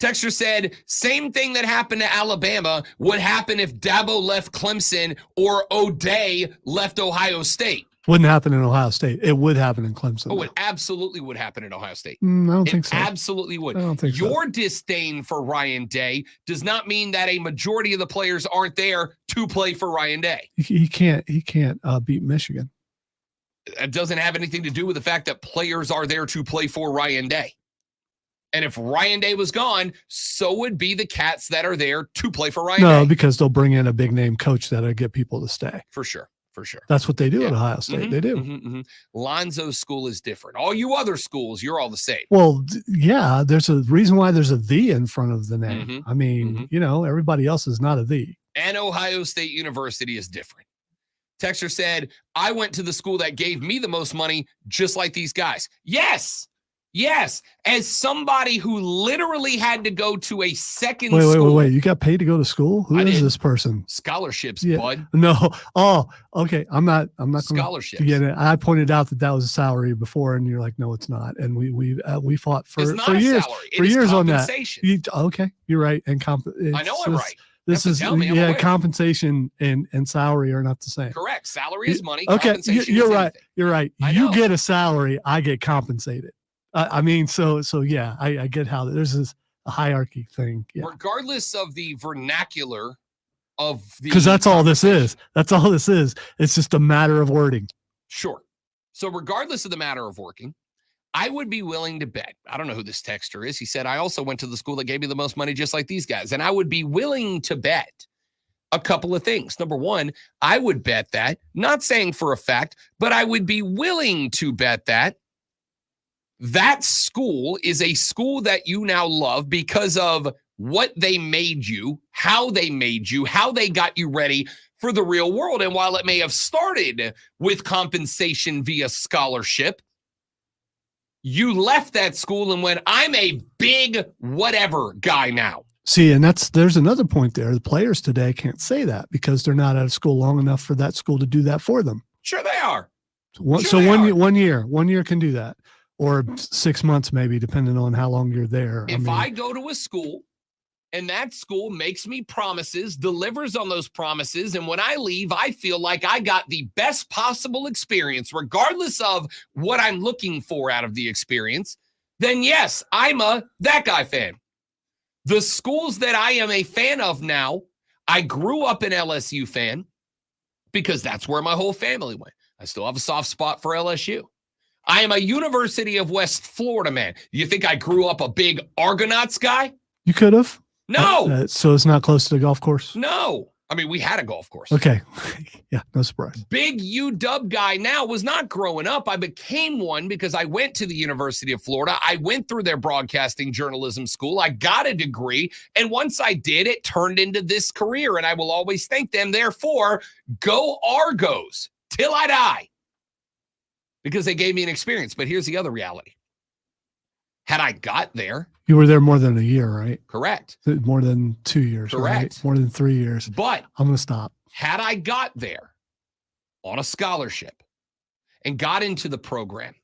Texter said, same thing that happened to Alabama would happen if Dabo left Clemson or O'Day left Ohio State. Wouldn't happen in Ohio State. It would happen in Clemson. Oh, it absolutely would happen in Ohio State. I don't think so. Absolutely would. I don't think so. Your disdain for Ryan Day does not mean that a majority of the players aren't there to play for Ryan Day. He can't beat Michigan. It doesn't have anything to do with the fact that players are there to play for Ryan Day. And if Ryan Day was gone, so would be the cats that are there to play for Ryan Day. No, because they'll bring in a big name coach that'll get people to stay. For sure. That's what they do at Ohio State. They do. Lonzo's school is different. All you other schools, you're all the same. Well, yeah, there's a reason why there's a "the" in front of the name. I mean, everybody else is not a "the." And Ohio State University is different. Texter said, I went to the school that gave me the most money, just like these guys. Yes. As somebody who literally had to go to a second school. Wait. You got paid to go to school? Who is this person? Scholarships, Yeah. bud. No. Oh, okay. I'm not Scholarships. Get it. I pointed out that was a salary before, and you're like, no, it's not. And we fought for years. For years on that. Okay, you're right. And I know I'm right. This is compensation and salary are not the same. Correct. Salary is money. Okay, Compensation you're is right. anything. You're right. You get a salary, I get compensated. I mean, so yeah, I get how there's a hierarchy thing. Yeah. Regardless of the vernacular of the, because that's all this is. That's all this is. It's just a matter of wording. Sure. So regardless of the matter of working, I would be willing to bet. I don't know who this texter is. He said, I also went to the school that gave me the most money, just like these guys. And I would be willing to bet a couple of things. Number one, I would bet that, not saying for a fact, but I would be willing to bet that school is a school that you now love because of what they made you, how they made you, how they got you ready for the real world. And while it may have started with compensation via scholarship, you left that school and went, I'm a big whatever guy now. See, and there's another point there. The players today can't say that because they're not out of school long enough for that school to do that for them. Sure they are. One year can do that. Or 6 months, maybe, depending on how long you're there. If I go to a school and that school makes me promises, delivers on those promises, and when I leave, I feel like I got the best possible experience, regardless of what I'm looking for out of the experience, then yes, I'm a that guy fan. The schools that I am a fan of now, I grew up an LSU fan because that's where my whole family went. I still have a soft spot for LSU. I am a University of West Florida man. You think I grew up a big Argonauts guy? You could have. No. So it's not close to the golf course? No. I mean, we had a golf course. Okay. Yeah, no surprise. Big UW guy now was not growing up. I became one because I went to the University of Florida. I went through their broadcasting journalism school. I got a degree. And once I did, it turned into this career. And I will always thank them. Therefore, go Argos till I die. Because they gave me an experience. But here's the other reality. Had I got there. You were there more than a year, right? Correct. More than 2 years. Correct. Right? More than 3 years. But I'm going to stop. Had I got there on a scholarship and got into the program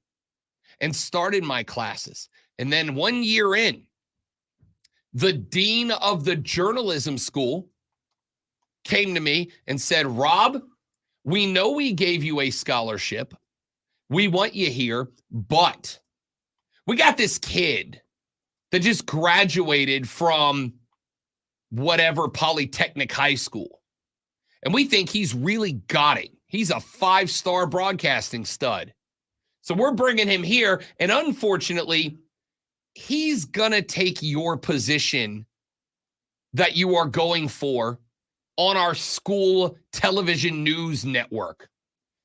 and started my classes, and then 1 year in, the dean of the journalism school came to me and said, Rob, we know we gave you a scholarship. We want you here, but we got this kid that just graduated from whatever Polytechnic high school. And we think he's really got it. He's a 5-star broadcasting stud. So we're bringing him here. And unfortunately, he's going to take your position that you are going for on our school television news network.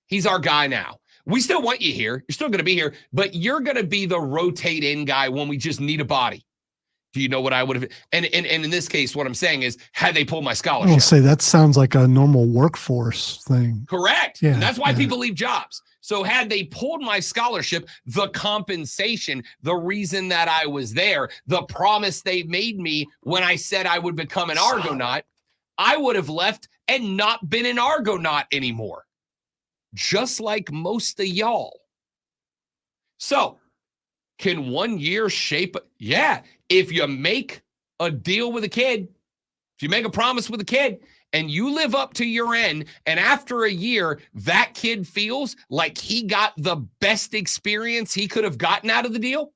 He's our guy now. We still want you here. You're still going to be here, but you're going to be the rotate in guy when we just need a body. Do you know what I would have? And in this case, what I'm saying is, had they pulled my scholarship. I will say that sounds like a normal workforce thing. Correct. Yeah, and that's why people leave jobs. So had they pulled my scholarship, the compensation, the reason that I was there, the promise they made me when I said I would become an Argonaut, I would have left and not been an Argonaut anymore. Just like most of y'all. So, can 1 year shape? Yeah. If you make a deal with a kid, if you make a promise with a kid and you live up to your end, and after a year, that kid feels like he got the best experience he could have gotten out of the deal,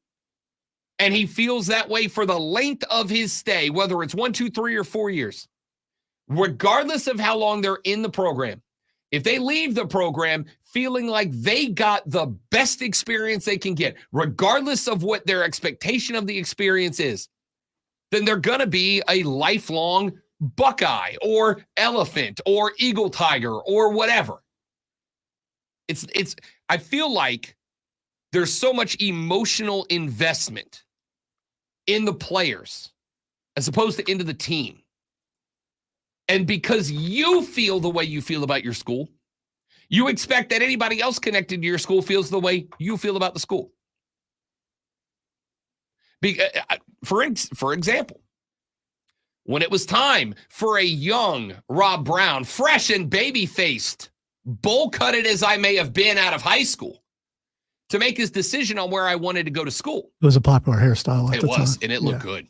and he feels that way for the length of his stay, whether it's 1, 2, 3, or 4 years, regardless of how long they're in the program, if they leave the program feeling like they got the best experience they can get, regardless of what their expectation of the experience is, then they're going to be a lifelong Buckeye or Elephant or Eagle Tiger or whatever. I feel like there's so much emotional investment in the players as opposed to into the team. And because you feel the way you feel about your school, you expect that anybody else connected to your school feels the way you feel about the school. For example, when it was time for a young Rob Brown, fresh and baby-faced, bowl-cutted as I may have been out of high school, to make his decision on where I wanted to go to school. It was a popular hairstyle at the time. It was, and it looked good.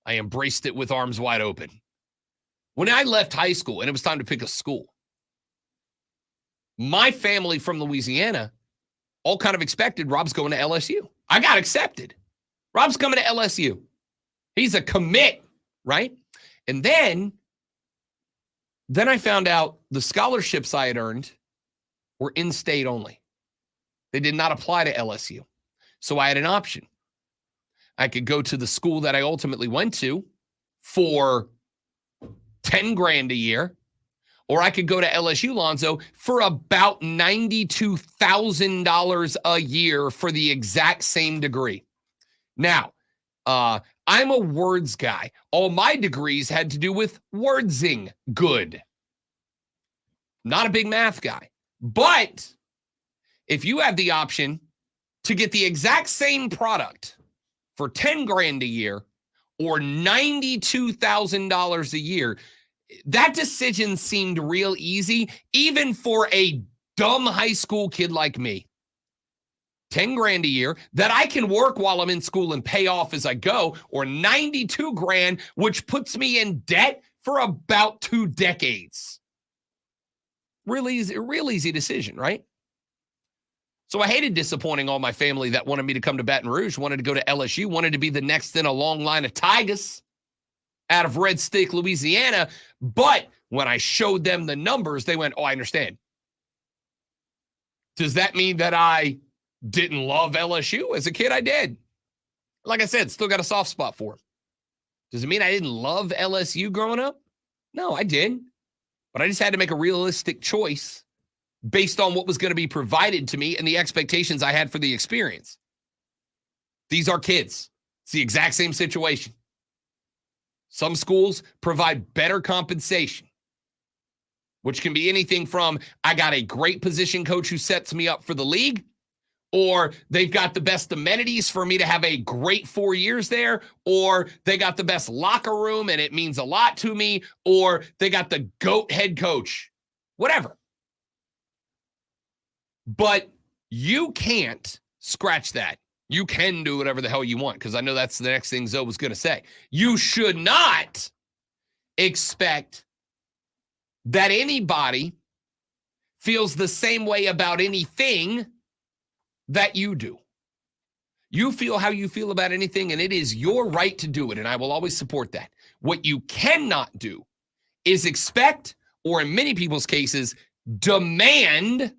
I embraced it with arms wide open. When I left high school and it was time to pick a school, my family from Louisiana all kind of expected Rob's going to LSU. I got accepted. Rob's coming to LSU. He's a commit, right? And then I found out the scholarships I had earned were in-state only. They did not apply to LSU. So I had an option. I could go to the school that I ultimately went to for $10,000 a year, or I could go to LSU, Lonzo, for about $92,000 a year for the exact same degree. Now, I'm a words guy. All my degrees had to do with wordsing good. Not a big math guy. But if you have the option to get the exact same product for $10,000 a year or $92,000 a year, that decision seemed real easy, even for a dumb high school kid like me. $10,000 a year that I can work while I'm in school and pay off as I go, or $92,000, which puts me in debt for about 2 decades. Real easy decision, right? So I hated disappointing all my family that wanted me to come to Baton Rouge, wanted to go to LSU, wanted to be the next in a long line of Tigers out of Red Stick, Louisiana. But when I showed them the numbers, they went, oh, I understand. Does that mean that I didn't love LSU? As a kid, I did. Like I said, still got a soft spot for him. Does it mean I didn't love LSU growing up? No, I did. But I just had to make a realistic choice based on what was going to be provided to me and the expectations I had for the experience. These are kids. It's the exact same situation. Some schools provide better compensation, which can be anything from I got a great position coach who sets me up for the league, or they've got the best amenities for me to have a great 4 years there, or they got the best locker room and it means a lot to me, or they got the GOAT head coach, whatever. But you can't scratch that. You can do whatever the hell you want, because I know that's the next thing Zoe was going to say. You should not expect that anybody feels the same way about anything that you do. You feel how you feel about anything, and it is your right to do it, and I will always support that. What you cannot do is expect, or in many people's cases, demand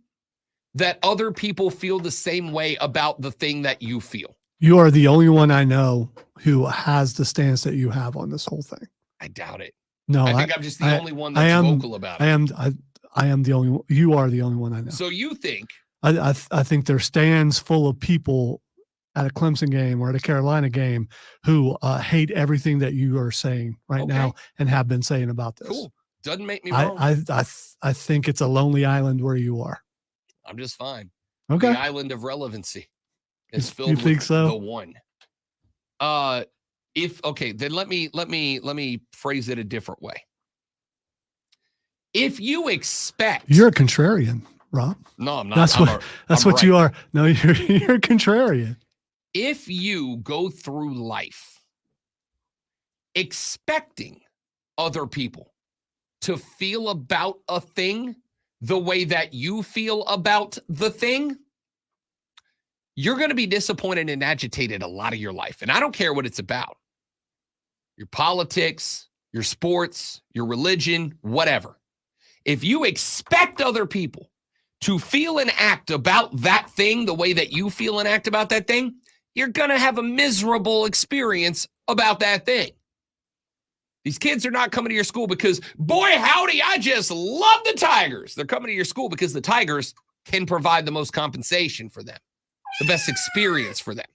that other people feel the same way about the thing that you feel. You are the only one I know who has the stance that you have on this whole thing. I doubt it. No, I think I'm just the only one that's vocal about it. I am the only. You are the only one I know. So you think? I think there are stands full of people at a Clemson game or at a Carolina game who hate everything that you are saying right now and have been saying about this. Cool. Doesn't make me wrong. I think it's a lonely island where you are. I'm just fine. Okay. The island of relevancy is filled you think with so? the one. Then let me phrase it a different way. If you expect, you're a contrarian, Rob. No, I'm not. That's what you are. No, you're a contrarian. If you go through life expecting other people to feel about a thing the way that you feel about the thing, you're going to be disappointed and agitated a lot of your life. And I don't care what it's about. Your politics, your sports, your religion, whatever. If you expect other people to feel and act about that thing the way that you feel and act about that thing, you're going to have a miserable experience about that thing. These kids are not coming to your school because, boy, howdy, I just love the Tigers. They're coming to your school because the Tigers can provide the most compensation for them, the best experience for them.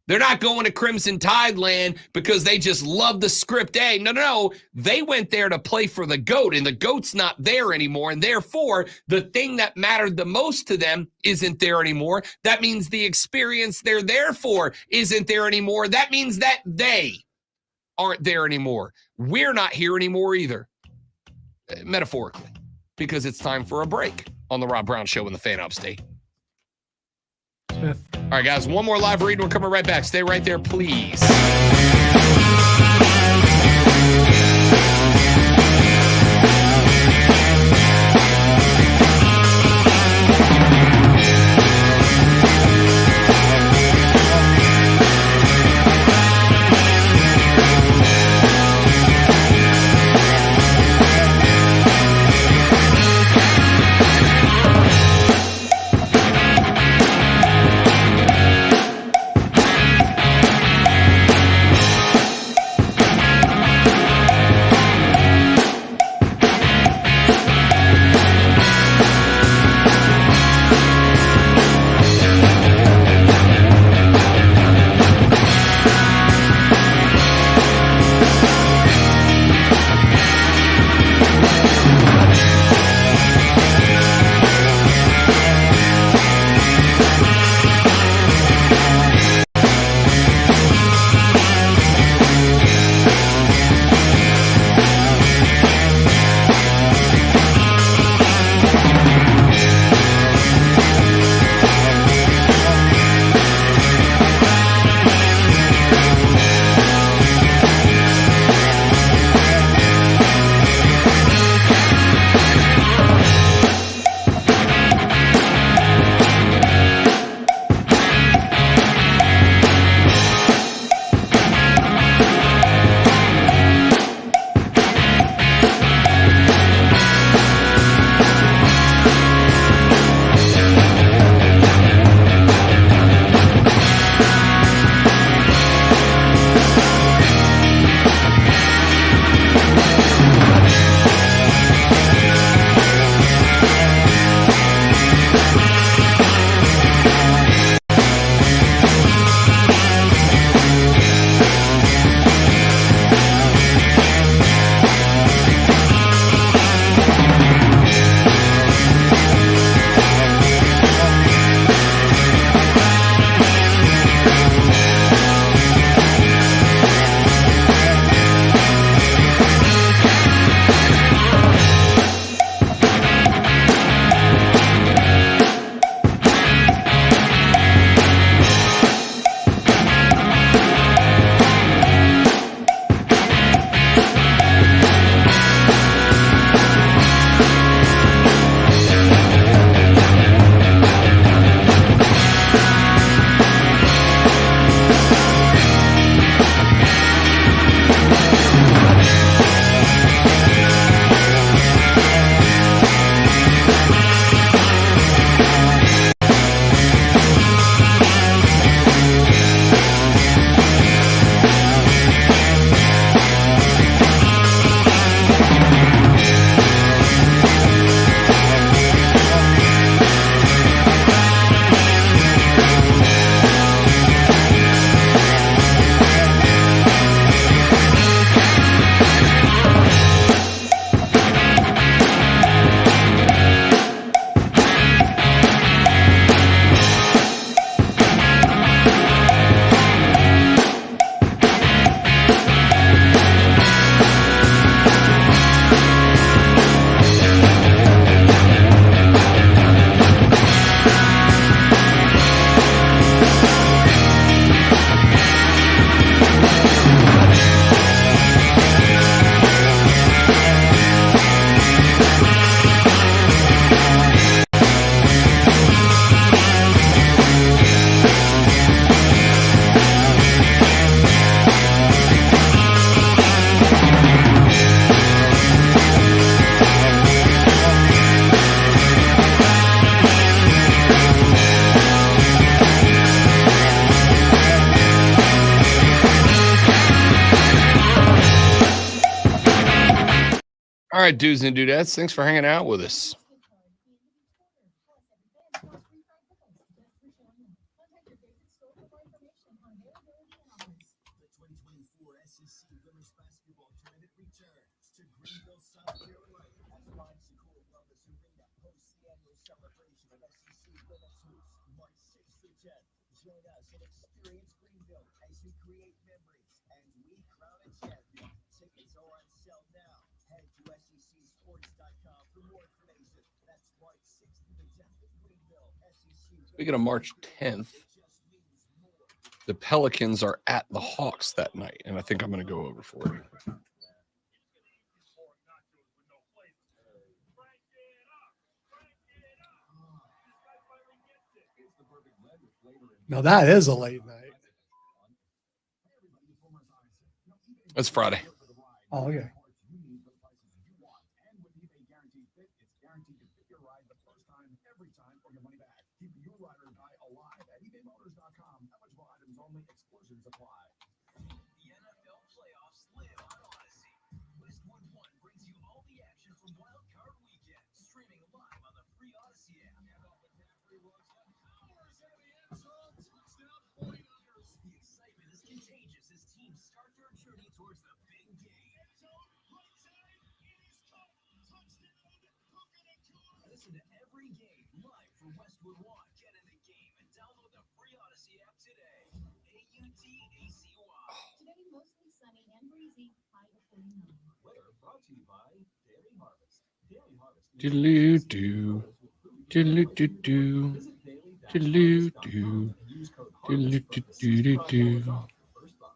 They're not going to Crimson Tide Land because they just love the script A. No. They went there to play for the GOAT, and the GOAT's not there anymore, and therefore, the thing that mattered the most to them isn't there anymore. That means the experience they're there for isn't there anymore. That means that they aren't there anymore. We're not here anymore either, metaphorically, because it's time for a break on the Rob Brown Show in the Fan Upstate. Smith. All right, guys, one more live read. We're coming right back. Stay right there, please. right, dudes and dudettes, thanks for hanging out with us. Speaking of March 10th, the Pelicans are at the Hawks that night, and I think I'm going to go over for it. Now that is a late night. It's Friday. Oh, yeah. Do-do-do. Do-do-do-do. Do-do-do. Do-do-do-do-do.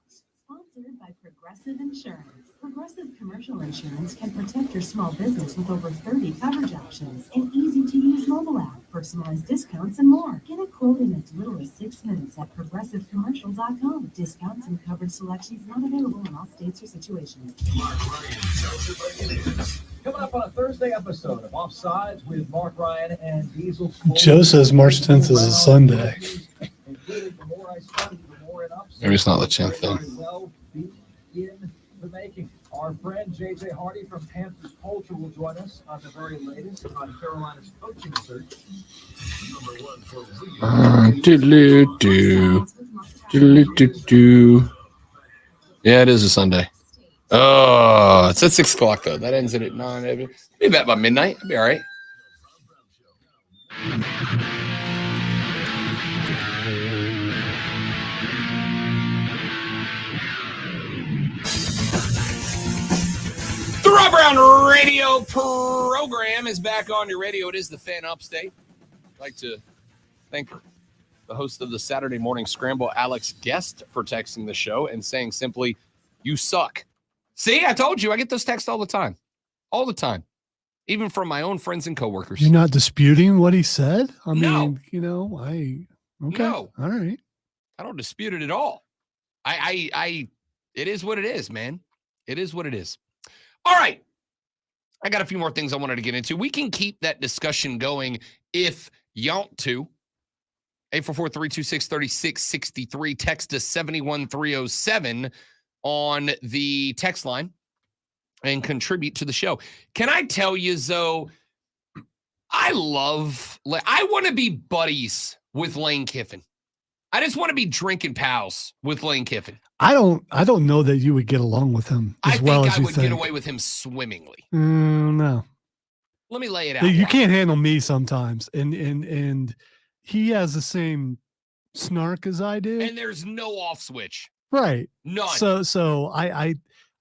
Sponsored by Progressive Insurance. Progressive Commercial Insurance can protect your small business with over 30 coverage options, an easy-to-use mobile app, personalized discounts, and more. Get a quote in as little as 6 minutes at progressivecommercial.com. Discounts and coverage selections not available in all states or situations. Coming up on a Thursday episode of Offsides with Mark Ryan and Diesel. Joe says March 10th is a Sunday. Maybe it's not the 10th then. In the making. Our friend JJ Hardy from Panthers Culture will join us on the very latest on Carolina's coaching search. Do-do-do. Do-do-do. Yeah, it is a Sunday. Oh, it's at 6 o'clock, though. That ends it at 9. Be back by midnight. I'll be all right. The Rob Brown radio program is back on your radio. It is the Fan Upstate. I'd like to thank the host of the Saturday Morning Scramble, Alex Guest, for texting the show and saying simply, "You suck." See, I told you. I get those texts all the time. All the time. Even from my own friends and coworkers. You're not disputing what he said? I mean, No. Okay. No. All right. I don't dispute it at all. It is what it is, man. It is what it is. All right. I got a few more things I wanted to get into. We can keep that discussion going if you want to. 844-326-3663. Text us 71307 on the text line and contribute to the show. Can I tell you, Zoe, I want to be buddies with Lane Kiffin. I just want to be drinking pals with Lane Kiffin. I don't know that you would get along with him as well as you think. I would get away with him swimmingly. No. Let me lay it out. You can't handle me sometimes. And he has the same snark as I do. And there's no off switch. Right. None. So I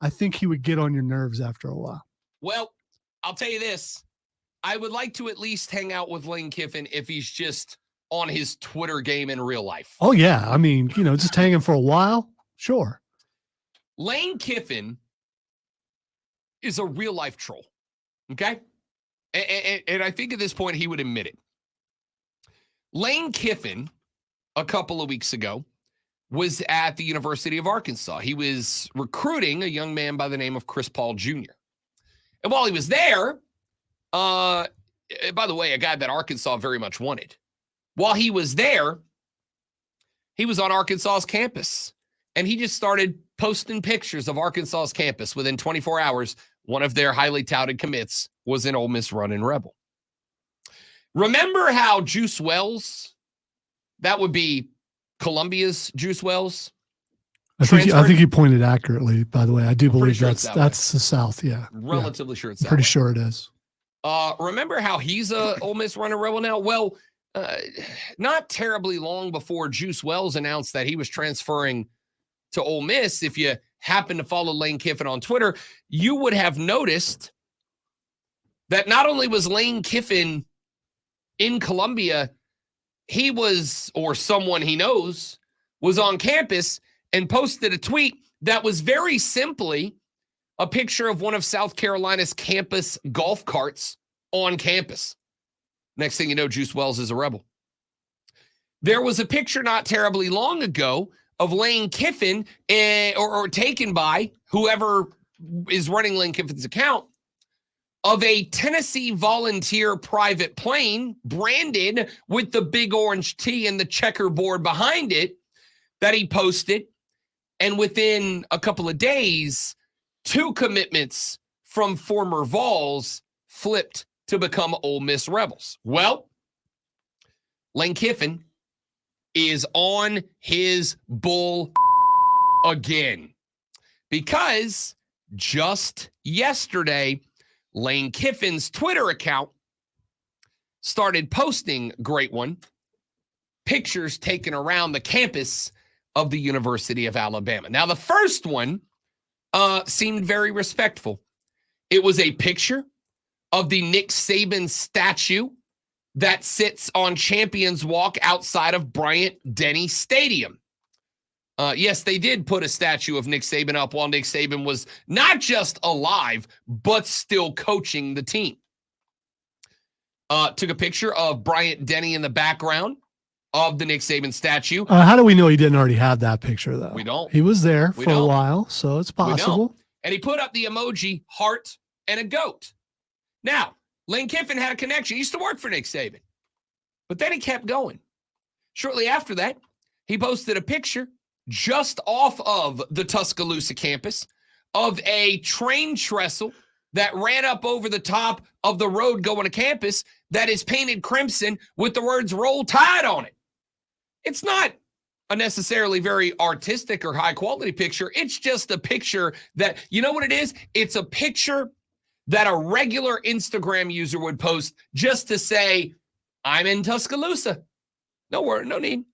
think he would get on your nerves after a while. Well, I'll tell you this. I would like to at least hang out with Lane Kiffin if he's just on his Twitter game in real life. Oh, yeah. I mean, just hanging for a while. Sure. Lane Kiffin is a real life troll. Okay. And I think at this point he would admit it. Lane Kiffin, a couple of weeks ago, was at the University of Arkansas. He was recruiting a young man by the name of Chris Paul Jr. And while he was there, by the way, a guy that Arkansas very much wanted. While he was there, he was on Arkansas's campus. And he just started posting pictures of Arkansas's campus. Within 24 hours, one of their highly touted commits, was an Ole Miss running Rebel. Remember how Juice Wells, that would be Columbia's Juice Wells? I think you pointed accurately, by the way. I do believe sure that's the South, yeah. Relatively sure it's I'm that pretty way. sure it is. Remember how he's a Ole Miss running Rebel now? Well, not terribly long before Juice Wells announced that he was transferring to Ole Miss, if you happen to follow Lane Kiffin on Twitter, you would have noticed that not only was Lane Kiffin in Columbia, he was, or someone he knows, was on campus and posted a tweet that was very simply a picture of one of South Carolina's campus golf carts on campus. Next thing you know, Juice Wells is a Rebel. There was a picture not terribly long ago of Lane Kiffin, or taken by whoever is running Lane Kiffin's account, of a Tennessee Volunteer private plane branded with the big orange T and the checkerboard behind it that he posted. And within a couple of days, 2 commitments from former Vols flipped to become Ole Miss Rebels. Well, Lane Kiffin is on his bull again, because just yesterday, Lane Kiffin's Twitter account started posting, great one, pictures taken around the campus of the University of Alabama. Now, the first one seemed very respectful. It was a picture of the Nick Saban statue that sits on Champions Walk outside of Bryant-Denny Stadium. Yes, they did put a statue of Nick Saban up while Nick Saban was not just alive, but still coaching the team. Took a picture of Bryant-Denny in the background of the Nick Saban statue. How do we know he didn't already have that picture, though? We don't. He was there for a while, so it's possible. And he put up the emoji heart and a goat. Now, Lane Kiffin had a connection. He used to work for Nick Saban. But then he kept going. Shortly after that, he posted a picture just off of the Tuscaloosa campus of a train trestle that ran up over the top of the road going to campus that is painted crimson with the words "Roll Tide" on it. It's not a necessarily very artistic or high quality picture. It's just a picture that, you know what it is? It's a picture that a regular Instagram user would post just to say, I'm in Tuscaloosa. No word, no need.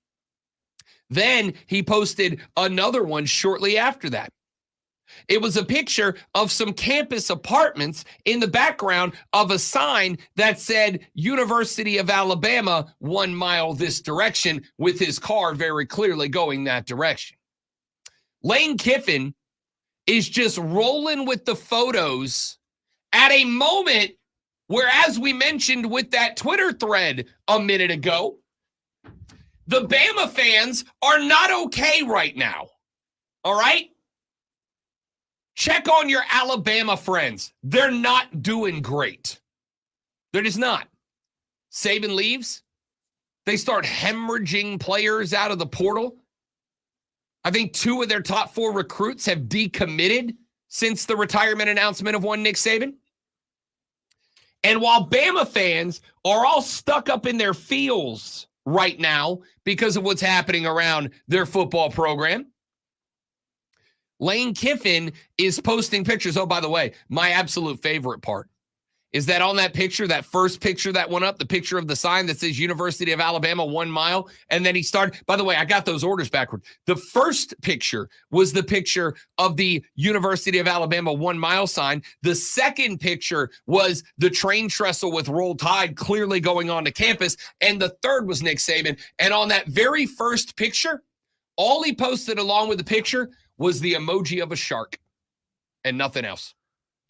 Then he posted another one shortly after that. It was a picture of some campus apartments in the background of a sign that said University of Alabama, 1 mile this direction, with his car very clearly going that direction. Lane Kiffin is just rolling with the photos at a moment where, as we mentioned with that Twitter thread a minute ago, the Bama fans are not okay right now. All right? Check on your Alabama friends. They're not doing great. They're just not. Saban leaves. They start hemorrhaging players out of the portal. I think 2 of their top 4 recruits have decommitted since the retirement announcement of one Nick Saban. And while Bama fans are all stuck up in their feels right now because of what's happening around their football program, Lane Kiffin is posting pictures. Oh, by the way, my absolute favorite part is that on that picture, that first picture that went up, the picture of the sign that says University of Alabama 1 mile, and then he started, by the way, I got those orders backward. The first picture was the picture of the University of Alabama 1 mile sign. The second picture was the train trestle with Roll Tide clearly going on to campus. And the third was Nick Saban. And on that very first picture, all he posted along with the picture was the emoji of a shark and nothing else.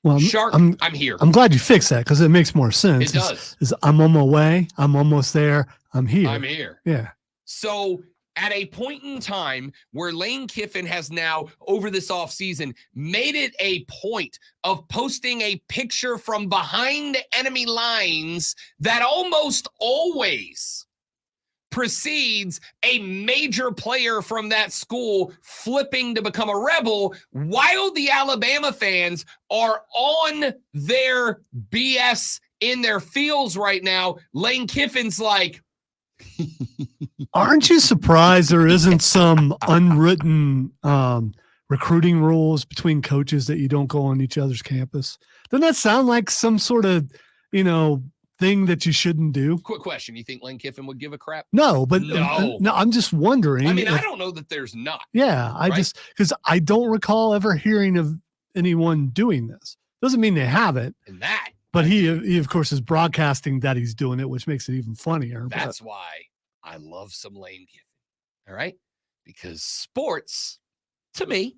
Well, shark, I'm here. I'm glad you fixed that because it makes more sense. It does. I'm on my way. I'm almost there. I'm here. I'm here. Yeah. So at a point in time where Lane Kiffin has now, over this offseason, made it a point of posting a picture from behind enemy lines that almost always precedes a major player from that school flipping to become a rebel, while the Alabama fans are on their BS in their feels right now. Lane Kiffin's like, aren't you surprised there isn't some unwritten recruiting rules between coaches that you don't go on each other's campus? Doesn't that sound like some sort of, thing that you shouldn't do? Quick question. You think Lane Kiffin would give a crap? No, but No. I'm just wondering. I mean, I don't know that there's not. Yeah, because I don't recall ever hearing of anyone doing this. Doesn't mean they haven't. And that. But he of course is broadcasting that he's doing it, which makes it even funnier. That's why I love some Lane Kiffin. All right? Because sports, to me,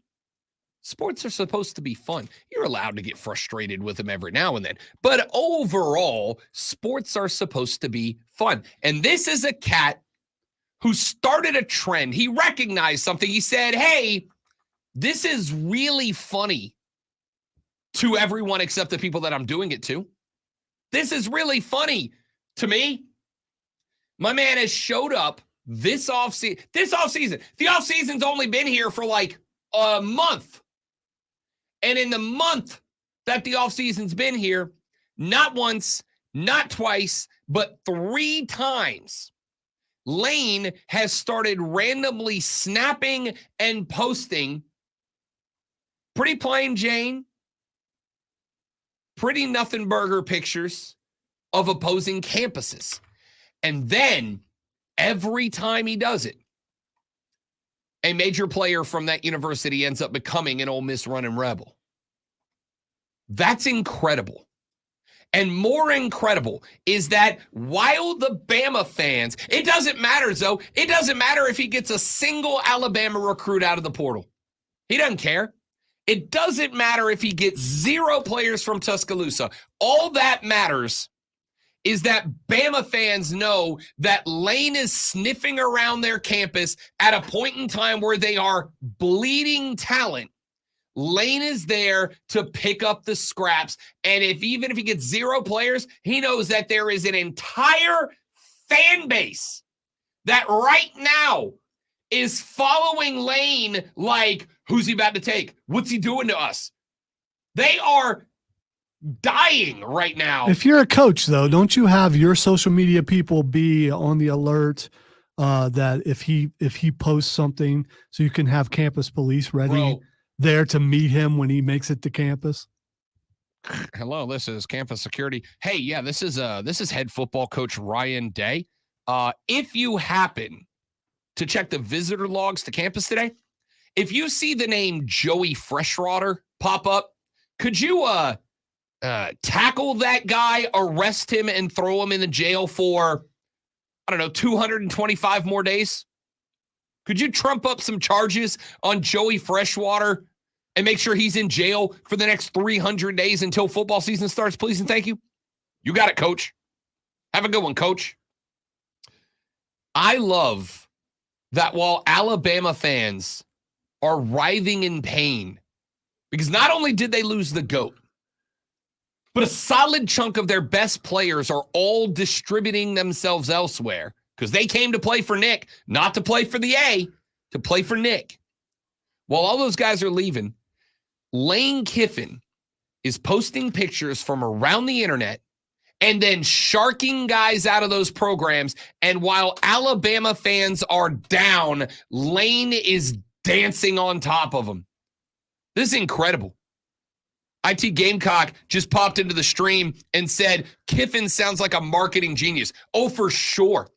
sports are supposed to be fun. You're allowed to get frustrated with them every now and then. But overall, sports are supposed to be fun. And this is a cat who started a trend. He recognized something. He said, hey, this is really funny to everyone except the people that I'm doing it to. This is really funny to me. My man has showed up this offseason. The offseason's only been here for like a month. And in the month that the offseason's been here, not once, not twice, but 3 times, Lane has started randomly snapping and posting pretty plain Jane, pretty nothing burger pictures of opposing campuses. And then every time he does it, a major player from that university ends up becoming an Ole Miss running rebel. That's incredible. And more incredible is that while the Bama fans, it doesn't matter, though. It doesn't matter if he gets a single Alabama recruit out of the portal. He doesn't care. It doesn't matter if he gets 0 players from Tuscaloosa. All that matters is that Bama fans know that Lane is sniffing around their campus at a point in time where they are bleeding talent. Lane is there to pick up the scraps. And even if he gets 0 players, he knows that there is an entire fan base that right now is following Lane like, who's he about to take? What's he doing to us? They are dying right now. If you're a coach, though, don't you have your social media people be on the alert that if he posts something, so you can have campus police ready there to meet him when he makes it to campus? Hello, this is campus security. Hey, yeah, this is head football coach Ryan Day. If you happen to check the visitor logs to campus today, if you see the name Joey Freshwater pop up, could you tackle that guy, arrest him, and throw him in the jail for, 225 more days? Could you trump up some charges on Joey Freshwater and make sure he's in jail for the next 300 days until football season starts, please and thank you? You got it, coach. Have a good one, coach. I love that while Alabama fans are writhing in pain because not only did they lose the GOAT, but a solid chunk of their best players are all distributing themselves elsewhere because they came to play for Nick, not to play for the A, to play for Nick. While all those guys are leaving, Lane Kiffin is posting pictures from around the internet and then sharking guys out of those programs. And while Alabama fans are down, Lane is dancing on top of them. This is incredible. IT Gamecock just popped into the stream and said, Kiffin sounds like a marketing genius. Oh, for sure.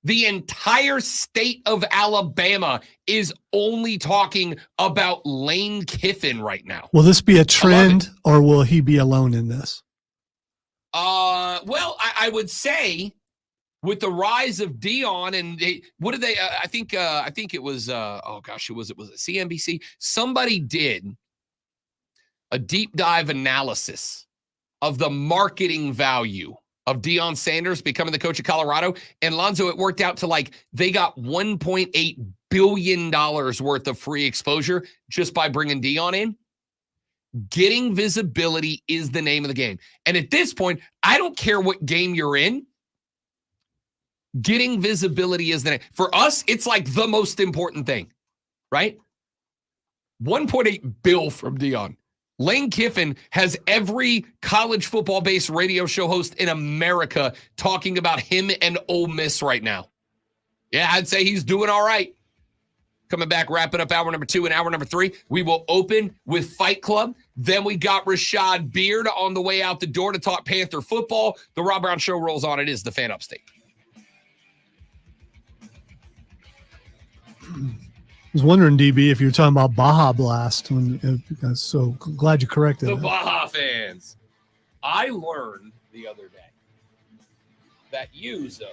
The entire state of Alabama is only talking about Lane Kiffin right now. Will this be a trend or will he be alone in this? Well, I would say with the rise of Dion and what did they, I think it was, who was it? Was it CNBC? Somebody did a deep dive analysis of the marketing value of Deion Sanders becoming the coach of Colorado. And Lonzo, it worked out to like they got $1.8 billion worth of free exposure just by bringing Deion in. Getting visibility is the name of the game. And at this point, I don't care what game you're in. Getting visibility is for us, it's like the most important thing, right? 1.8 bill from Dion. Lane Kiffin has every college football-based radio show host in America talking about him and Ole Miss right now. Yeah, I'd say he's doing all right. Coming back, wrapping up hour number 2 and hour number 3. We will open with Fight Club. Then we got Rashad Beard on the way out the door to talk Panther football. The Rob Brown Show rolls on. It is the Fan Upstate. I was wondering, DB, if you were talking about Baja Blast. So glad you corrected The it. Baja fans. I learned the other day that you, Zoe,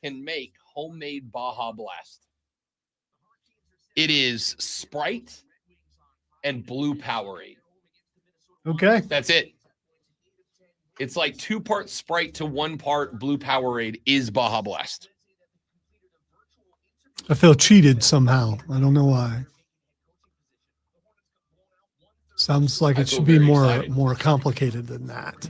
can make homemade Baja Blast. It is Sprite and Blue Powerade. Okay. That's it. It's like 2 parts Sprite to 1 part Blue Powerade is Baja Blast. I feel cheated somehow. I don't know why. Sounds like it should be more complicated than that.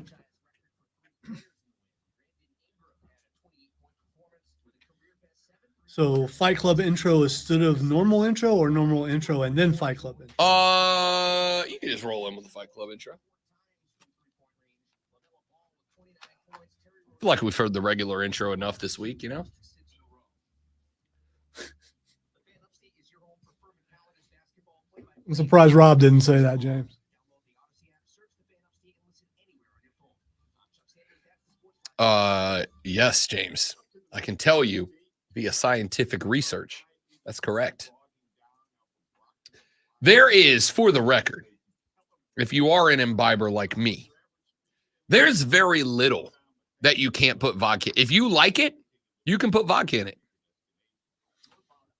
So Fight Club intro instead of normal intro, or normal intro and then Fight Club intro? You can just roll in with the Fight Club intro. I feel like we've heard the regular intro enough this week, you know? I'm surprised Rob didn't say that, James. Yes, James. I can tell you via scientific research. That's correct. There is, for the record, if you are an imbiber like me, there's very little that you can't put vodka. If you like it, you can put vodka in it.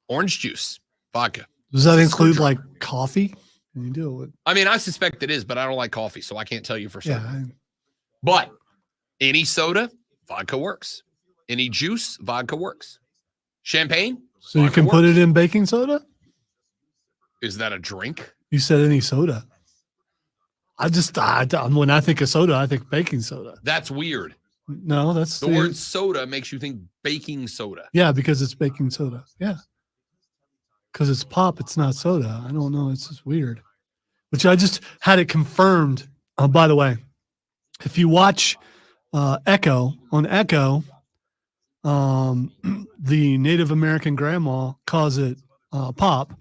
Orange juice, vodka. Does that include like coffee? Can you do it? I mean, I suspect it is, but I don't like coffee, so I can't tell you for certain. Yeah. But any soda, vodka works. Any juice, vodka works. Champagne, So you can put it in baking soda? is that a drink? You said any soda. When I think of soda, I think baking soda. That's weird. No, that's The word soda makes you think baking soda. Yeah, because it's baking soda. Yeah. Because it's pop, it's not soda. I don't know. It's just weird. Which I just had it confirmed. By the way, if you watch Echo, on Echo, the Native American grandma calls it pop,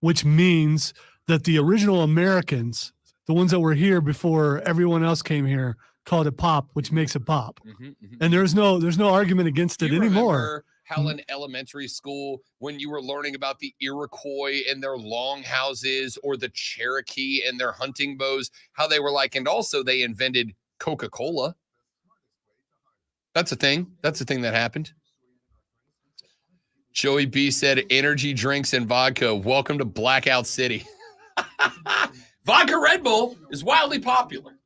which means that the original Americans, the ones that were here before everyone else came here, called it pop, which makes it pop. And there's no argument against it anymore. Helen Elementary School, when you were learning about the Iroquois and their longhouses, or the Cherokee and their hunting bows, how they were like, and also they invented Coca-Cola. That's a thing. That's a thing that happened. Joey B said, energy drinks and vodka. Welcome to Blackout City. Vodka Red Bull is wildly popular.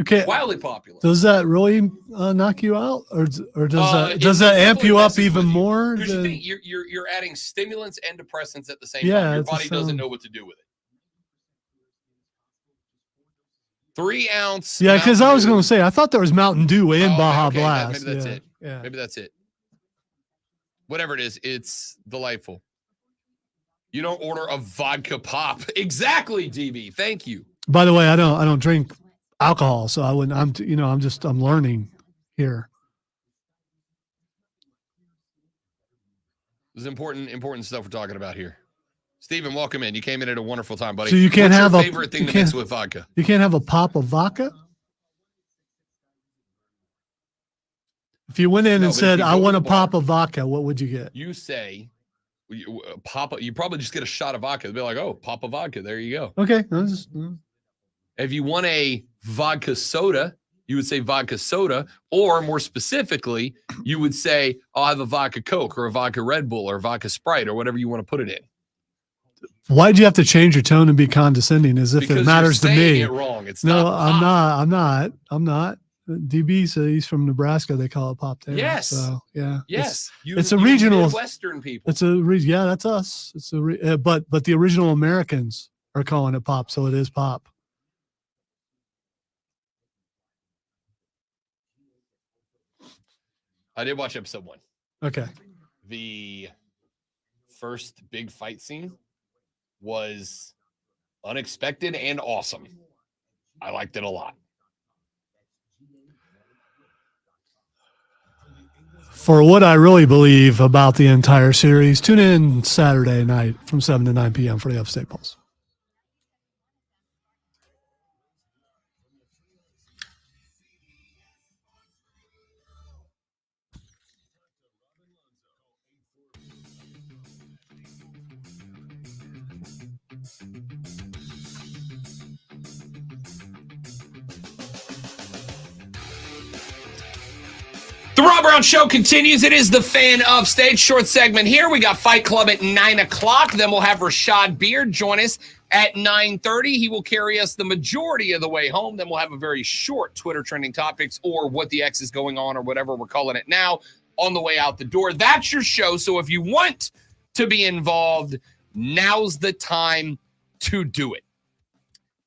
Okay. Wildly popular. Does that really knock you out, or does that amp you up even more? Here's the thing: you're adding stimulants and depressants at the same time. Your body doesn't know what to do with it. 3 ounce. Yeah, because I was going to say I thought there was Mountain Dew and Baja Blast. Maybe that's it. Yeah. Maybe that's it. Whatever it is, it's delightful. You don't order a vodka pop. Exactly, DB. Thank you. By the way, I don't drink alcohol, so I wouldn't. I'm learning here. This is important stuff we're talking about here. Steven, welcome in. You came in at a wonderful time, buddy. So you can't What's have your a favorite thing to mix with vodka. You can't have a pop of vodka. If you went in and said, "I want a pop of vodka," what would you get? You say, "Pop." You probably just get a shot of vodka. They'll be like, "Oh, pop of vodka." There you go. Okay. If you want a vodka soda, you would say vodka soda, or more specifically, you would say, "I'll have a vodka Coke or a vodka Red Bull or a vodka Sprite or whatever you want to put it in." Why'd you have to change your tone and be condescending as if Because it matters to you're me? saying it wrong. It's no, not I'm not. DB says he's from Nebraska. They call it pop there. Yes. So yeah. Yes. It's a regional. Western people. It's yeah, that's us. It's but the original Americans are calling it pop, so it is pop. I did watch episode 1. Okay. The first big fight scene was unexpected and awesome. I liked it a lot. For what I really believe about the entire series, tune in Saturday night from 7 to 9 p.m. for the Upstate Pulse. The Rob Brown Show continues. It is the Fan Upstage short segment here. We got Fight Club at 9 o'clock. Then we'll have Rashad Beard join us at 9:30. He will carry us the majority of the way home. Then we'll have a very short Twitter trending topics or what the X is going on or whatever we're calling it now on the way out the door. That's your show. So if you want to be involved, now's the time to do it.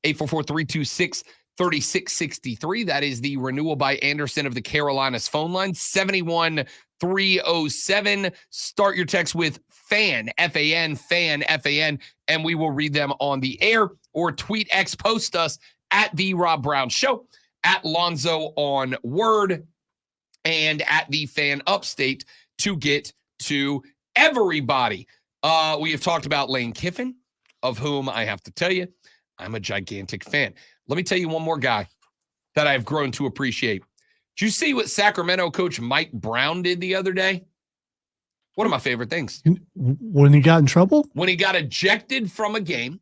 844-326-3663. That is the Renewal by Anderson of the Carolinas phone line, 71307. Start your text with FAN, F-A-N, FAN, F-A-N, and we will read them on the air, or tweet X post us at The Rob Brown Show, at Lonzo on Word, and at The Fan Upstate to get to everybody. We have talked about Lane Kiffin, of whom I have to tell you, I'm a gigantic fan. Let me tell you one more guy that I've grown to appreciate. Did you see what Sacramento coach Mike Brown did the other day? One of my favorite things. When he got in trouble? When he got ejected from a game,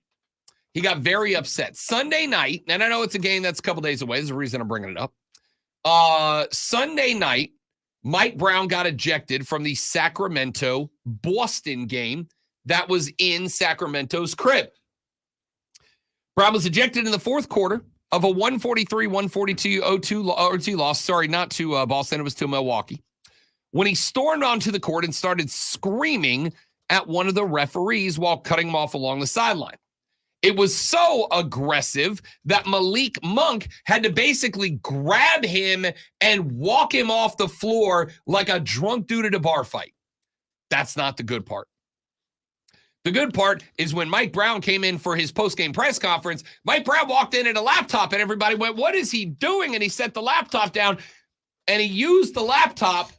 he got very upset. Sunday night, and I know it's a game that's a couple days away. There's a reason I'm bringing it up. Sunday night, Mike Brown got ejected from the Sacramento-Boston game that was in Sacramento's crib. Brown was ejected in the fourth quarter of a 143-142 OT loss. Sorry, not to Boston. It was to Milwaukee. When he stormed onto the court and started screaming at one of the referees while cutting him off along the sideline. It was so aggressive that Malik Monk had to basically grab him and walk him off the floor like a drunk dude at a bar fight. That's not the good part. The good part is when Mike Brown came in for his post-game press conference, Mike Brown walked in at a laptop and everybody went, "What is he doing?" And he set the laptop down and he used the laptop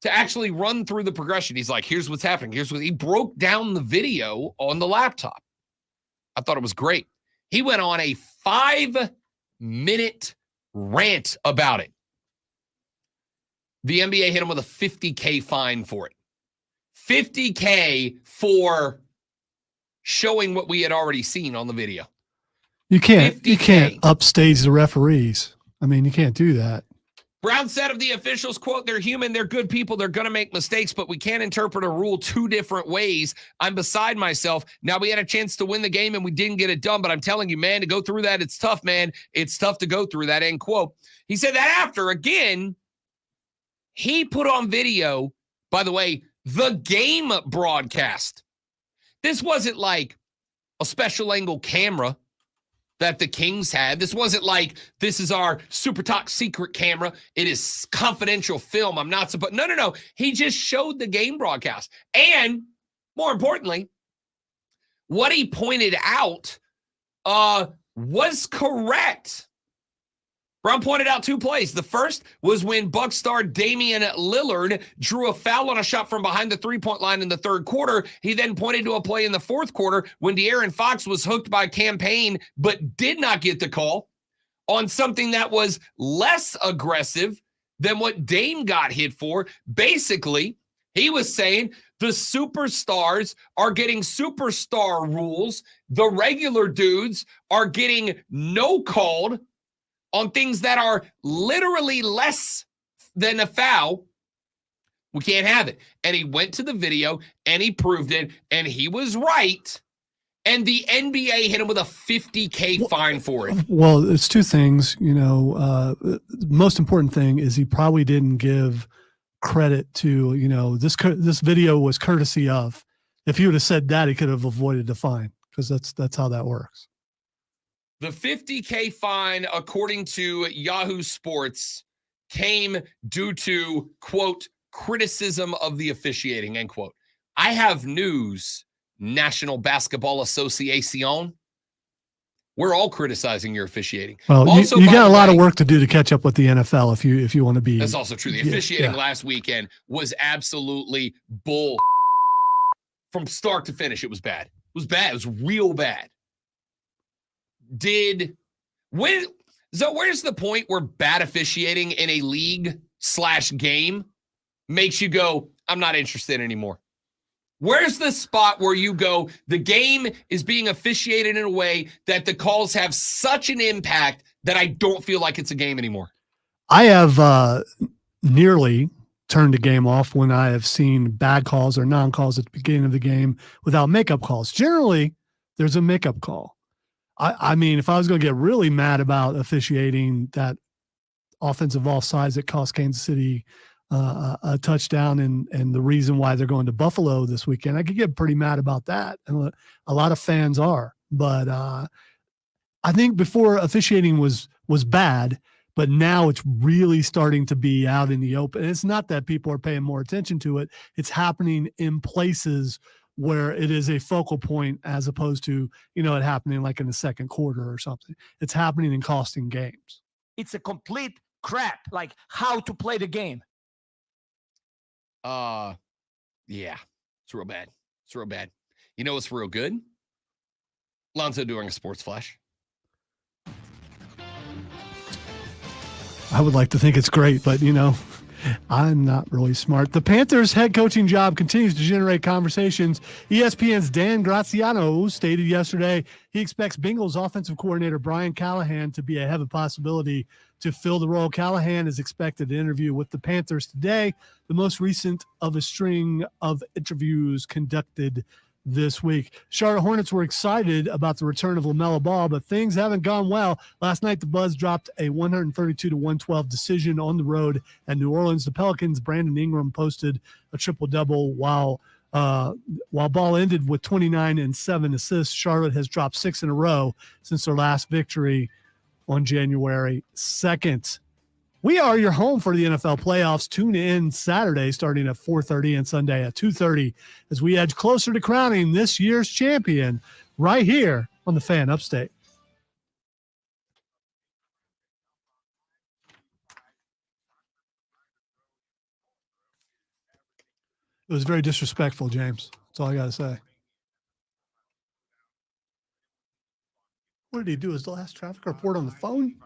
to actually run through the progression. He's like, "Here's what's happening. Here's what," he broke down the video on the laptop. I thought it was great. He went on a 5-minute rant about it. The NBA hit him with a $50K fine for it. $50K for showing what we had already seen on the video. You can't $50K. upstage the referees. I mean, you can't do that. Brown said of the officials, quote, "They're human, they're good people, they're going to make mistakes, but we can't interpret a rule two different ways. I'm beside myself. Now, we had a chance to win the game and we didn't get it done, but I'm telling you, man, to go through that, it's tough, man. It's tough to go through that," end quote. He said that after, again, he put on video, by the way, the game broadcast. This wasn't like a special angle camera that the Kings had. This wasn't like, this is our super top secret camera. It is confidential film. I'm not supposed. No. He just showed the game broadcast. And more importantly, what he pointed out was correct. Brown pointed out two plays. The first was when Bucks star Damian Lillard drew a foul on a shot from behind the three-point line in the third quarter. He then pointed to a play in the fourth quarter when De'Aaron Fox was hooked by Campaign but did not get the call on something that was less aggressive than what Dame got hit for. Basically, he was saying the superstars are getting superstar rules. The regular dudes are getting no called on things that are literally less than a foul. We can't have it. And he went to the video and he proved it, and he was right. And the NBA hit him with a $50K fine for it. Well, it's two things. The most important thing is he probably didn't give credit to, this video was courtesy of. If he would have said that, he could have avoided the fine, because that's how that works. The $50K fine, according to Yahoo Sports, came due to, quote, criticism of the officiating, end quote. I have news, National Basketball Association. We're all criticizing your officiating. Well, also, you by got the a lot of way, work to do to catch up with the NFL if you want to be. That's also true. The officiating last weekend was absolutely bull. From start to finish, it was bad. It was bad. It was real bad. Where's the point where bad officiating in a league/game makes you go, I'm not interested anymore? Where's the spot where you go, the game is being officiated in a way that the calls have such an impact that I don't feel like it's a game anymore? I have nearly turned the game off when I have seen bad calls or non-calls at the beginning of the game without makeup calls. Generally, there's a makeup call. I mean, if I was going to get really mad about officiating that offensive offsides that cost Kansas City a touchdown and the reason why they're going to Buffalo this weekend, I could get pretty mad about that. And a lot of fans are. But I think before officiating was bad, but now it's really starting to be out in the open. And it's not that people are paying more attention to it. It's happening in places where it is a focal point as opposed to, it happening like in the second quarter or something. It's happening and costing games. It's a complete crap, like how to play the game. Yeah, it's real bad. It's real bad. You know what's real good? Lonzo doing a sports flash. I would like to think it's great, but I'm not really smart. The Panthers head coaching job continues to generate conversations. ESPN's Dan Graziano stated yesterday he expects Bengals offensive coordinator Brian Callahan to be a heavy possibility to fill the role. Callahan is expected to interview with the Panthers today, the most recent of a string of interviews conducted this week. Charlotte Hornets were excited about the return of LaMelo Ball, but things haven't gone well. Last night, the Buzz dropped a 132-112 decision on the road at New Orleans. The Pelicans' Brandon Ingram posted a triple-double while Ball ended with 29 and 7 assists. Charlotte has dropped 6 in a row since their last victory on January 2nd. We are your home for the NFL playoffs. Tune in Saturday starting at 4:30 and Sunday at 2:30 as we edge closer to crowning this year's champion right here on the Fan Upstate. It was very disrespectful, James. That's all I got to say. What did he do? Is the last traffic report on the phone?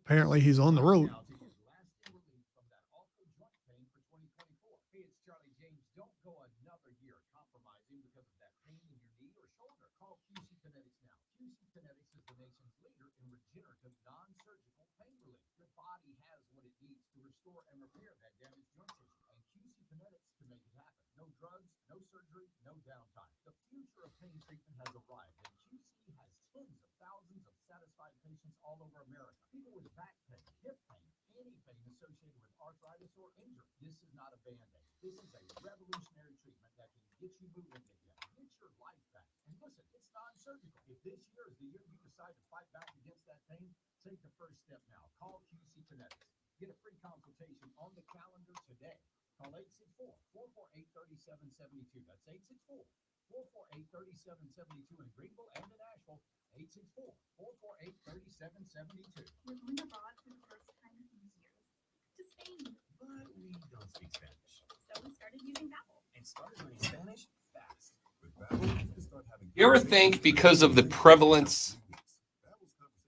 Apparently, he's on the road. All over America. People with back pain, hip pain, anything associated with arthritis or injury. This is not a Band-Aid. This is a revolutionary treatment that can get you moving again, get your life back. And listen, it's non-surgical. If this year is the year you decide to fight back against that pain, take the first step now. Call QC Kinetics. Get a free consultation on the calendar today. Call 864-448-3772. That's 864-448-3772 in Greenville and in Asheville. 864-448-3772. We're going abroad for the first time in years. To Spain. But we don't speak Spanish. So we started using Babbel. And started learning Spanish fast. With Babbel, you can start having... You ever think because of the prevalence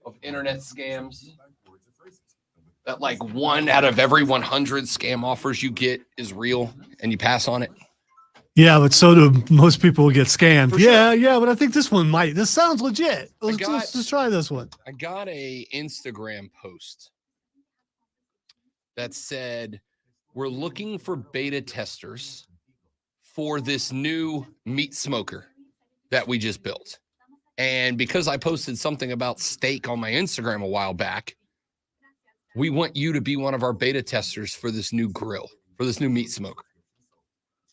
of internet scams that like 1 out of every 100 scam offers you get is real and you pass on it? Yeah, but so do most people who get scammed. For Yeah, but I think this one might. This sounds legit. Let's just try this one. I got a Instagram post that said, we're looking for beta testers for this new meat smoker that we just built. And because I posted something about steak on my Instagram a while back, we want you to be one of our beta testers for this new grill, for this new meat smoker.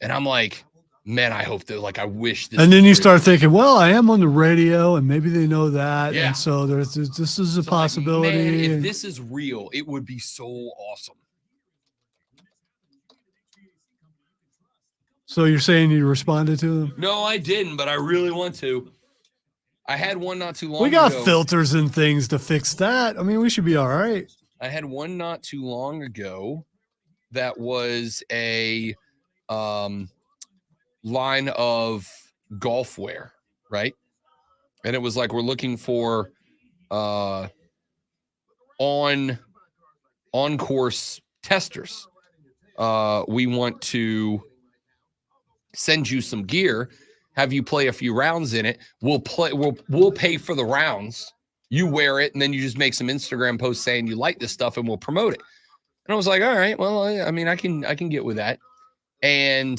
And I'm like, man, I hope that I wish this. And then was you real. start thinking, well, I am on the radio and maybe they know that. Yeah. And so this is a So, possibility. man, if and- this is real, it would be so awesome. So you're saying you responded to them? No, I didn't, but I really want to. I had one not too long We got ago. filters and things to fix that. I mean, we should be all right. I had one not too long ago that was a line of golf wear, right? And it was like, we're looking for on course testers. We want to send you some gear, have you play a few rounds in it. We'll pay for the rounds. You wear it, and then you just make some Instagram posts saying you like this stuff, and we'll promote it. And I was like, all right, well, I mean, I can get with that. And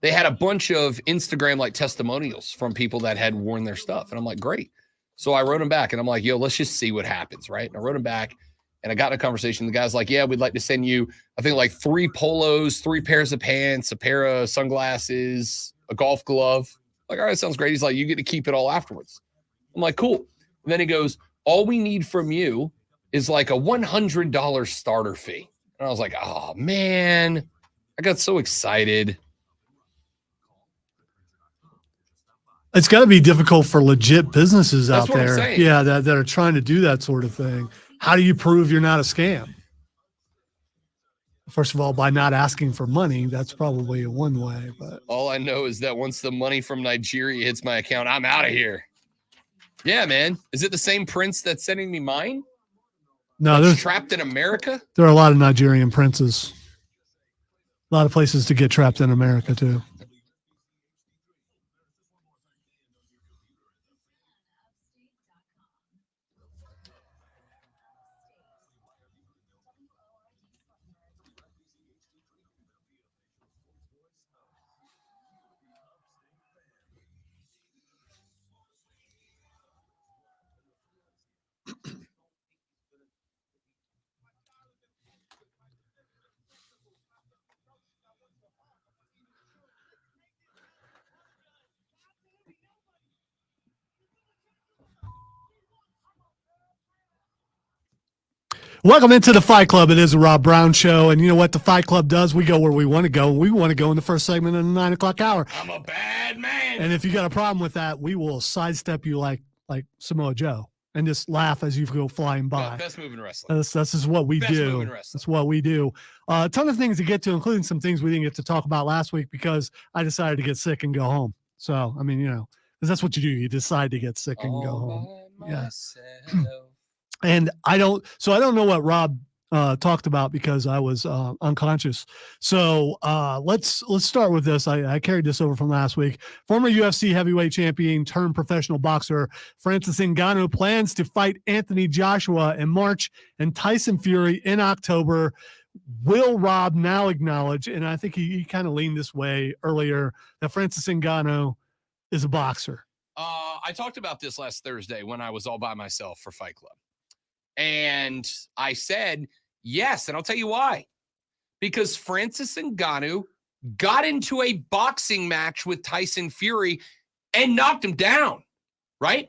they had a bunch of Instagram testimonials from people that had worn their stuff. And I'm like, great. So I wrote them back, and I'm like, yo, let's just see what happens, right? And I wrote them back, and I got in a conversation. The guy's like, yeah, we'd like to send you, I think 3 polos, 3 pairs of pants, a pair of sunglasses, a golf glove. Like, all right, sounds great. He's like, you get to keep it all afterwards. I'm like, cool. And then he goes, all we need from you is a $100 starter fee. And I was like, oh, man, I got so excited. It's got to be difficult for legit businesses That's out what I'm there. saying. Yeah, that are trying to do that sort of thing. How do you prove you're not a scam? First of all, by not asking for money, that's probably one way. But All I know is that once the money from Nigeria hits my account, I'm out of here. Yeah, man. Is it the same prince that's sending me mine? no, That's there's trapped in America? there are a lot of Nigerian princes. A lot of places to get trapped in America too. Welcome into the Fight Club. It is a Rob Brown show. And you know what the Fight Club does? We go where we want to go. We want to go in the first segment of the 9 o'clock hour. I'm a bad man. And if you got a problem with that, we will sidestep you like Samoa Joe and just laugh as you go flying by. Best move in wrestling. That's just what we Best do. move in wrestling. That's what we do. A ton of things to get to, including some things we didn't get to talk about last week because I decided to get sick and go home. So, I mean, because that's what you do. You decide to get sick and go home. Yeah. And I don't know what Rob talked about because I was unconscious. So let's start with this. I carried this over from last week. Former UFC heavyweight champion turned professional boxer Francis Ngannou plans to fight Anthony Joshua in March and Tyson Fury in October. Will Rob now acknowledge, and I think he kind of leaned this way earlier, that Francis Ngannou is a boxer? I talked about this last Thursday when I was all by myself for Fight Club. And I said, yes, and I'll tell you why. Because Francis Ngannou got into a boxing match with Tyson Fury and knocked him down, right?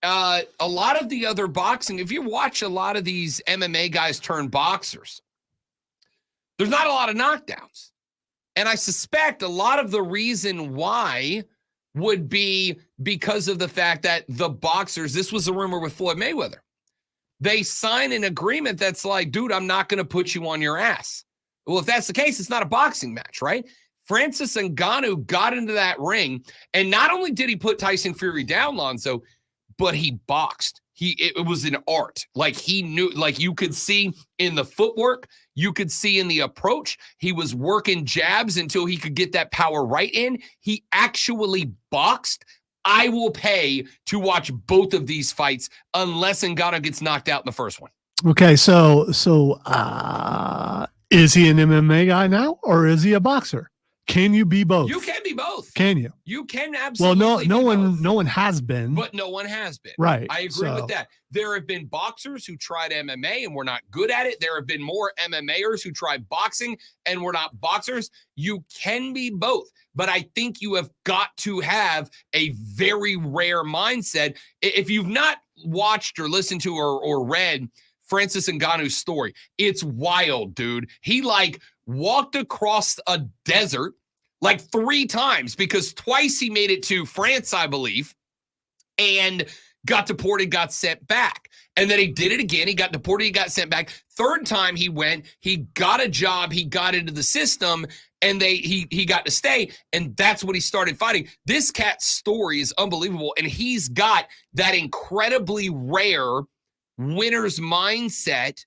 A lot of the other boxing, if you watch a lot of these MMA guys turn boxers, there's not a lot of knockdowns. And I suspect a lot of the reason why would be because of the fact that the boxers, this was a rumor with Floyd Mayweather, they sign an agreement that's like, dude, I'm not going to put you on your ass. Well, if that's the case, it's not a boxing match, right? Francis Ngannou got into that ring, and not only did he put Tyson Fury down, Lonzo, but he boxed. It was an art. Like, he knew, like, you could see in the footwork, you could see in the approach, he was working jabs until he could get that power right in. He actually boxed. I will pay to watch both of these fights unless Ngannou gets knocked out in the first one. Okay, so is he an MMA guy now, or is he a boxer? Can you be both? You can be both. Can you? You can Well, absolutely. no both. one has been. But no one has been. Right. I agree So- with that. There have been boxers who tried MMA and were not good at it. There have been more MMAers who tried boxing and were not boxers. You can be both. But I think you have got to have a very rare mindset. If you've not watched or listened to or read Francis Ngannou's story, it's wild, dude. He walked across a desert 3 times because twice he made it to France, I believe, and got deported, got sent back. And then he did it again. He got deported, he got sent back. 3rd time he went, he got a job, he got into the system, and he got to stay. And that's when he started fighting. This cat's story is unbelievable. And he's got that incredibly rare winner's mindset.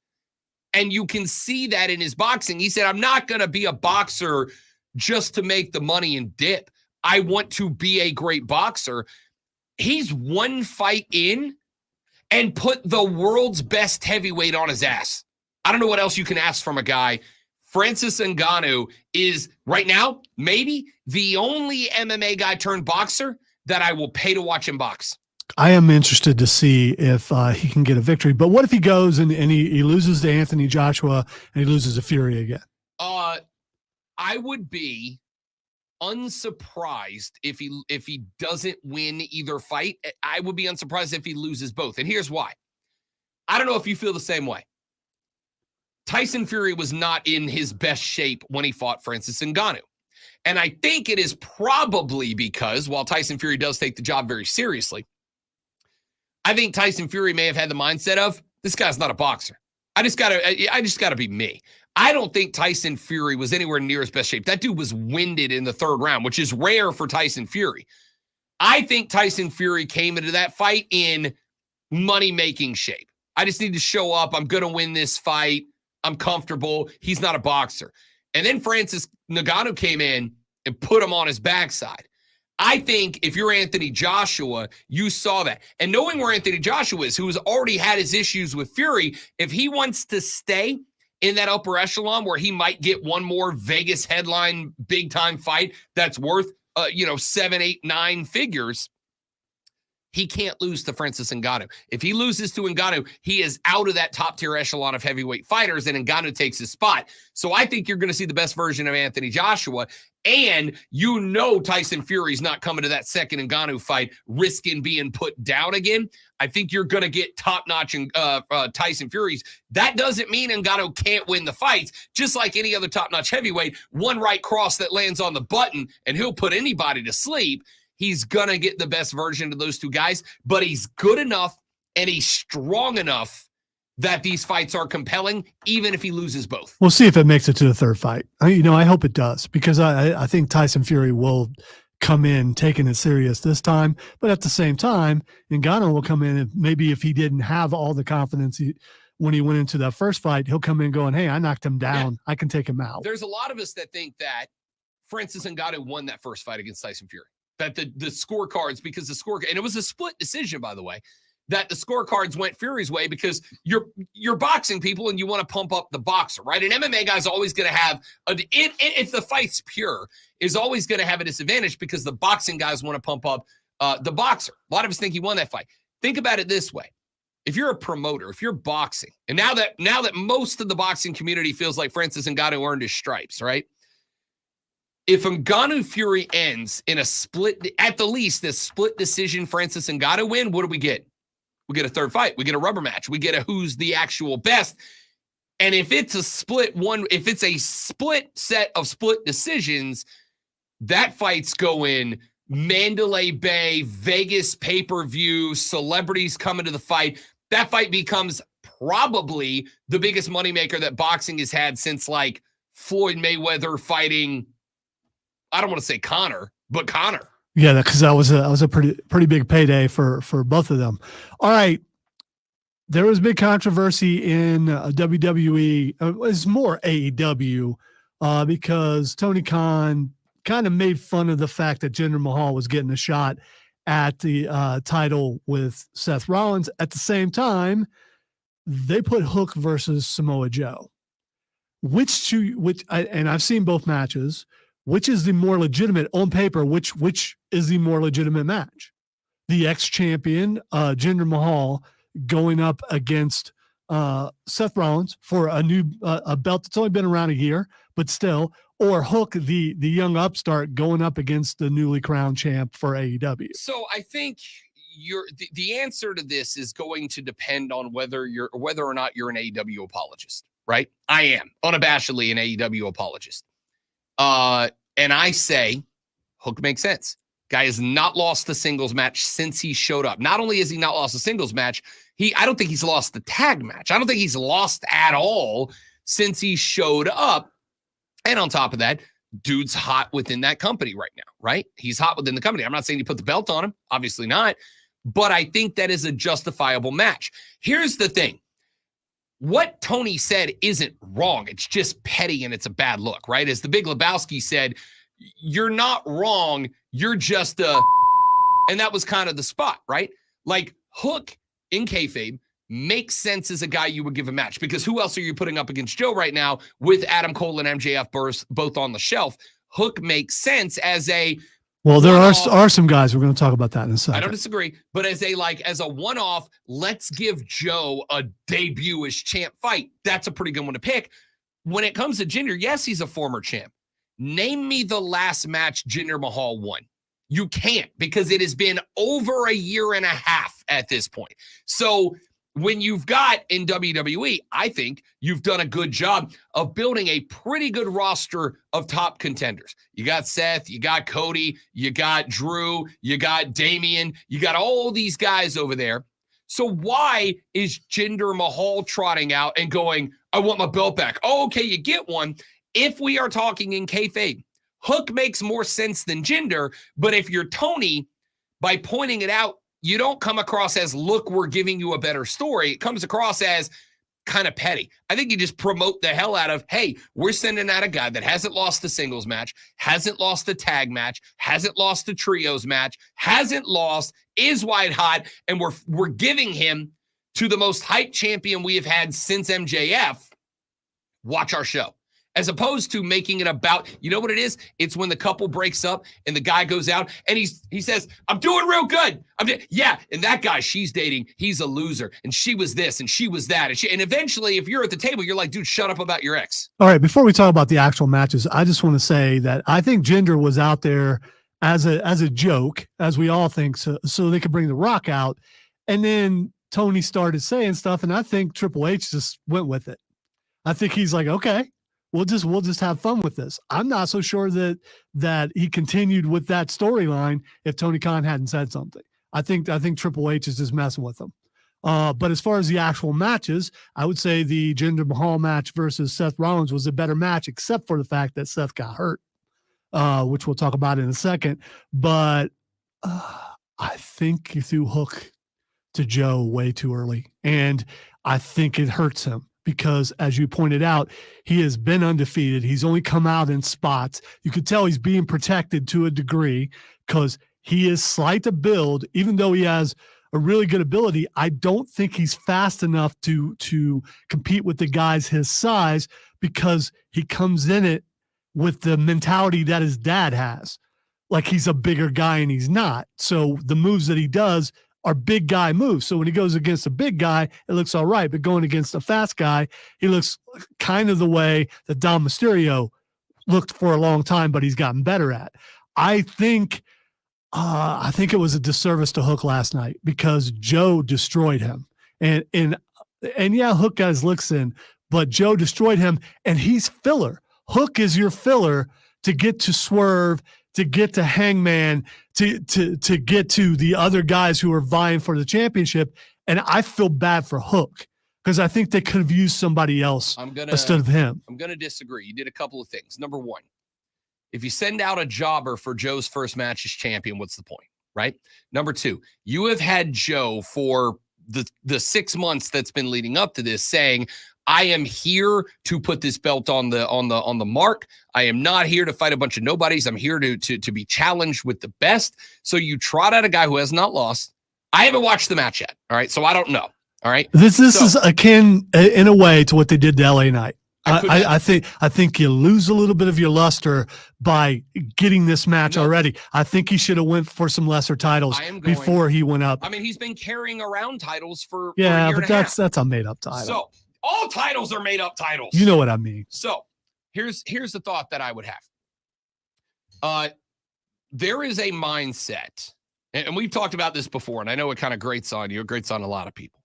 And you can see that in his boxing. He said, I'm not going to be a boxer just to make the money and dip. I want to be a great boxer. He's 1 fight in and put the world's best heavyweight on his ass. I don't know what else you can ask from a guy. Francis Ngannou is right now maybe the only MMA guy turned boxer that I will pay to watch him box. I am interested to see if he can get a victory. But what if he goes and he loses to Anthony Joshua and he loses to Fury again? I would be unsurprised if he doesn't win either fight. I would be unsurprised if he loses both. And here's why. I don't know if you feel the same way. Tyson Fury was not in his best shape when he fought Francis Ngannou. And I think it is probably because while Tyson Fury does take the job very seriously, I think Tyson Fury may have had the mindset of, this guy's not a boxer. I just gotta be me. I don't think Tyson Fury was anywhere near his best shape. That dude was winded in the 3rd round, which is rare for Tyson Fury. I think Tyson Fury came into that fight in money-making shape. I just need to show up. I'm going to win this fight. I'm comfortable. He's not a boxer. And then Francis Ngannou came in and put him on his backside. I think if you're Anthony Joshua, you saw that. And knowing where Anthony Joshua is, who has already had his issues with Fury, if he wants to stay in that upper echelon where he might get one more Vegas headline big-time fight that's worth, 7, 8, 9 figures, he can't lose to Francis Ngannou. If he loses to Ngannou, he is out of that top-tier echelon of heavyweight fighters, and Ngannou takes his spot. So I think you're going to see the best version of Anthony Joshua, and Tyson Fury's not coming to that second Ngannou fight risking being put down again. I think you're going to get top-notch Tyson Fury's. That doesn't mean Ngannou can't win the fights. Just like any other top-notch heavyweight, one right cross that lands on the button, and he'll put anybody to sleep. He's going to get the best version of those two guys, but he's good enough and he's strong enough that these fights are compelling, even if he loses both. We'll see if it makes it to the 3rd fight. I hope it does, because I think Tyson Fury will come in taking it serious this time, but at the same time, Ngannou will come in and maybe if he didn't have all the confidence when he went into that first fight, he'll come in going, hey, I knocked him down. Yeah. I can take him out. There's a lot of us that think that Francis Ngannou won that first fight against Tyson Fury. That the scorecards, because and it was a split decision, by the way, that the scorecards went Fury's way because you're boxing people and you want to pump up the boxer, right? An MMA guy's always going to have, if the fight's pure, is always going to have a disadvantage because the boxing guys want to pump up the boxer. A lot of us think he won that fight. Think about it this way. If you're a promoter, if you're boxing, and now that most of the boxing community feels like Francis Ngannou earned his stripes, right? If Ngannou Fury ends in a split, at the least, a split decision Francis Ngannou win, what do we get? We get a 3rd fight. We get a rubber match. We get a who's the actual best. And if it's a split set of split decisions, that fight's going Mandalay Bay, Vegas pay-per-view, celebrities coming to the fight. That fight becomes probably the biggest moneymaker that boxing has had since Floyd Mayweather fighting, I don't want to say Conor, but Conor. Yeah, because that was a pretty big payday for both of them. All right, there was big controversy in WWE. It was more AEW because Tony Khan kind of made fun of the fact that Jinder Mahal was getting a shot at the title with Seth Rollins. At the same time, they put Hook versus Samoa Joe. And I've seen both matches. which is the more legitimate on paper? Which is the more legitimate match? The ex-champion Jinder Mahal going up against Seth Rollins for a belt that's only been around a year, but still, or Hook, the young upstart, going up against the newly crowned champ for AEW. So I think the answer to this is going to depend on whether or not you're an AEW apologist, right? I am unabashedly an AEW apologist. And I say Hook makes sense. Guy has not lost the singles match since he showed up. Not only has he not lost the singles match, I don't think he's lost the tag match. I don't think he's lost at all since he showed up. And on top of that, dude's hot within that company right now, right? He's hot within the company. I'm not saying he put the belt on him, obviously not, but I think that is a justifiable match. Here's the thing. What Tony said isn't wrong. It's just petty and it's a bad look, right? As the Big Lebowski said, you're not wrong. You're just and that was kind of the spot, right? Like Hook in kayfabe makes sense as a guy you would give a match, because who else are you putting up against Joe right now with Adam Cole and MJF both on the shelf? Hook makes sense as a well, there are some guys. We're going to talk about that in a second. I don't disagree, but as a one-off, let's give Joe a debut as champ fight. That's a pretty good one to pick. When it comes to Jinder, yes, he's a former champ. Name me the last match Jinder Mahal won. You can't, because it has been over a year and a half at this point. So when you've got in WWE, I think you've done a good job of building a pretty good roster of top contenders. You got Seth, you got Cody, you got Drew, you got Damian, you got all these guys over there. So why is Jinder Mahal trotting out and going, I want my belt back? Oh, okay, you get one. If we are talking in kayfabe, Hook makes more sense than Jinder, but if you're Tony, by pointing it out, you don't come across as, look, we're giving you a better story. It comes across as kind of petty. I think you just promote the hell out of, hey, we're sending out a guy that hasn't lost the singles match, hasn't lost the tag match, hasn't lost the trios match, hasn't lost, is white hot, and we're giving him to the most hyped champion we have had since MJF. Watch our show. As opposed to making it about, you know what it is? It's when the couple breaks up and the guy goes out and he says, I'm doing real good. Yeah. And that guy she's dating, he's a loser. And she was this and she was that. And eventually, if you're at the table, you're like, dude, shut up about your ex. All right. Before we talk about the actual matches, I just want to say that I think Jinder was out there as a joke, as we all think, so they could bring The Rock out. And then Tony started saying stuff. And I think Triple H just went with it. I think he's like, okay. We'll just have fun with this. I'm not so sure that he continued with that storyline if Tony Khan hadn't said something. I think Triple H is just messing with them. But as far as the actual matches, I would say the Jinder Mahal match versus Seth Rollins was a better match, except for the fact that Seth got hurt, which we'll talk about in a second. But I think you threw Hook to Joe way too early, and I think it hurts him. Because, as you pointed out, he has been undefeated. He's only come out in spots. You could tell he's being protected to a degree because he is slight to build. Even though he has a really good ability, I don't think he's fast enough to compete with the guys his size, because he comes in it with the mentality that his dad has. Like he's a bigger guy and he's not. So the moves that he does are big guy moves. So when he goes against a big guy, it looks all right. But going against a fast guy, he looks kind of the way that Dom Mysterio looked for a long time, but he's gotten better at. I think it was a disservice to Hook last night because Joe destroyed him. And yeah, Hook got his licks in, but Joe destroyed him, and he's filler. Hook is your filler to get to Swerve, to get to Hangman, to get to the other guys who are vying for the championship. And I feel bad for Hook because I think they could have used somebody else instead of him. I'm going to disagree. You did a couple of things. Number one, if you send out a jobber for Joe's first match as champion, what's the point, right? Number two, you have had Joe for the 6 months that's been leading up to this saying, I am here to put this belt on the mark. I am not here to fight a bunch of nobodies. I'm here to be challenged with the best. So you trot out a guy who has not lost. I haven't watched the match yet. All right. So I don't know. All right. This is akin in a way to what they did to LA Knight. I think you lose a little bit of your luster by getting this match already. I think he should have went for some lesser titles before he went up. I mean, he's been carrying around titles for a Yeah, year but and a half. that's a made up title. So all titles are made up titles. You know what I mean. So here's the thought that I would have. There is a mindset, and we've talked about this before, and I know it kind of grates on you. It grates on a lot of people.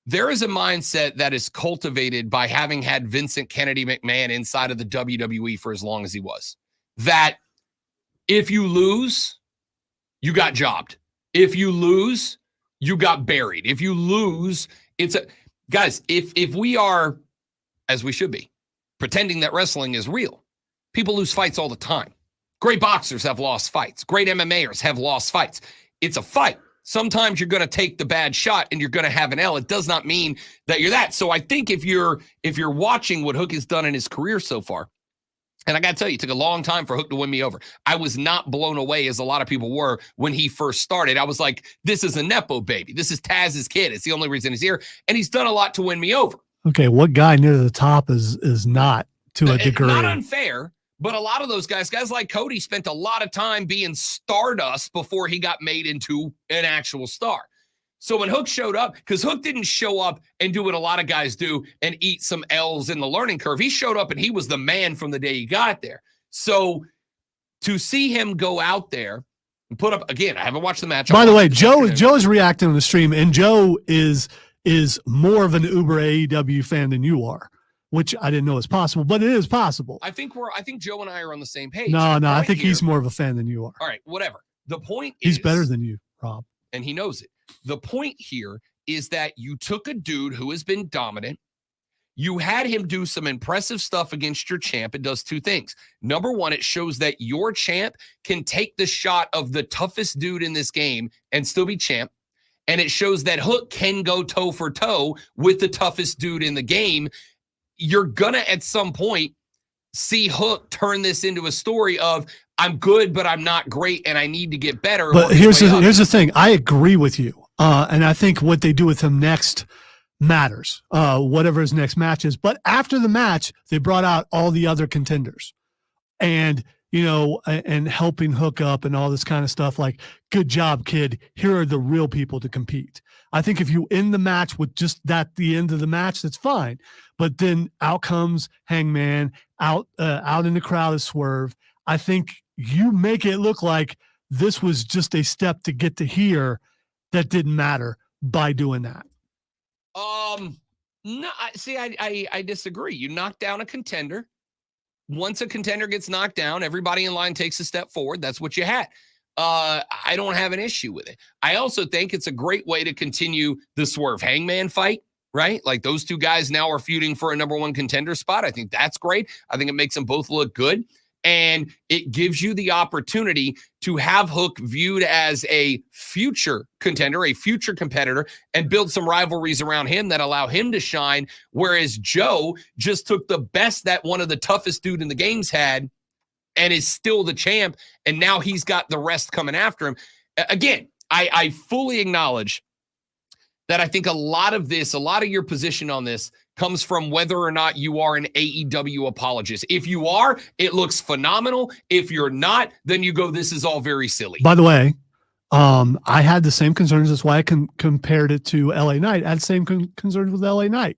There is a mindset that is cultivated by having had Vincent Kennedy McMahon inside of the WWE for as long as he was. That if you lose, you got jobbed. If you lose, you got buried. If you lose, guys, if we are, as we should be, pretending that wrestling is real, people lose fights all the time. Great boxers have lost fights. Great MMAers have lost fights. It's a fight. Sometimes you're going to take the bad shot and you're going to have an L. It does not mean that you're that. So I think if you're watching what Hook has done in his career so far, and I got to tell you, it took a long time for Hook to win me over. I was not blown away as a lot of people were when he first started. I was like, this is a Nepo baby. This is Taz's kid. It's the only reason he's here. And he's done a lot to win me over. Okay, what guy near the top is not to a degree? Not unfair. But a lot of those guys like Cody, spent a lot of time being Stardust before he got made into an actual star. So when Hook showed up, because Hook didn't show up and do what a lot of guys do and eat some L's in the learning curve. He showed up and he was the man from the day he got there. So to see him go out there and put up, again, I haven't watched the match. By the way, Joe is reacting on the stream, and Joe is more of an Uber AEW fan than you are, which I didn't know was possible, but it is possible. I think Joe and I are on the same page. No, I think he's more of a fan than you are. All right, whatever. The point he's better than you, Rob. And he knows it. The point here is that you took a dude who has been dominant. You had him do some impressive stuff against your champ. It does two things. Number one, it shows that your champ can take the shot of the toughest dude in this game and still be champ. And it shows that Hook can go toe for toe with the toughest dude in the game. You're gonna at some point see Hook turn this into a story of I'm good, but I'm not great, and I need to get better. But here's the thing. I agree with you, and I think what they do with him next matters. Whatever his next match is. But after the match, they brought out all the other contenders, and and helping Hook up and all this kind of stuff. Like, good job, kid. Here are the real people to compete. I think if you end the match with just that, the end of the match, that's fine. But then out comes Hangman, out in the crowd is Swerve. I think you make it look like this was just a step to get to here that didn't matter by doing that. No, I disagree. You knock down a contender. Once a contender gets knocked down, everybody in line takes a step forward. That's what you had. I don't have an issue with it. I also think it's a great way to continue the Swerve Hangman fight, right? Like, those two guys now are feuding for a number one contender spot. I think that's great. I think it makes them both look good. And it gives you the opportunity to have Hook viewed as a future contender, a future competitor, and build some rivalries around him that allow him to shine. Whereas Joe just took the best that one of the toughest dude in the games had and is still the champ. And now he's got the rest coming after him. Again, I fully acknowledge that I think a lot of your position on this comes from whether or not you are an AEW apologist. If you are, it looks phenomenal. If you're not, then you go, this is all very silly. By the way, I had the same concerns. That's why I compared it to LA Knight. I had the same concerns with LA Knight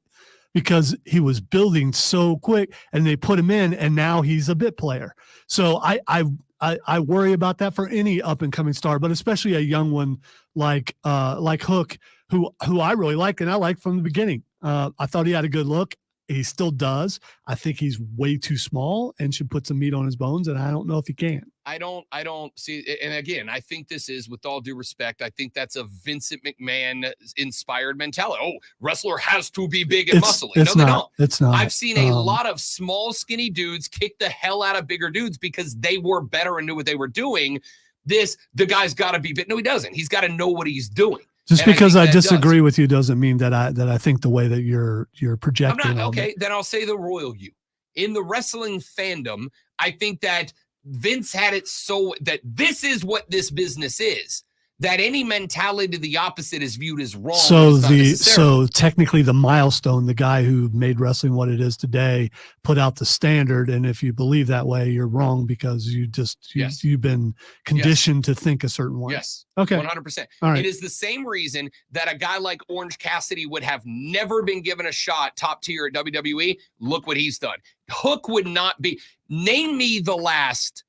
because he was building so quick and they put him in and now he's a bit player. So I worry about that for any up and coming star, but especially a young one like Hook, who I really like and I like from the beginning. I thought he had a good look. He still does. I think he's way too small and should put some meat on his bones, and I don't know if he can. I don't see. And again, I think this is, with all due respect, I think that's a Vincent McMahon inspired mentality. Oh, wrestler has to be big and muscly. No, they don't. It's not. I've seen a lot of small, skinny dudes kick the hell out of bigger dudes because they were better and knew what they were doing. The guy's got to be big. No, he doesn't. He's got to know what he's doing. Just because I disagree with you doesn't mean that I think the way that you're projecting. I'm not, okay, then I'll say the royal you. In the wrestling fandom, I think that Vince had it so that this is what this business is. that any mentality to the opposite is viewed as wrong. So technically the milestone, the guy who made wrestling what it is today, put out the standard. And if you believe that way, you're wrong because you've been conditioned to think a certain way. Yes. Okay. 100%. All right. It is the same reason that a guy like Orange Cassidy would have never been given a shot top tier at WWE. Look what he's done. Hook would not be. Name me the last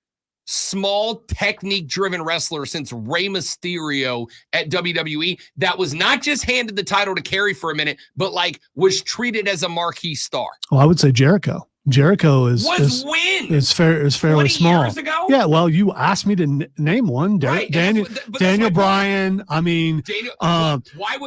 small technique-driven wrestler since Rey Mysterio at WWE that was not just handed the title to carry for a minute, but like was treated as a marquee star. Well, I would say Jericho. Jericho is fairly small. Years ago? Yeah, well, you asked me to name one. Daniel Bryan. I mean,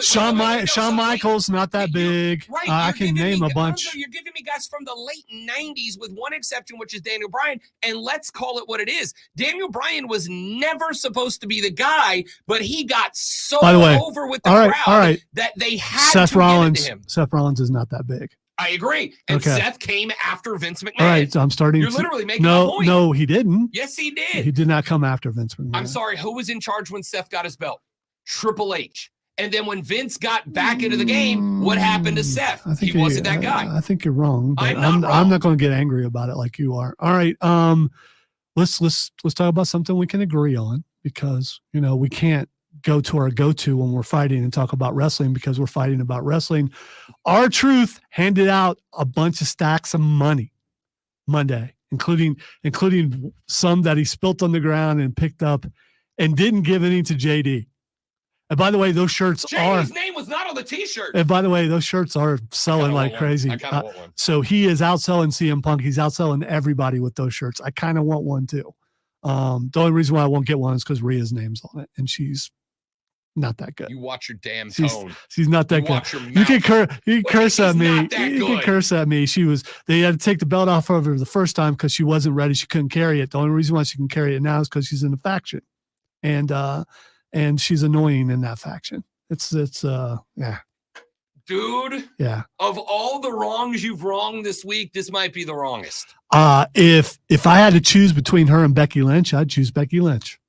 Shawn Michaels, not that big. Right, I can name a bunch. You're giving me guys from the late 90s with one exception, which is Daniel Bryan. And let's call it what it is. Daniel Bryan was never supposed to be the guy, but he got so over with the crowd that they had to give it to him. Seth Rollins is not that big. I agree. And Seth came after Vince McMahon. All right, so I'm starting. You're literally making a point. No, he didn't. Yes, he did. He did not come after Vince McMahon. I'm sorry. Who was in charge when Seth got his belt? Triple H. And then when Vince got back into the game, what happened to Seth? He wasn't that guy. I think you're wrong. But I'm not going to get angry about it like you are. All right. Let's talk about something we can agree on, because we can't go to our go-to when we're fighting and talk about wrestling because we're fighting about wrestling. R-Truth handed out a bunch of stacks of money Monday, including some that he spilt on the ground and picked up and didn't give any to JD. And by the way, those shirts JD's name was not on the t-shirt. And by the way, those shirts are selling like crazy. I kind of want one. So he is outselling CM Punk. He's outselling everybody with those shirts. I kind of want one too. The only reason why I won't get one is because Rhea's name's on it, and she's not that good. You watch your damn tone. She's not that good. You can curse at me. You can curse at me. They had to take the belt off of her the first time because she wasn't ready. She couldn't carry it. The only reason why she can carry it now is because she's in the faction, and she's annoying in that faction. It's yeah. Dude. Yeah. Of all the wrongs you've wronged this week, this might be the wrongest. If I had to choose between her and Becky Lynch, I'd choose Becky Lynch.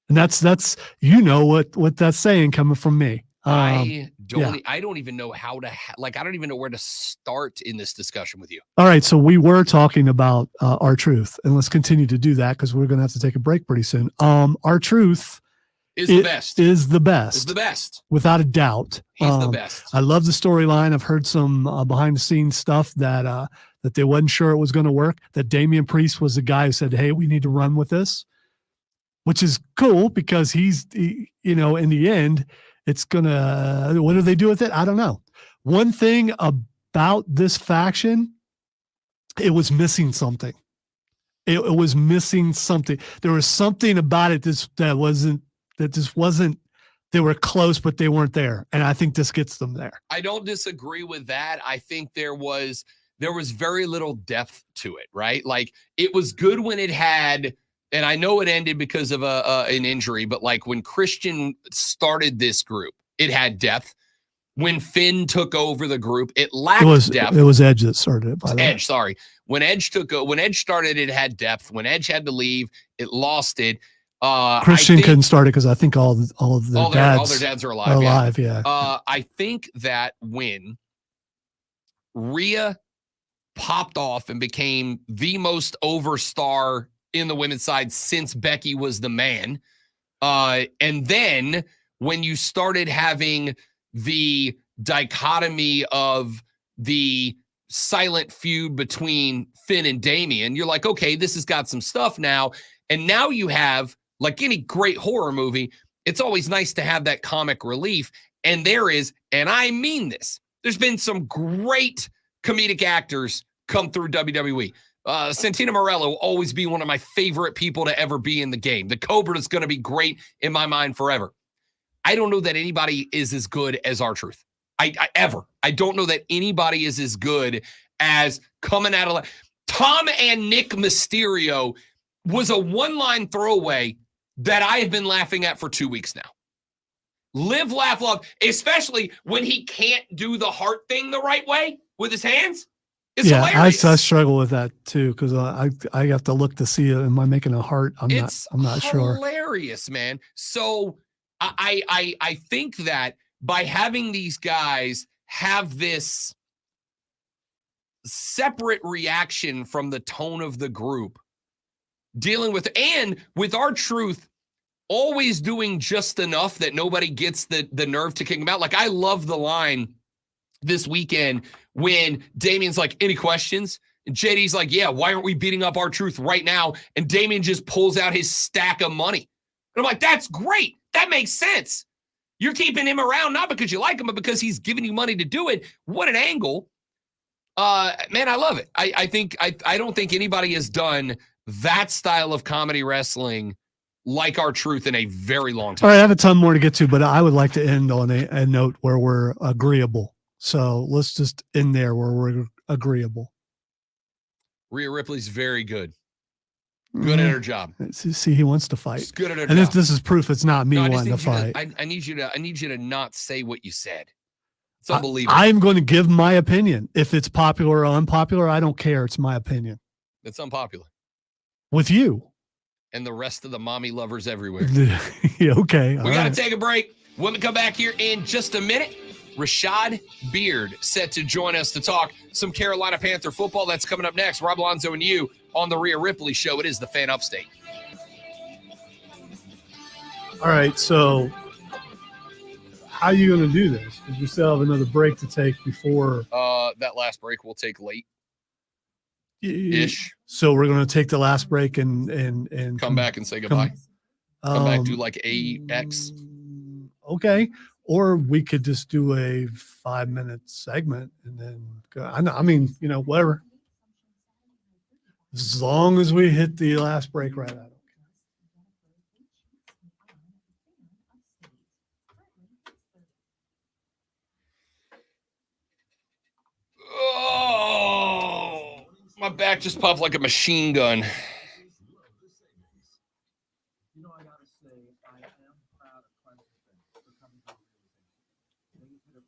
And that's what that's saying coming from me. I don't even know how to I don't even know where to start in this discussion with you. All right, so we were talking about R-Truth, and let's continue to do that because we're going to have to take a break pretty soon. R-Truth is the best. Is the best. Is the best. Without a doubt. He's the best. I love the storyline. I've heard some behind the scenes stuff that they wasn't sure it was going to work, that Damian Priest was the guy who said, hey, we need to run with this, which is cool because he's in the end, it's going to, what do they do with it? I don't know. One thing about this faction, it was missing something. It was missing something. There was something about it that just wasn't, they were close, but they weren't there. And I think this gets them there. I don't disagree with that. I think there was very little depth to it, right? Like it was good when it had, and I know it ended because of an injury, but like when Christian started this group, it had depth. When Finn took over the group, it lacked depth. It was Edge that started it, by the way. Edge, sorry. When Edge started, it had depth. When Edge had to leave, it lost it. Christian couldn't start it because I think all of their dads are alive. Yeah. I think that when Rhea popped off and became the most over star in the women's side since Becky was the man, and then when you started having the dichotomy of the silent feud between Finn and Damian, you're like, okay, this has got some stuff now. And now you have, like any great horror movie, it's always nice to have that comic relief. And there is, and I mean this, there's been some great comedic actors come through WWE. Santino Marella will always be one of my favorite people to ever be in the game. The Cobra is going to be great in my mind forever. I don't know that anybody is as good as R-Truth. I don't know that anybody is as good as coming out of Tom and Nick Mysterio was a one-line throwaway that I have been laughing at for 2 weeks now. Live, laugh, love, especially when he can't do the heart thing the right way with his hands. It's yeah, hilarious. I struggle with that too because I have to look to see am I making a heart? I'm not sure. Hilarious, man. So I think that by having these guys have this separate reaction from the tone of the group, dealing with our truth always doing just enough that nobody gets the nerve to kick him out. Like, I love the line this weekend when Damien's like, any questions? And JD's like, yeah, why aren't we beating up our truth right now? And Damien just pulls out his stack of money. And I'm like, that's great. That makes sense. You're keeping him around not because you like him, but because he's giving you money to do it. What an angle. Man, I love it. I don't think anybody has done that style of comedy wrestling like our truth in a very long time. All right, I have a ton more to get to, but I would like to end on a note where we're agreeable. So let's just end there where we're agreeable. Rhea Ripley's very good. Good at her job. See, he wants to fight. She's good at her and job. this is proof it's not me No, wanting to fight. I need you to not say what you said. It's unbelievable. I'm going to give my opinion. If it's popular or unpopular, I don't care. It's my opinion. It's unpopular. With you. And the rest of the mommy lovers everywhere. Yeah, okay. We got to take a break. When we come back here in just a minute, Rashad Beard set to join us to talk some Carolina Panther football. That's coming up next. Rob Alonzo and you on the Rhea Ripley Show. It is the Fan Upstate. All right, so how are you going to do this? Because we still have another break to take before. That last break we'll take late. Ish. So we're going to take the last break and come back and say goodbye. Come back, do like AX. Okay. Or we could just do a 5-minute segment and then go. I mean, whatever. As long as we hit the last break right out. Oh, my back just popped like a machine gun. I gotta say, I am proud of Clemson for coming to a realization.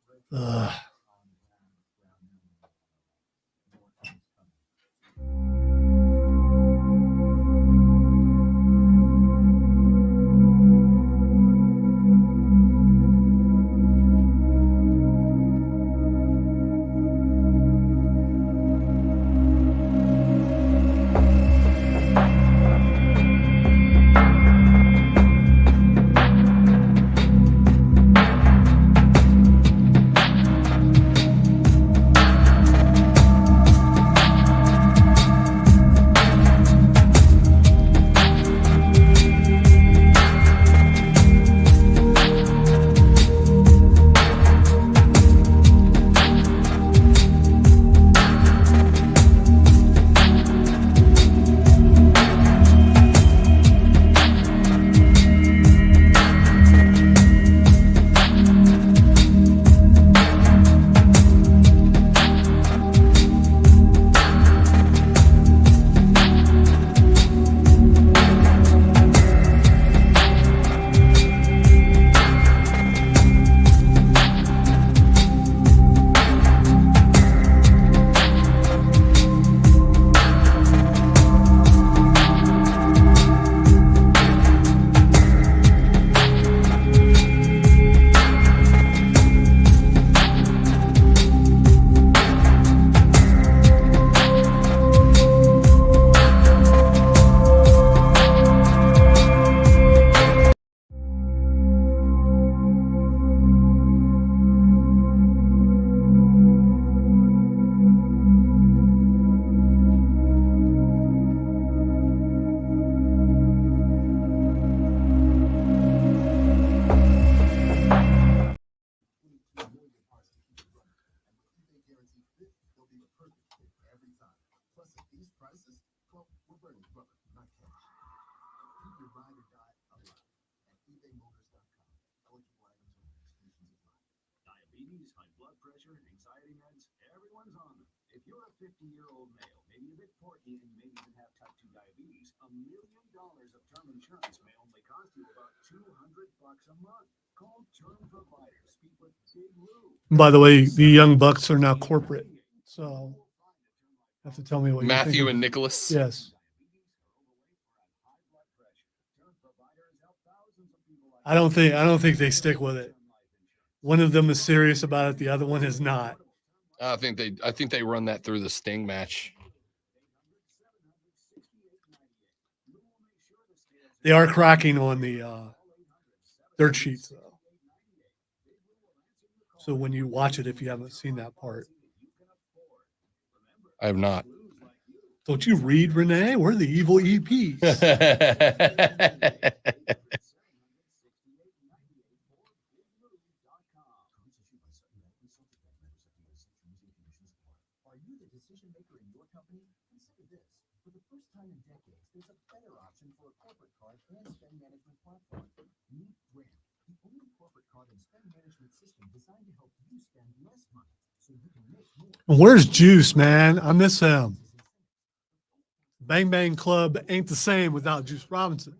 Diabetes, high blood pressure, and anxiety meds, everyone's on them. If you're a 50-year-old male, maybe a bit porky, and you may even have type 2 diabetes, $1 million of term insurance may only cost you about $200 a month. Call Term Providers. Speak with Big Lou. By the way, the Young Bucks are now corporate. So Have to tell me what Matthew you think. and Nicholas. Yes. I don't think they stick with it. One of them is serious about it. The other one is not. I think they run that through the Sting match. They are cracking on the dirt sheets, though. So when you watch it, if you haven't seen that part. I have not. Don't you read, Renee? We're the evil EPs. Are you the decision maker in your company? Consider this. For the first time in decades, there's a better option for a corporate card and spend management platform. Meet Ramp, the only corporate card and spend management system designed to help you spend less money so you can make more. Where's Juice, man? I miss him. Bang Bang Club ain't the same without Juice Robinson.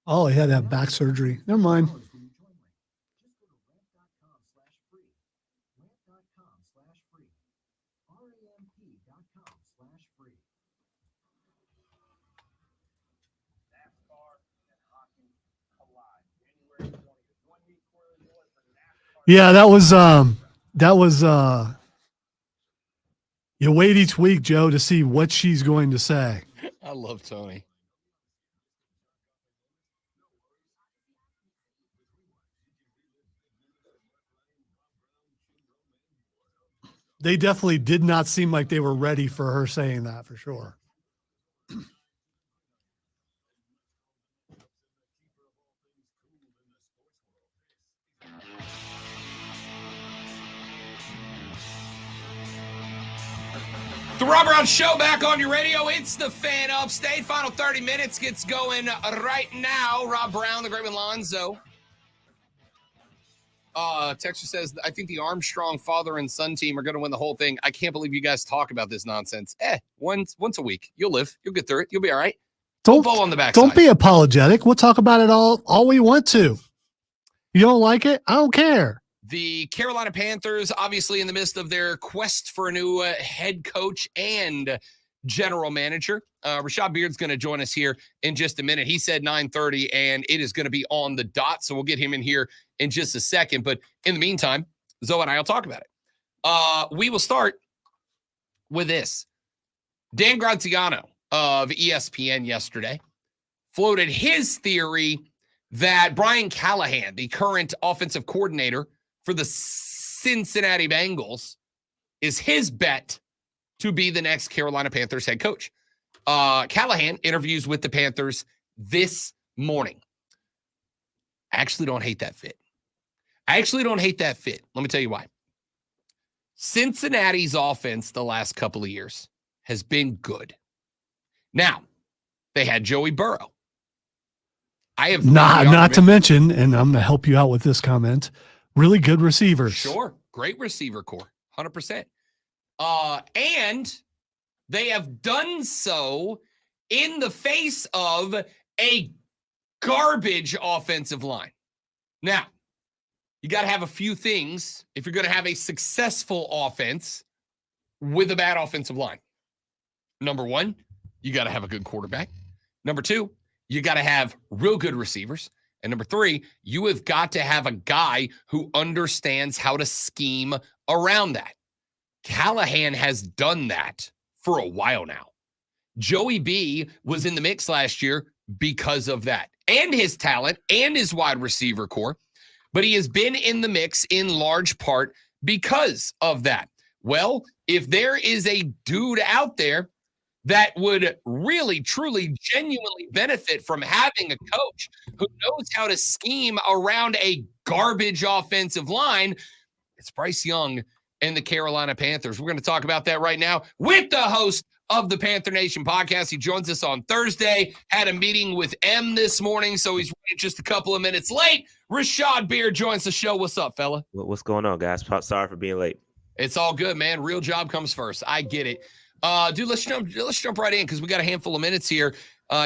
Oh, he had to have back surgery. Never mind. Yeah, that was you wait each week, Joe, to see what she's going to say. I love Tony. They definitely did not seem like they were ready for her saying that, for sure. The Rob Brown Show back on your radio. It's the Fan Upstate. Final 30 minutes gets going right now. Rob Brown, the great Lonzo. Texture says, I think the Armstrong father and son team are going to win the whole thing. I can't believe you guys talk about this nonsense. Once a week. You'll live. You'll get through it. You'll be all right. Don't fall on the backside. Don't be apologetic. We'll talk about it all we want to. You don't like it? I don't care. The Carolina Panthers, obviously in the midst of their quest for a new head coach and general manager. Rashad Beard's going to join us here in just a minute. He said 9:30, and it is going to be on the dot, so we'll get him in here in just a second. But in the meantime, Zoe and I will talk about it. We will start with this. Dan Graziano of ESPN yesterday floated his theory that Brian Callahan, the current offensive coordinator for the Cincinnati Bengals, is his bet to be the next Carolina Panthers head coach. Callahan interviews with the Panthers this morning. I actually don't hate that fit. Let me tell you why. Cincinnati's offense the last couple of years has been good. Now, they had Joey Burrow. I have not to mention, and I'm going to help you out with this comment, really good receivers. Sure. Great receiver core. 100%. And they have done so in the face of a garbage offensive line. Now, you got to have a few things if you're going to have a successful offense with a bad offensive line. Number one, you got to have a good quarterback. Number two, you got to have real good receivers. And number three, you have got to have a guy who understands how to scheme around that. Callahan has done that for a while now. Joey B was in the mix last year because of that, and his talent and his wide receiver core. But he has been in the mix in large part because of that. Well, if there is a dude out there that would really, truly, genuinely benefit from having a coach who knows how to scheme around a garbage offensive line, it's Bryce Young and the Carolina Panthers. We're going to talk about that right now with the host of the Panther Nation podcast. He joins us on Thursday. Had a meeting with M this morning, so he's just a couple of minutes late. Rashad Beard joins the show. What's up, fella? What's going on, guys? Sorry for being late. It's all good, man. Real job comes first. I get it. Dude, let's jump right in because we got a handful of minutes here.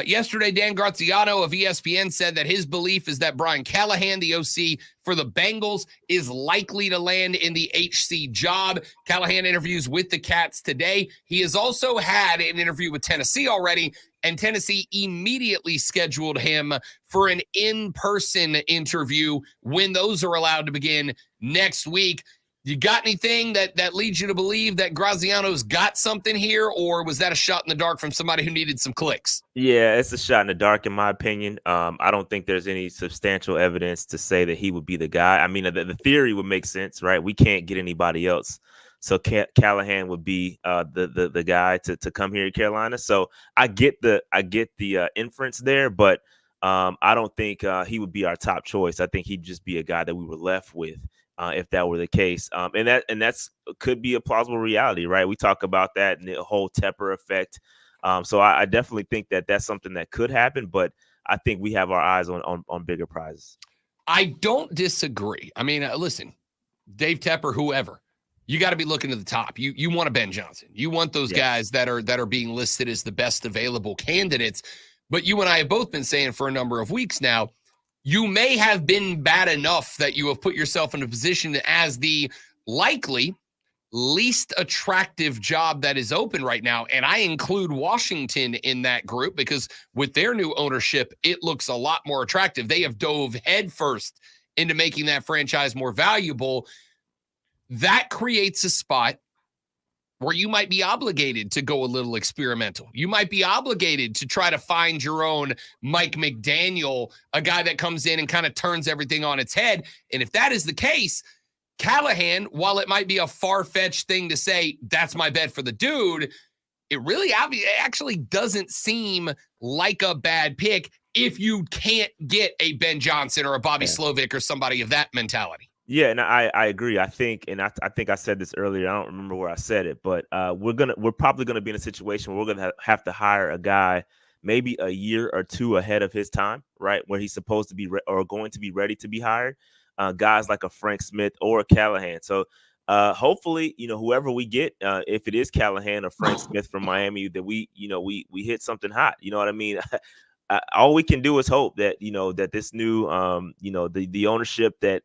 Yesterday, Dan Graziano of ESPN said that his belief is that Brian Callahan, the OC for the Bengals, is likely to land in the HC job. Callahan interviews with the Cats today. He has also had an interview with Tennessee already, and Tennessee immediately scheduled him for an in-person interview when those are allowed to begin next week. You got anything that leads you to believe that Graziano's got something here, or was that a shot in the dark from somebody who needed some clicks? Yeah, it's a shot in the dark, in my opinion. I don't think there's any substantial evidence to say that he would be the guy. I mean, the theory would make sense, right? We can't get anybody else. So Callahan would be the guy to come here in Carolina. So I get the inference there, but I don't think he would be our top choice. I think he'd just be a guy that we were left with. If that were the case. And that's could be a plausible reality, right? We talk about that and the whole Tepper effect. So I definitely think that that's something that could happen, but I think we have our eyes on bigger prizes. I don't disagree. I mean, listen, Dave Tepper, whoever, you got to be looking to the top. You want a Ben Johnson. You want those guys that are being listed as the best available candidates. But you and I have both been saying for a number of weeks now, you may have been bad enough that you have put yourself in a position as the likely least attractive job that is open right now. And I include Washington in that group because with their new ownership, it looks a lot more attractive. They have dove headfirst into making that franchise more valuable. That creates a spot where you might be obligated to go a little experimental. You might be obligated to try to find your own Mike McDaniel, a guy that comes in and kind of turns everything on its head. And if that is the case, Callahan, while it might be a far-fetched thing to say, that's my bet for the dude, it really actually doesn't seem like a bad pick if you can't get a Ben Johnson or a Bobby Slovic or somebody of that mentality. Yeah, and I agree. I think I said this earlier. I don't remember where I said it, but we're probably gonna be in a situation where we're gonna have to hire a guy maybe a year or two ahead of his time, right? Where he's supposed to be or going to be ready to be hired. Guys like a Frank Smith or a Callahan. So hopefully, whoever we get, if it is Callahan or Frank Smith from Miami, that we hit something hot. You know what I mean? All we can do is hope that that this new the ownership that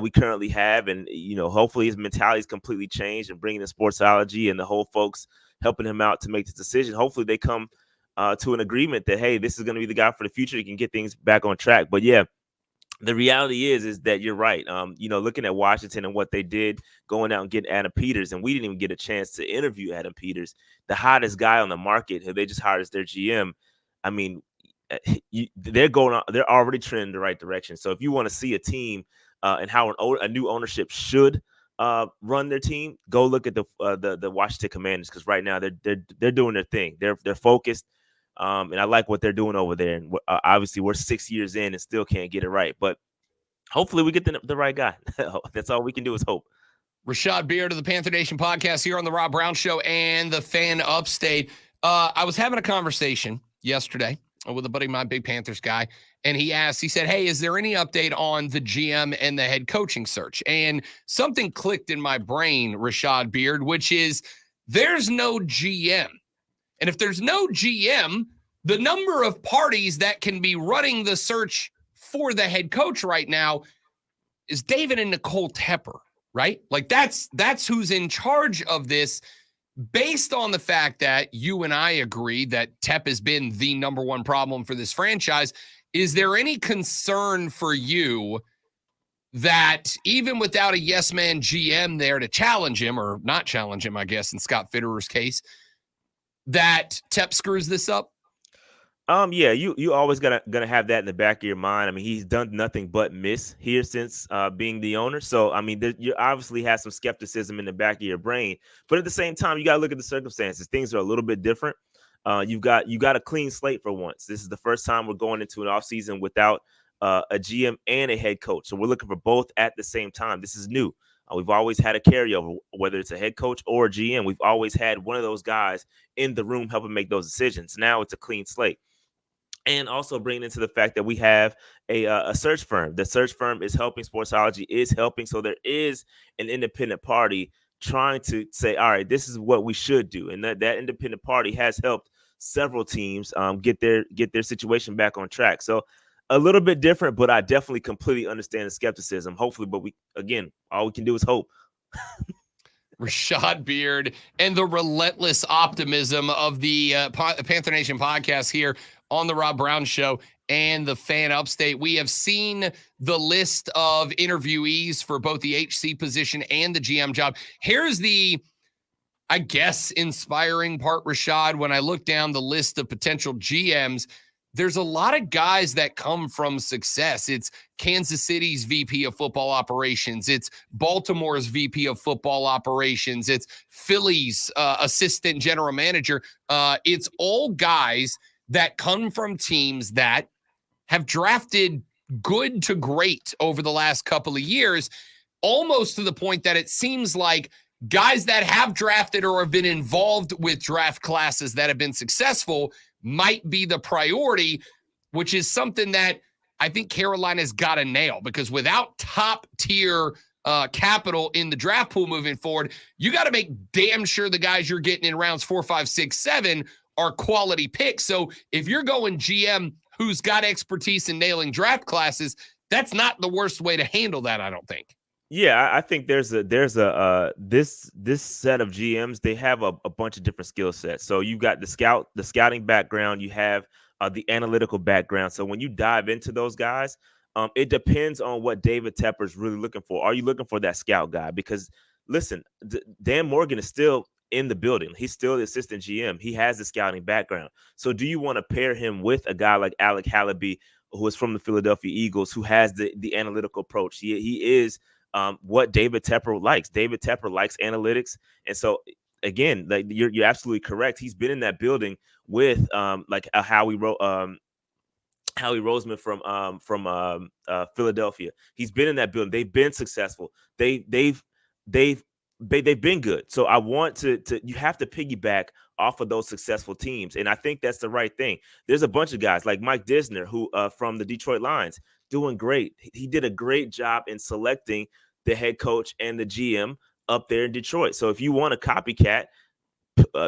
we currently have, and hopefully his mentality is completely changed, and bringing in sportsology and the whole folks helping him out to make this decision. Hopefully they come to an agreement that, hey, this is going to be the guy for the future. He can get things back on track. But yeah, the reality is that you're right. Looking at Washington and what they did, going out and getting Adam Peters, and we didn't even get a chance to interview Adam Peters, the hottest guy on the market, who they just hired as their GM. I mean, they're already trending in the right direction. So if you want to see a team and how a new ownership should run their team, go look at the Washington Commanders, because right now they're doing their thing. They're focused, and I like what they're doing over there. And obviously, we're 6 years in and still can't get it right, but hopefully, we get the right guy. That's all we can do is hope. Rashad Beard of the Panther Nation Podcast here on the Rob Brown Show and the Fan Upstate. I was having a conversation yesterday with a buddy of mine, big Panthers guy, and he said, hey, is there any update on the GM and the head coaching search? And something clicked in my brain, Rashad Beard, which is there's no GM. And if there's no GM, the number of parties that can be running the search for the head coach right now is David and Nicole Tepper, right? Like that's who's in charge of this. Based on the fact that you and I agree that Tep has been the number one problem for this franchise, is there any concern for you that even without a yes-man GM there to challenge him, or not challenge him, I guess, in Scott Fitterer's case, that Tep screws this up? Yeah, you always gonna have that in the back of your mind. I mean, he's done nothing but miss here since being the owner. So I mean, you obviously have some skepticism in the back of your brain, but at the same time, you gotta look at the circumstances. Things are a little bit different. You got a clean slate for once. This is the first time we're going into an offseason without a GM and a head coach. So we're looking for both at the same time. This is new. We've always had a carryover, whether it's a head coach or a GM. We've always had one of those guys in the room helping make those decisions. Now it's a clean slate. And also bringing into the fact that we have a search firm. The search firm is helping, Sportsology is helping. So there is an independent party trying to say, all right, this is what we should do. And that independent party has helped several teams get their situation back on track. So a little bit different, but I definitely completely understand the skepticism. Hopefully, but all we can do is hope. Rashad Beard and the relentless optimism of the Panther Nation podcast here on the Rob Brown Show and the Fan Upstate. We have seen the list of interviewees for both the HC position and the GM job. Here's the, I guess, inspiring part, Rashad. When I look down the list of potential GMs, there's a lot of guys that come from success. It's Kansas City's VP of football operations. It's Baltimore's VP of football operations. It's Philly's assistant general manager. It's all guys that come from teams that have drafted good to great over the last couple of years, almost to the point that it seems like guys that have drafted or have been involved with draft classes that have been successful might be the priority, which is something that I think Carolina's got to nail, because without top tier capital in the draft pool moving forward, you got to make damn sure the guys you're getting in rounds 4, 5, 6, 7 are quality picks. So if you're going GM who's got expertise in nailing draft classes, that's not the worst way to handle that, I don't think. Yeah, I think this set of GMs, they have a bunch of different skill sets. So you got the scouting background, you have the analytical background. So when you dive into those guys, it depends on what David Tepper is really looking for. Are you looking for that scout guy? Because listen, Dan Morgan is still in the building. He's still the assistant GM. He has the scouting background. So do you want to pair him with a guy like Alec Hallaby, who is from the Philadelphia Eagles, who has the analytical approach? He is what David Tepper likes. David Tepper likes analytics. And so again, like you're absolutely correct. He's been in that building with like a Howie Roseman from Philadelphia. He's been in that building. They've been successful. They've been good. So I want to you have to piggyback off of those successful teams. And I think that's the right thing. There's a bunch of guys like Mike Disner, who from the Detroit Lions, doing great. He did a great job in selecting the head coach and the GM up there in Detroit. So if you want a copycat,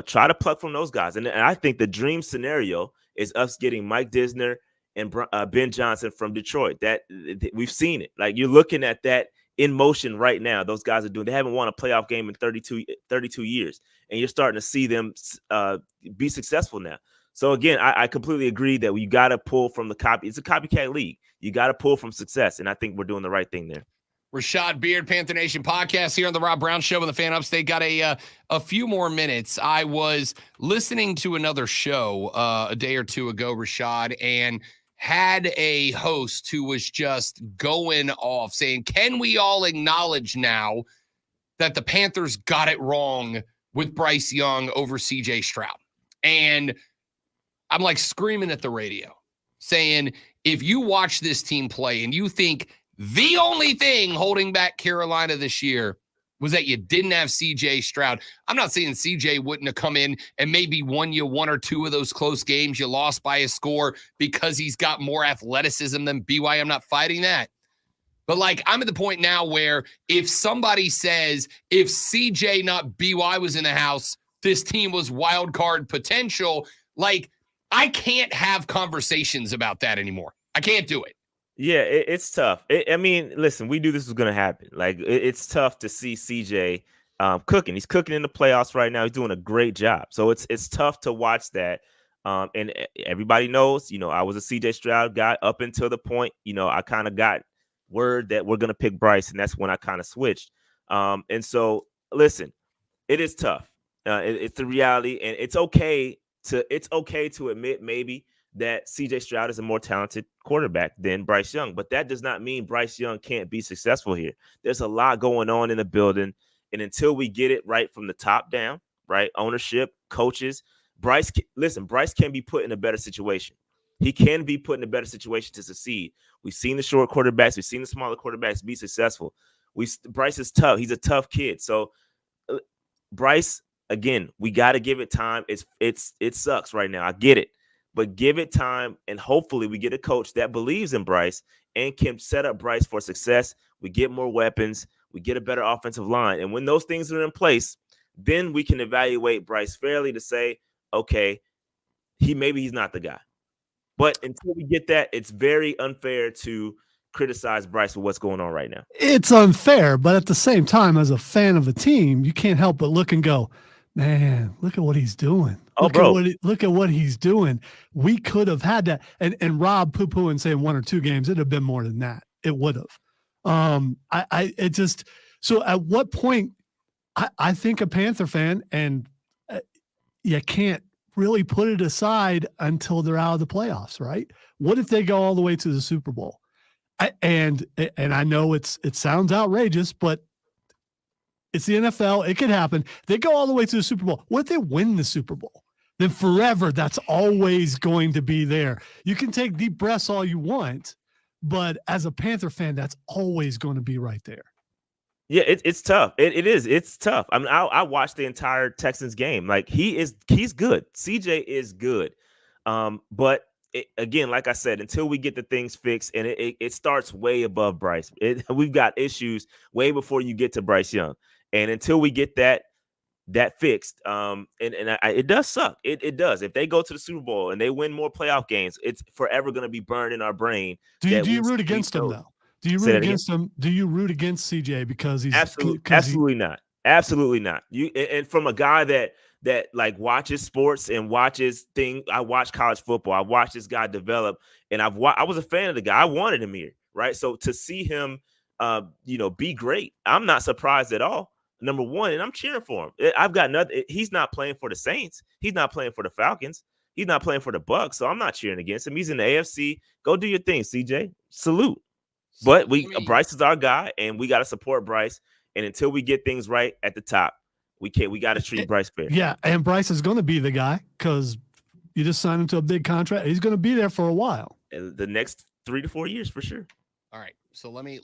try to pluck from those guys. And I think the dream scenario is us getting Mike Disner and Ben Johnson from Detroit. That we've seen it. Like, you're looking at that in motion right now. Those guys are doing. They haven't won a playoff game in 32 years, and you're starting to see them be successful now. So again, I completely agree that you got to pull from the copy. It's a copycat league. You got to pull from success, and I think we're doing the right thing there. Rashad Beard, Panther Nation Podcast here on the Rob Brown Show and the Fan Upstate. Got a few more minutes. I was listening to another show a day or two ago, Rashad, and had a host who was just going off saying, can we all acknowledge now that the Panthers got it wrong with Bryce Young over CJ Stroud? And I'm like screaming at the radio saying, if you watch this team play and you think the only thing holding back Carolina this year was that you didn't have CJ Stroud, I'm not saying CJ wouldn't have come in and maybe won you one or two of those close games you lost by a score because he's got more athleticism than BY. I'm not fighting that. But like, I'm at the point now where if somebody says, if CJ, not BY, was in the house, this team was wild card potential, like, I can't have conversations about that anymore. I can't do it. Yeah, it's tough. I mean, listen, we knew this was going to happen. Like, it's tough to see CJ cooking. He's cooking in the playoffs right now. He's doing a great job. So it's tough to watch that. And everybody knows, I was a CJ Stroud guy up until the point, I kind of got word that we're going to pick Bryce, and that's when I kind of switched. And so, listen, it is tough. It's the reality, and it's okay to admit maybe that CJ Stroud is a more talented quarterback than Bryce Young, but that does not mean Bryce Young can't be successful here. There's a lot going on in the building, and until we get it right from the top down, right, ownership, coaches, Bryce can be put in a better situation. He can be put in a better situation to succeed. We've seen the short quarterbacks, we've seen the smaller quarterbacks be successful. Bryce is tough. He's a tough kid. So Bryce, again, we got to give it time. It sucks right now. I get it, but give it time, and hopefully we get a coach that believes in Bryce and can set up Bryce for success. We get more weapons. We get a better offensive line, and when those things are in place, then we can evaluate Bryce fairly to say, okay, maybe he's not the guy. But until we get that, it's very unfair to criticize Bryce for what's going on right now. It's unfair, but at the same time, as a fan of a team, you can't help but look and go, man, look at what he's doing. Look at what he's doing. We could have had that. And Rob poo-pooing saying 1 or 2 games, it'd have been more than that. It would have. So at what point, I think a Panther fan, and you can't really put it aside until they're out of the playoffs, right? What if they go all the way to the Super Bowl? And I know it sounds outrageous, but it's the NFL. It could happen. They go all the way to the Super Bowl. What if they win the Super Bowl? Then forever, that's always going to be there. You can take deep breaths all you want, but as a Panther fan, that's always going to be right there. Yeah, it's tough. It is. It's tough. I mean, I watched the entire Texans game. Like he's good. CJ is good. But again, like I said, until we get the things fixed, and it starts way above Bryce. We've got issues way before you get to Bryce Young, and until we get that fixed, it does suck. It does. If they go to the Super Bowl and they win more playoff games, it's forever going to be burned in our brain. Do you root against them though? Do you root against him? Do you root against CJ because he's absolutely not? Absolutely not. And from a guy that like watches sports and watches things. I watch college football. I watched this guy develop, and I was a fan of the guy. I wanted him here, right? So to see him, be great, I'm not surprised at all. Number one, and I'm cheering for him. I've got nothing. He's not playing for the Saints. He's not playing for the Falcons. He's not playing for the Bucs. So I'm not cheering against him. He's in the AFC. Go do your thing, CJ. Salute. But Bryce is our guy, and we got to support Bryce. And until we get things right at the top, we got to treat Bryce fair. Yeah, and Bryce is going to be the guy because you just signed him to a big contract. He's going to be there for a while. The next 3 to 4 years for sure. All right. So let me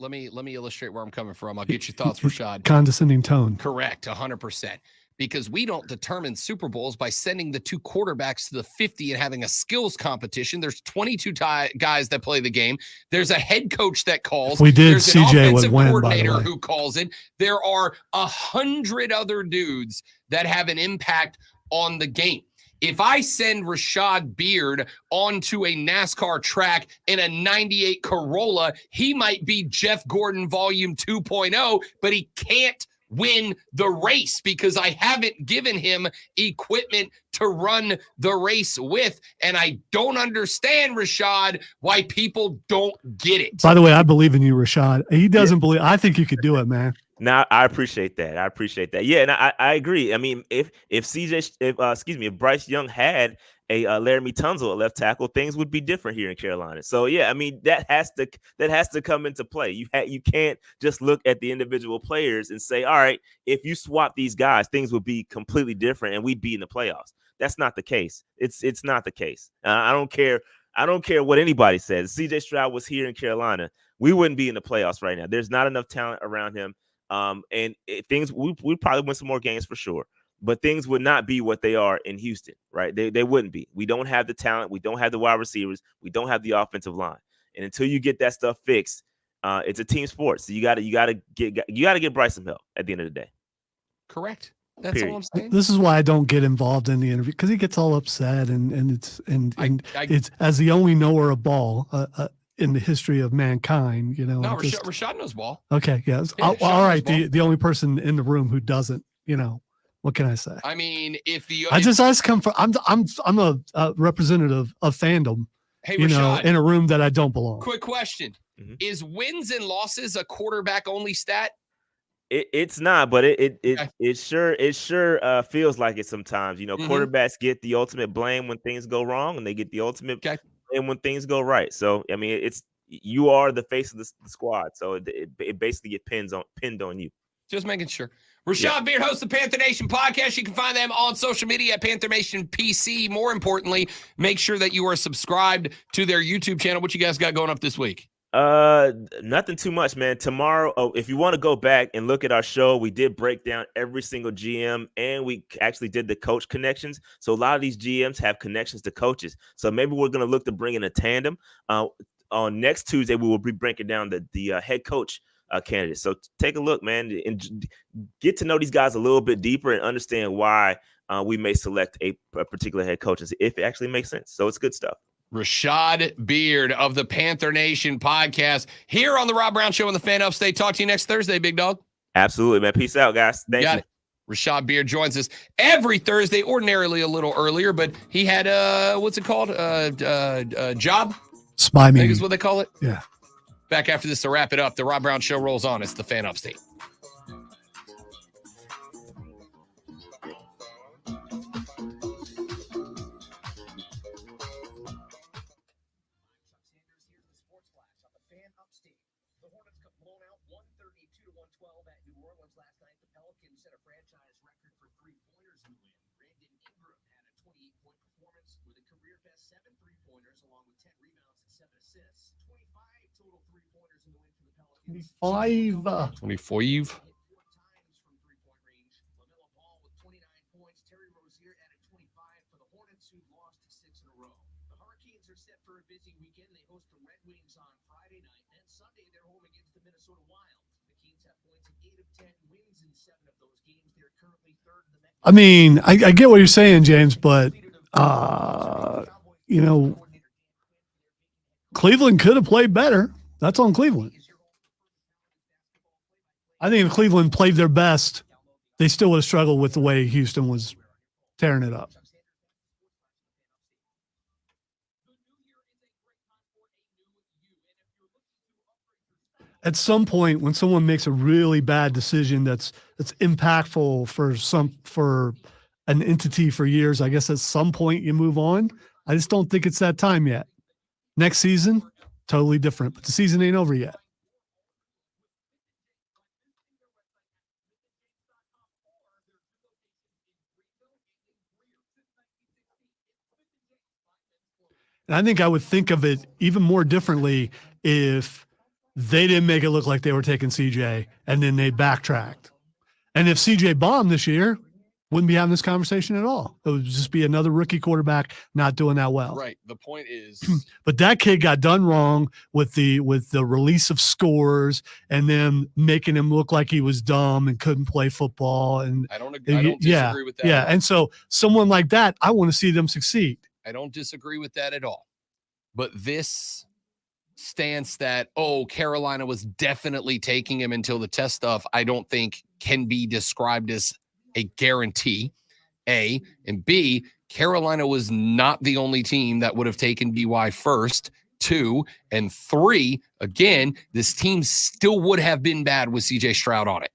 illustrate where I'm coming from. I'll get your thoughts, Rashad. Condescending tone. Correct, 100%. Because we don't determine Super Bowls by sending the 2 quarterbacks to the 50 and having a skills competition. There's 22 guys that play the game. There's a head coach that calls. We did. There's an CJ offensive would win, coordinator by the way. who calls it. There are 100 other dudes that have an impact on the game. If I send Rashad Beard onto a NASCAR track in a 98 Corolla, he might be Jeff Gordon volume 2.0, but he can't win the race because I haven't given him equipment to run the race with. And I don't understand, Rashad, why people don't get it. By the way, I believe in you, Rashad. He doesn't believe. I think you could do it, man. No, I appreciate that. Yeah, and I agree. I mean, if Bryce Young had a Laramie Tunsil at left tackle, things would be different here in Carolina. So yeah, I mean that has to come into play. You can't just look at the individual players and say, all right, if you swap these guys, things would be completely different and we'd be in the playoffs. That's not the case. It's not the case. I don't care what anybody says. CJ Stroud was here in Carolina, we wouldn't be in the playoffs right now. There's not enough talent around him. We'd probably win some more games for sure. But things would not be what they are in Houston, right? They wouldn't be. We don't have the talent. We don't have the wide receivers. We don't have the offensive line. And until you get that stuff fixed, it's a team sport. So you got to get Bryce some help at the end of the day. Correct. That's all I'm saying. This is why I don't get involved in the interview because he gets all upset and it's as the only knower of ball in the history of mankind. You know. No, Rashad knows ball. Okay. Yes. All right. The only person in the room who doesn't. You know. What can I say? I mean, I just come from, I'm a representative of fandom, hey, Rashad, in a room that I don't belong. Quick question. Mm-hmm. Is wins and losses a quarterback only stat? It's not, but it sure feels like it sometimes. You know, quarterbacks get the ultimate blame when things go wrong, and they get the ultimate blame when things go right. So, I mean, you are the face of the squad, so it basically gets pinned on you. Just making sure. Rashad Beard hosts the Panther Nation Podcast. You can find them on social media at Panther Nation PC. More importantly, make sure that you are subscribed to their YouTube channel. What you guys got going up this week? Nothing too much, man. Tomorrow, if you want to go back and look at our show, we did break down every single GM, and we actually did the coach connections. So a lot of these GMs have connections to coaches. So maybe we're going to look to bring in a tandem. On next Tuesday, we will be breaking down the head coach candidates. So take a look, man, and get to know these guys a little bit deeper and understand why we may select a particular head coach, if it actually makes sense. So it's good stuff. Rashad Beard of the Panther Nation Podcast here on the Rob Brown Show on the Fan Upstate. Talk to you next Thursday, big dog. Absolutely, man. Peace out, guys. Thank you. Rashad Beard joins us every Thursday, ordinarily a little earlier, but he had what's it called? Job? Spy I meeting. think is what they call it. Yeah. Back after this to wrap it up. The Rob Brown Show rolls on. It's the Fan Upstate. Five. 25. I mean, I get what you're saying, James, but Cleveland could have played better. That's on Cleveland. I think if Cleveland played their best, they still would have struggled with the way Houston was tearing it up. At some point, when someone makes a really bad decision that's impactful for an entity for years, I guess at some point you move on. I just don't think it's that time yet. Next season, totally different, but the season ain't over yet. And I think I would think of it even more differently if they didn't make it look like they were taking CJ and then they backtracked. And if CJ bombed this year, wouldn't be having this conversation at all. It would just be another rookie quarterback not doing that well. Right. The point is, but that kid got done wrong with the release of scores and then making him look like he was dumb and couldn't play football. And I don't disagree with that. Yeah. And so someone like that, I want to see them succeed. I don't disagree with that at all. But this stance that, Carolina was definitely taking him until the test stuff, I don't think can be described as a guarantee, A. And B, Carolina was not the only team that would have taken BY first, 2. And 3, again, this team still would have been bad with CJ Stroud on it.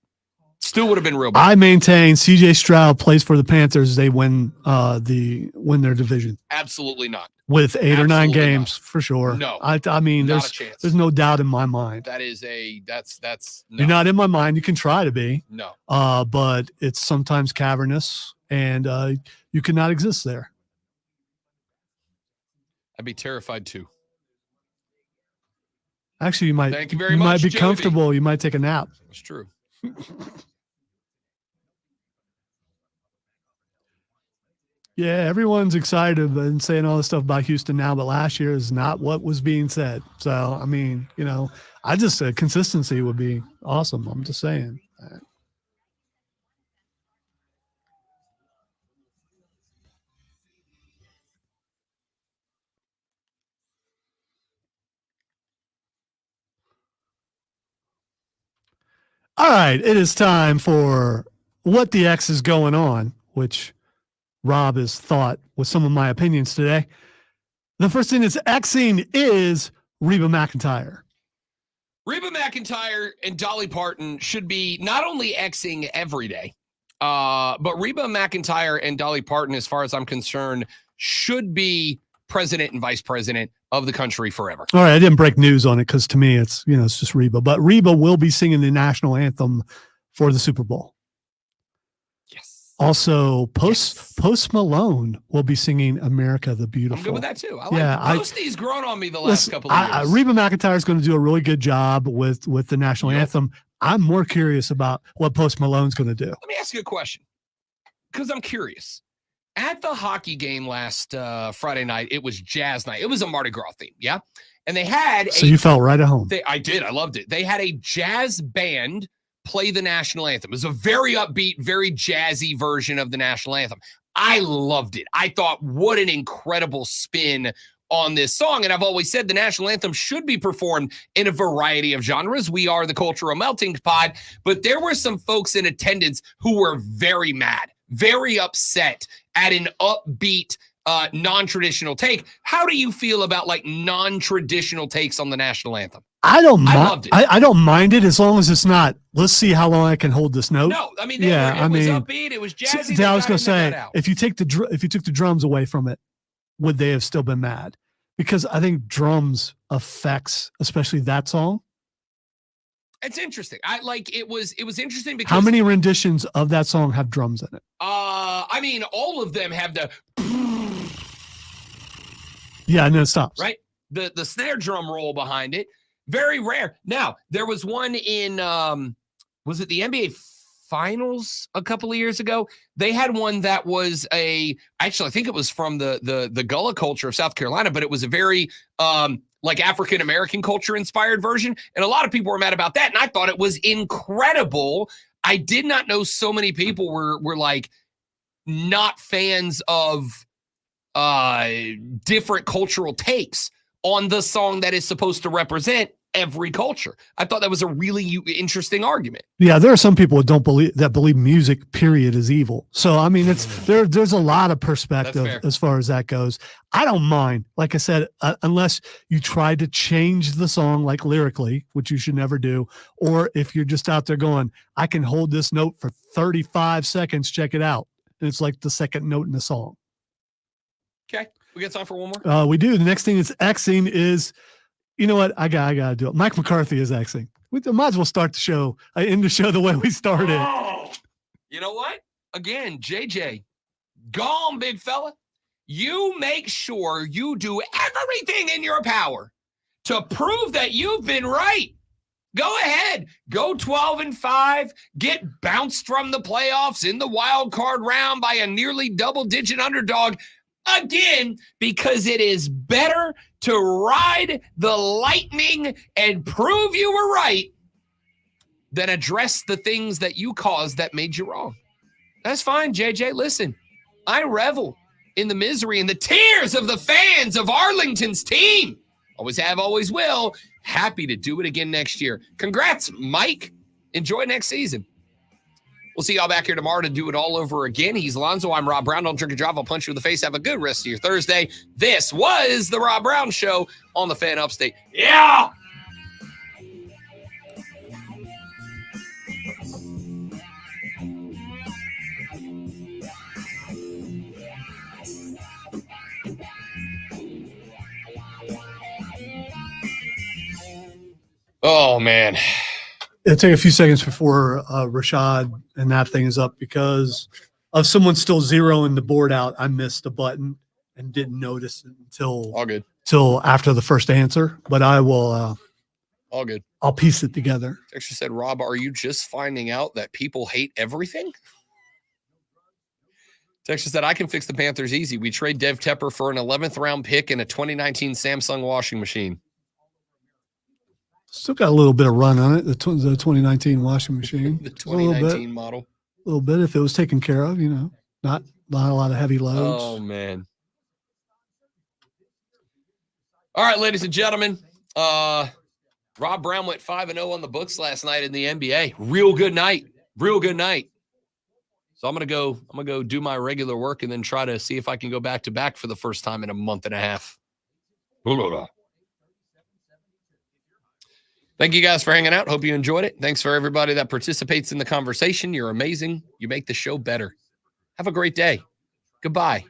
Still would have been real bad. I maintain CJ Stroud plays for the Panthers. They win their division. Absolutely not. With 8 or 9 games for sure. No. I mean, not a chance. There's no doubt in my mind. That's no. You're not in my mind. You can try to be. No. But it's sometimes cavernous and you cannot exist there. I'd be terrified too. Actually, you might. Thank you very you much, might be JV. comfortable. You might take a nap. It's true. Yeah, everyone's excited and saying all this stuff about Houston now, but last year is not what was being said. So, I mean, I just said consistency would be awesome. I'm just saying. All right, it is time for What the X is Going On, which Rob has thought with some of my opinions today. The first thing that's Xing is Reba McEntire. Reba McEntire and Dolly Parton should be not only Xing every day, but Reba McEntire and Dolly Parton, as far as I'm concerned, should be president and vice president of the country forever. All right, I didn't break news on it because to me it's just Reba, but Reba will be singing the national anthem for the Super Bowl. Yes. Also, Post Malone will be singing "America the Beautiful." I'm good with that too. Posty's grown on me the last couple of years. Reba McEntire is going to do a really good job with the national anthem. I'm more curious about what Post Malone's going to do. Let me ask you a question, because I'm curious. At the hockey game last Friday night, it was jazz night. It was a Mardi Gras theme, yeah? And they had So you felt right at home. I did. I loved it. They had a jazz band play the national anthem. It was a very upbeat, very jazzy version of the national anthem. I loved it. I thought, what an incredible spin on this song. And I've always said the national anthem should be performed in a variety of genres. We are the cultural melting pot, but there were some folks in attendance who were very mad, very upset at an upbeat, non-traditional take. How do you feel about like non-traditional takes on the national anthem? I don't mind. I loved it. I don't mind it as long as it's not. Let's see how long I can hold this note. No, I mean, it was upbeat. It was jazzy. I was going to say, if you took the drums away from it, would they have still been mad? Because I think drums affects, especially that song. It's interesting. It was interesting because how many renditions of that song have drums in it? I mean, all of them have the yeah, and then it stops. Right? The snare drum roll behind it. Very rare. Now, there was one in was it the NBA Finals a couple of years ago? They had one that was actually I think it was from the Gullah culture of South Carolina, but it was a very like African American culture inspired version, and a lot of people were mad about that, and I thought it was incredible. I did not know so many people were like not fans of different cultural takes on the song that is supposed to represent every culture. I thought that was a really interesting argument. Yeah, there are some people that believe music period is evil. So I mean, there's a lot of perspective as far as that goes. I don't mind, like I said, unless you try to change the song like lyrically, which you should never do, or if you're just out there going, I can hold this note for 35 seconds, check it out. And it's like the second note in the song. Okay. We got time for one more? We do. The next thing that's Xing is, you know what? I gotta do it. Mike McCarthy is Xing. We might as well start the show, end the show the way we started. Oh, you know what? Again, JJ, gone, big fella. You make sure you do everything in your power to prove that you've been right. Go ahead. Go 12-5. Get bounced from the playoffs in the wild card round by a nearly double-digit underdog. Again, because it is better to ride the lightning and prove you were right than address the things that you caused that made you wrong. That's fine, JJ. Listen, I revel in the misery and the tears of the fans of Arlington's team. Always have, always will. Happy to do it again next year. Congrats, Mike. Enjoy next season. We'll see y'all back here tomorrow to do it all over again. He's Lonzo. I'm Rob Brown. Don't drink and drive. I'll punch you in the face. Have a good rest of your Thursday. This was the Rob Brown Show on the Fan Upstate. Yeah! Oh, man. It'll take a few seconds before Rashad and that thing is up because of someone still zeroing the board out. I missed a button and didn't notice it till after the first answer. But I will. All good. I'll piece it together. Texture said, Rob, are you just finding out that people hate everything? Texture said, I can fix the Panthers easy. We trade Dev Tepper for an 11th round pick and a 2019 Samsung washing machine. Still got a little bit of run on it, the 2019 washing machine. The 2019 model. A little bit if it was taken care of, not a lot of heavy loads. Oh, man. All right, ladies and gentlemen. Rob Brown went 5-0 on the books last night in the NBA. Real good night. So I'm gonna go do my regular work and then try to see if I can go back to back for the first time in a month and a half. Thank you guys for hanging out. Hope you enjoyed it. Thanks for everybody that participates in the conversation. You're amazing. You make the show better. Have a great day. Goodbye.